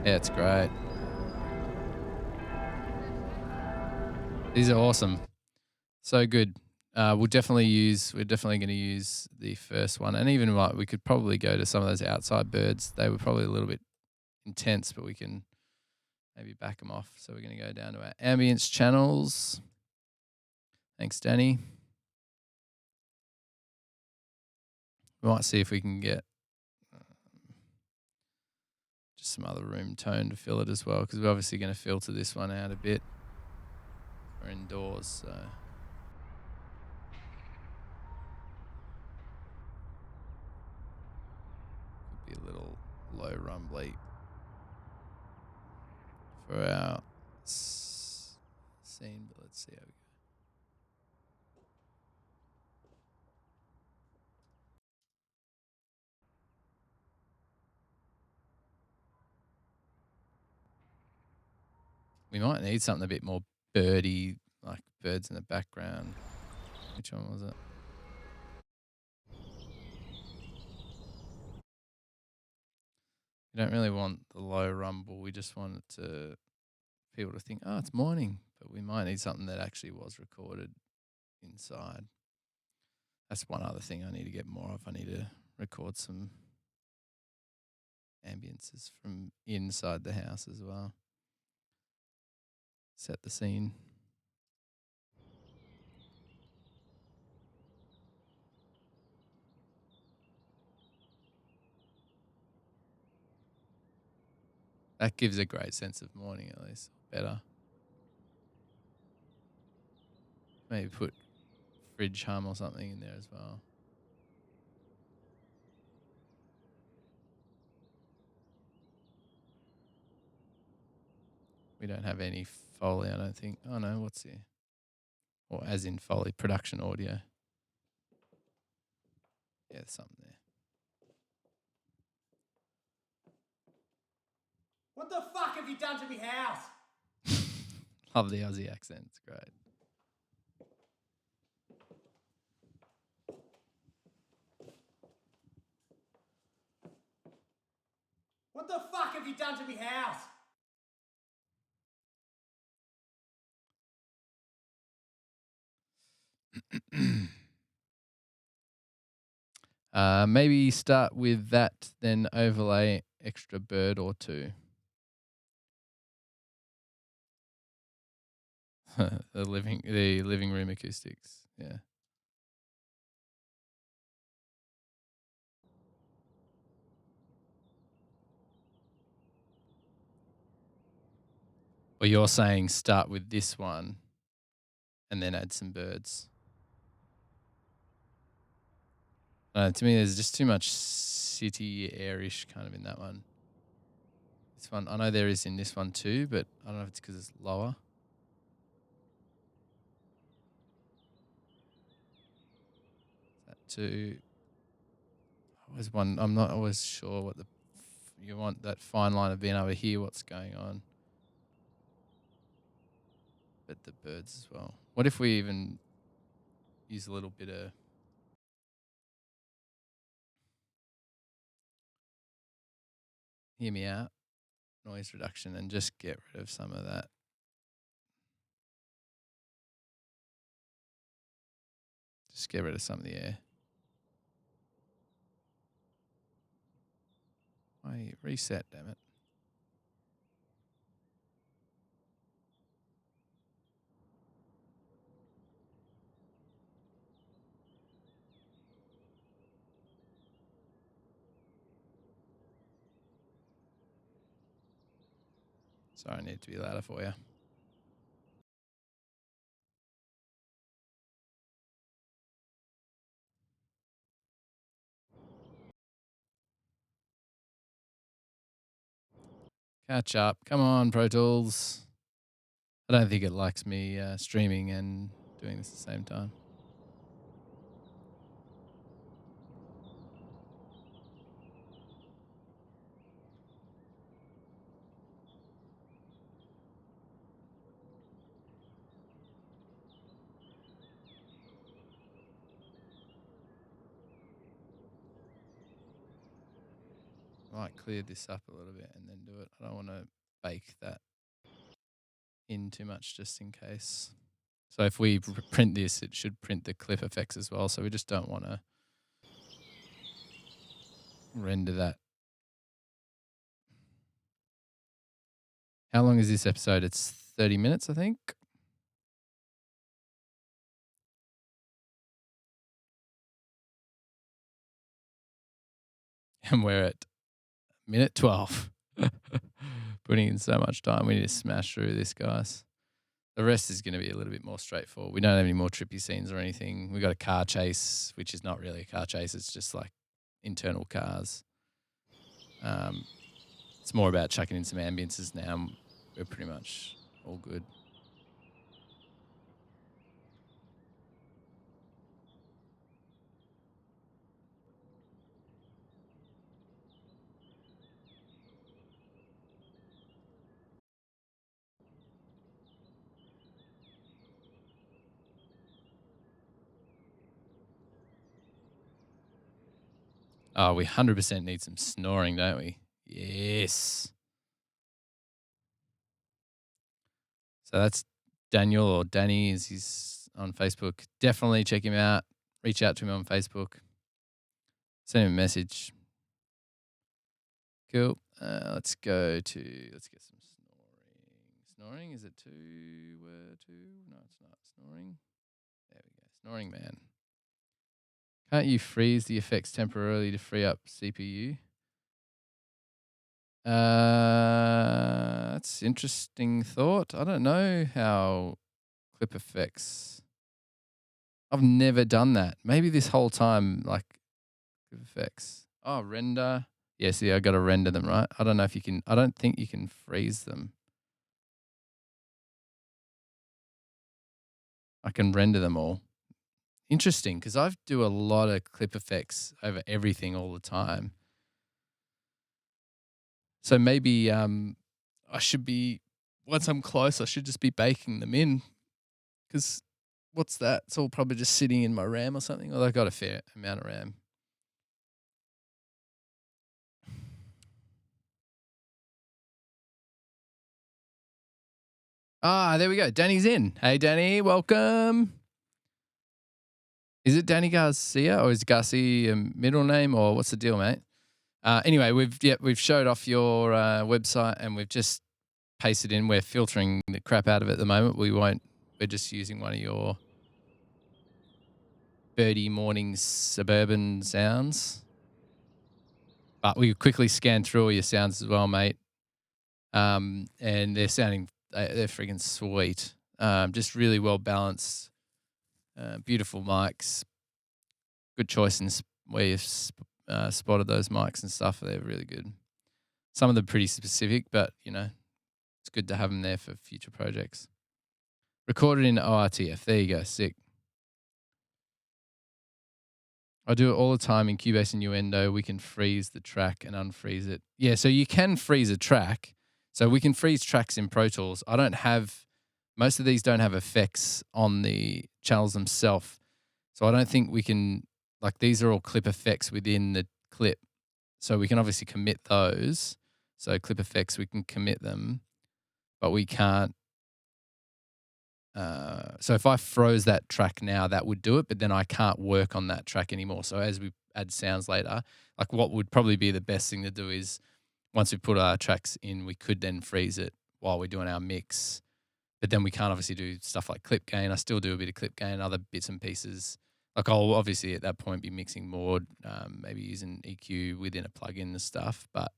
Yeah, it's great. These are awesome. So good. We're definitely going to use the first one. And even like we could probably go to some of those outside birds. They were probably a little bit intense, but we can maybe back them off. So we're going to go down to our ambience channels. Thanks, Danny. We might see if we can get just some other room tone to fill it as well, because we're obviously going to filter this one out a bit. We're indoors, so... Could be a little low rumbly for our scene, but let's see how we go. We might need something a bit more birdy, like birds in the background. Which one was it? We don't really want the low rumble. We just want it to people to think, oh, it's morning. But we might need something that actually was recorded inside. That's one other thing I need to get more of. I need to record some ambiences from inside the house as well. Set the scene. That gives a great sense of morning, at least. Better. Maybe put fridge hum or something in there as well. We don't have any Foley, I don't think. Oh, no, what's here? Or as in Foley, production audio. Yeah, there's something there. What the fuck have you done to me house? Love the Aussie accent. It's great. What the fuck have you done to me house? Maybe start with that, then overlay extra bird or two. the living room acoustics. Yeah. Well, you're saying start with this one and then add some birds. To me, there's just too much city airish kind of in that one. This one, I know there is in this one too, but I don't know if it's because it's lower. That too. I'm not always sure what you want that fine line of being able to hear what's going on. But the birds as well. What if we even use a little bit of hear me out, noise reduction, and just get rid of some of that. Just get rid of some of the air. Why reset, damn it. Sorry, I need to be louder for you. Catch up. Come on, Pro Tools. I don't think it likes me streaming and doing this at the same time. I might clear this up a little bit and then do it. I don't want to bake that in too much just in case. So if we print this, it should print the clip effects as well. So we just don't want to render that. How long is this episode? It's 30 minutes, I think. And we're at minute 12. Putting in so much time. We need to smash through this, guys. The rest is going to be a little bit more straightforward. We don't have any more trippy scenes or anything. We got a car chase, which is not really a car chase. It's just like internal cars. It's more about chucking in some ambiences now. We're pretty much all good. Oh, we 100% need some snoring, don't we? Yes. So that's Daniel, or Danny as he's on Facebook. Definitely check him out. Reach out to him on Facebook. Send him a message. Cool. Let's get some snoring. Snoring, is it two? No, it's not. Snoring. There we go. Snoring man. Can't you freeze the effects temporarily to free up CPU? That's an interesting thought. I don't know how clip effects. I've never done that. Maybe this whole time, like clip effects. Oh, render. Yeah, see, I got to render them, right? I don't know if you can. I don't think you can freeze them. I can render them all. Interesting, because I do a lot of clip effects over everything all the time. So maybe I should be, once I'm close, I should just be baking them in. Because what's that? It's all probably just sitting in my RAM or something. Well, I've got a fair amount of RAM. Ah, there we go. Danny's in. Hey, Danny, welcome. Is it Danny Garcia, or is Garcia a middle name, or what's the deal, mate? Anyway, we've showed off your website, and we've just pasted in. We're filtering the crap out of it at the moment. We're just using one of your birdie morning suburban sounds. But we quickly scanned through all your sounds as well, mate. And they're freaking sweet. Just really well balanced. Beautiful mics. Good choice in where you've spotted those mics and stuff. They're really good. Some of them pretty specific, but you know, it's good to have them there for future projects. Recorded in ORTF. There you go. Sick. I do it all the time in Cubase and Nuendo. We can freeze the track and unfreeze it. Yeah, so you can freeze a track. So we can freeze tracks in Pro Tools. Most of these don't have effects on the channels themselves. So I don't think we can, like these are all clip effects within the clip. So we can obviously commit those. So clip effects, we can commit them, but we can't. So if I froze that track now, that would do it, but then I can't work on that track anymore. So as we add sounds later, like what would probably be the best thing to do is once we put our tracks in, we could then freeze it while we're doing our mix. But then we can't obviously do stuff like clip gain. I still do a bit of clip gain, other bits and pieces. Like I'll obviously at that point be mixing more, maybe using EQ within a plugin and stuff, but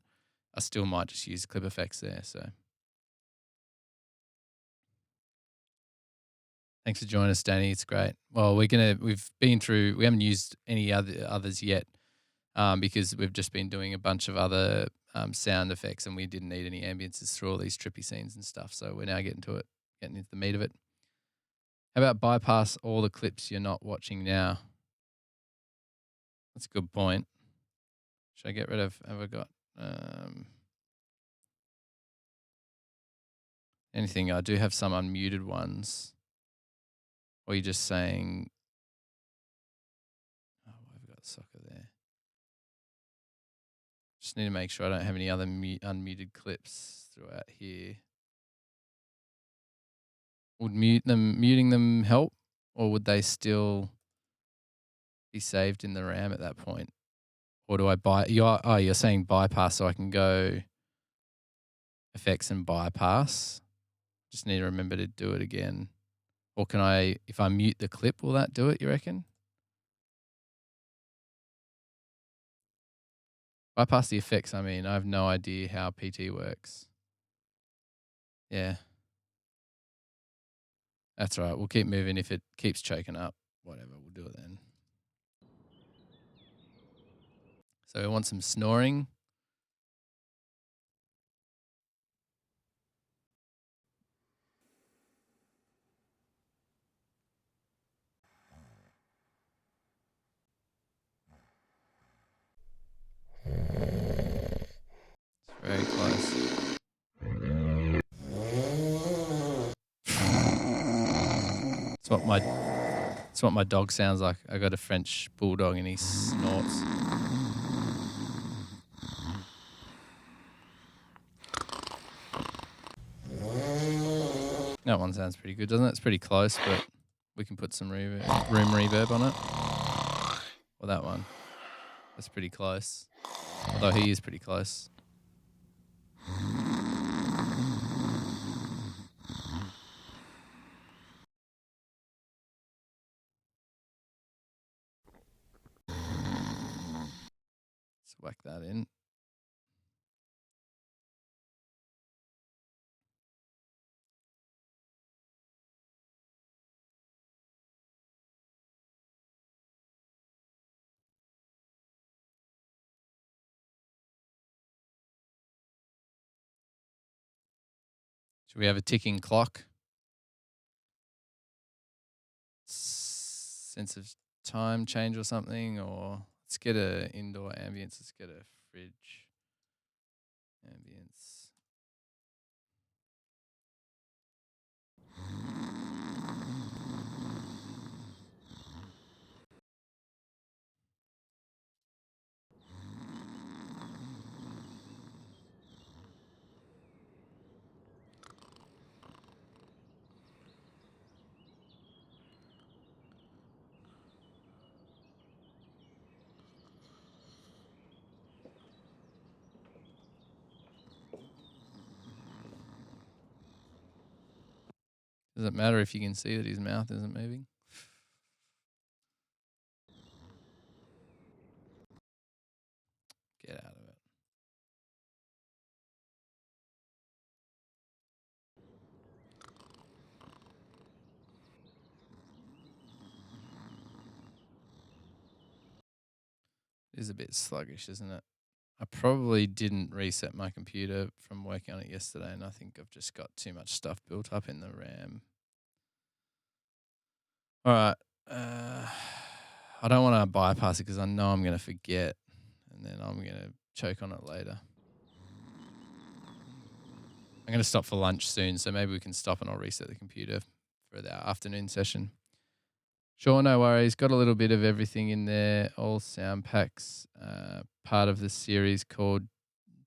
I still might just use clip effects there. So thanks for joining us, Danny. It's great. Well, we haven't used any others yet because we've just been doing a bunch of other sound effects and we didn't need any ambiences through all these trippy scenes and stuff. So we're now getting into the meat of it. How about bypass all the clips you're not watching now? That's a good point. Should I get rid of, have I got anything? I do have some unmuted ones. Or are you just saying, oh, I've got soccer there. Just need to make sure I don't have any other unmuted clips throughout here. Would muting them help, or would they still be saved in the RAM at that point? Or do I you're saying bypass, so I can go effects and bypass. Just need to remember to do it again. Or can I, if I mute the clip, will that do it, you reckon? Bypass the effects, I mean, I have no idea how PT works. Yeah. That's right. We'll keep moving. If it keeps choking up, whatever, we'll do it then. So we want some snoring. It's very close. It's what my dog sounds like. I got a French bulldog and he snorts. That one sounds pretty good, doesn't it? It's pretty close, but we can put some room reverb on it. Or that one. That's pretty close. Although he is pretty close. Let's whack that in. Should we have a ticking clock? Sense of time change or something? Or let's get a indoor ambience. Let's get a fridge ambience. Does it matter if you can see that his mouth isn't moving? Get out of it. It is a bit sluggish, isn't it? I probably didn't reset my computer from working on it yesterday, and I think I've just got too much stuff built up in the RAM. All right. I don't want to bypass it because I know I'm going to forget, and then I'm going to choke on it later. I'm going to stop for lunch soon, so maybe we can stop and I'll reset the computer for the afternoon session. Sure, no worries. Got a little bit of everything in there. All sound packs, part of the series called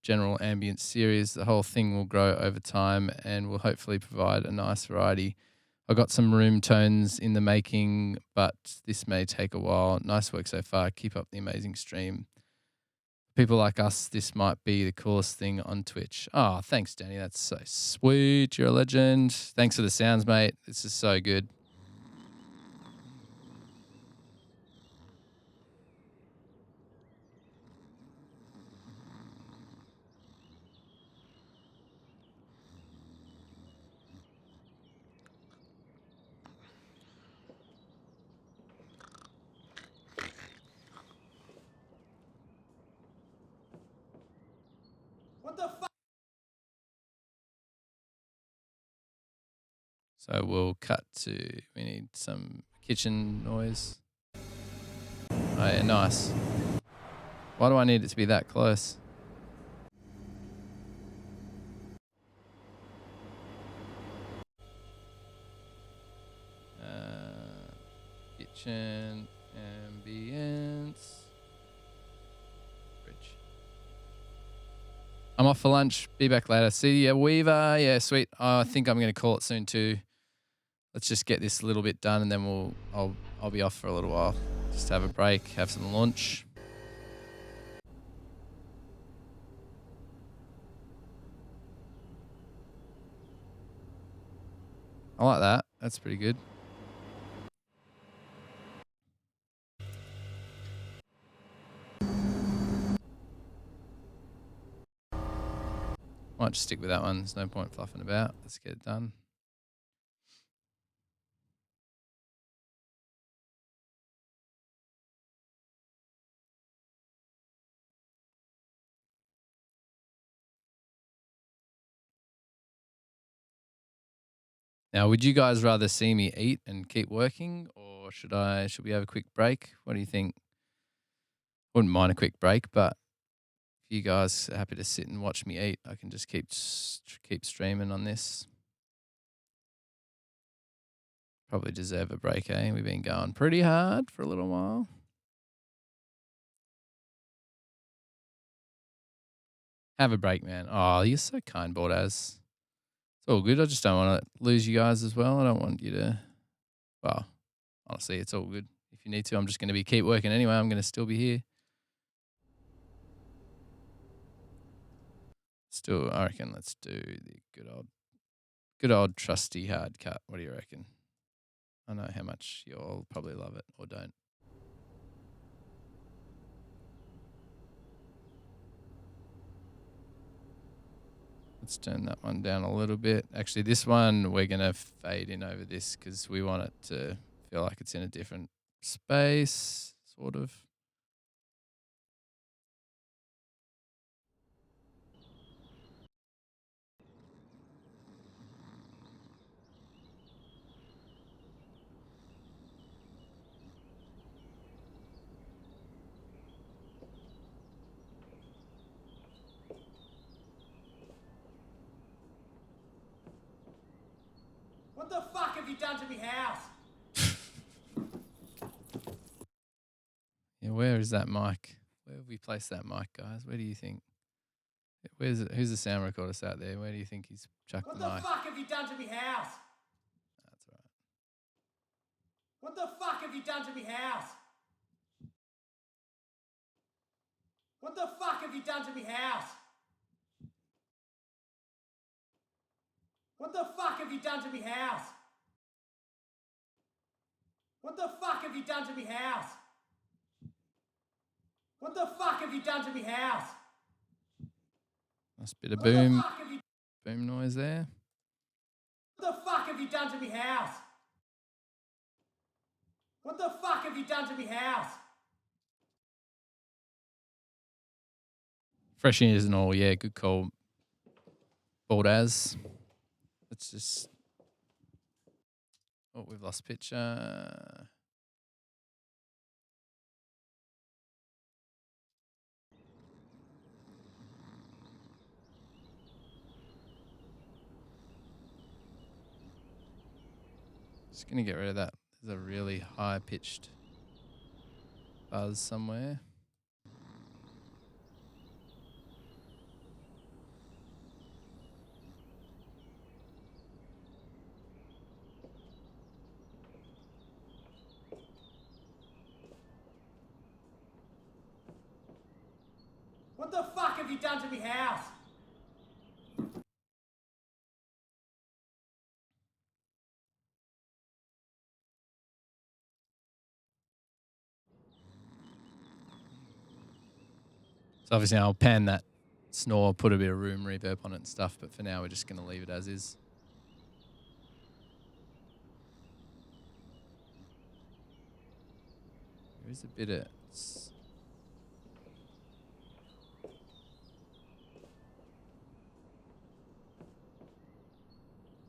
General Ambient Series. The whole thing will grow over time and will hopefully provide a nice variety. I got some room tones in the making, but this may take a while. Nice work so far. Keep up the amazing stream. People like us, this might be the coolest thing on Twitch. Oh, thanks, Danny. That's so sweet. You're a legend. Thanks for the sounds, mate. This is so good. What the fuck? So we'll cut to, we need some kitchen noise. Oh yeah, nice. Why do I need it to be that close? Kitchen, ambience, fridge. I'm off for lunch. Be back later. See ya, Weaver. Yeah, sweet. I think I'm going to call it soon too. Let's just get this a little bit done, and then I'll be off for a little while. Just have a break, have some lunch. I like that. That's pretty good. Might just stick with that one. There's no point fluffing about. Let's get it done. Now, would you guys rather see me eat and keep working, or should we have a quick break? What do you think? Wouldn't mind a quick break, but if you guys are happy to sit and watch me eat, I can just keep streaming on this. Probably deserve a break, eh? We've been going pretty hard for a little while. Have a break, man. Oh, you're so kind, Bordaz. It's all good. I just don't want to lose you guys as well. I don't want you to, well, honestly, it's all good. If you need to, I'm just going to keep working anyway. I'm going to still be here. Still, I reckon let's do the good old trusty hard cut. What do you reckon? I know how much you'll probably love it or don't. Let's turn that one down a little bit. Actually, this one we're going to fade in over this because we want it to feel like it's in a different space, sort of. What the fuck have you done to me house? Yeah, where is that mic? Where have we placed that mic, guys? Where do you think? Who's the sound recordist out there? Where do you think he's chucked What the the mic? fuck have you done to me house? That's right. What the fuck have you done to me house? What the fuck have you done to me house? What the fuck have you done to me house? What the fuck have you done to me house? What the fuck have you done to me house? Nice bit of What the boom fuck have you noise there. What the fuck have you done to me house? What the fuck have you done to me house? Fresh ears and all, yeah, good call. Bald as. Let's just. Oh, we've lost picture. Just gonna get rid of that. There's a really high pitched buzz somewhere. What the fuck have you done to me house? So obviously I'll pan that snore, put a bit of room reverb on it and stuff, but for now we're just going to leave it as is. There is a bit of...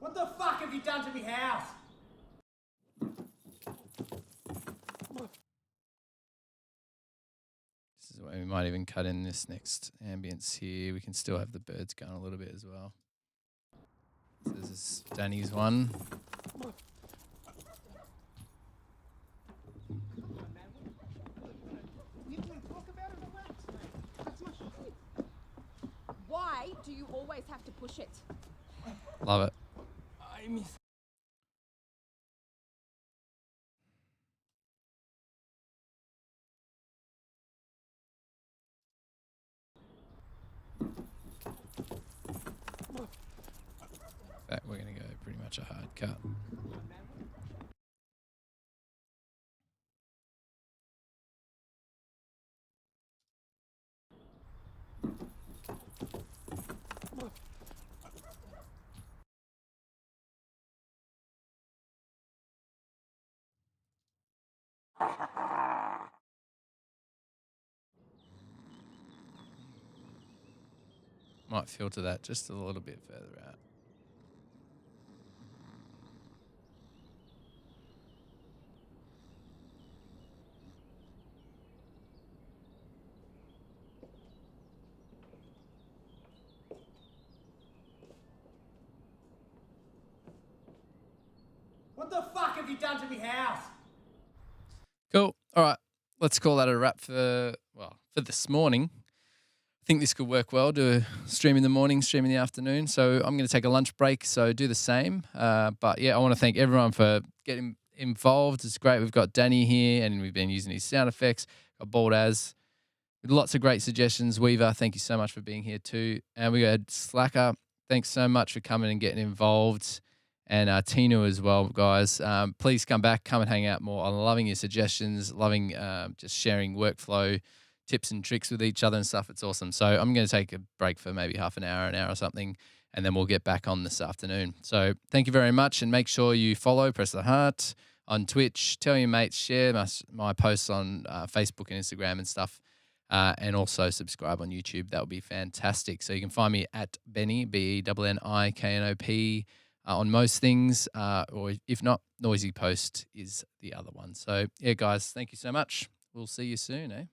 What the fuck have you done to me house? This is where we might even cut in this next ambience here. We can still have the birds going a little bit as well. So this is Danny's one. Why do you always have to push it? Love it. I miss. Back, we're going to go pretty much a hard cut. Might filter that just a little bit further out. What the fuck have you done to me house? Cool. All right. Let's call that a wrap for this morning. I think this could work well. Do a stream in the morning, stream in the afternoon. So I'm going to take a lunch break, so do the same. But yeah, I want to thank everyone for getting involved. It's great. We've got Danny here, and we've been using his sound effects. Got Bald As. Lots of great suggestions. Weaver, thank you so much for being here too. And we got Slacker. Thanks so much for coming and getting involved. And Tina as well, guys. Please come back, come and hang out more. I'm loving your suggestions, loving just sharing workflow tips and tricks with each other and stuff. It's awesome. So I'm going to take a break for maybe half an hour or something, and then we'll get back on this afternoon. So thank you very much, and make sure you follow, press the heart on Twitch, tell your mates, share my posts on Facebook and Instagram and stuff, and also subscribe on YouTube. That would be fantastic. So you can find me at Benni, BenniKnop, on most things, or if not, Noisy Post is the other one. So yeah, guys, thank you so much. We'll see you soon, eh?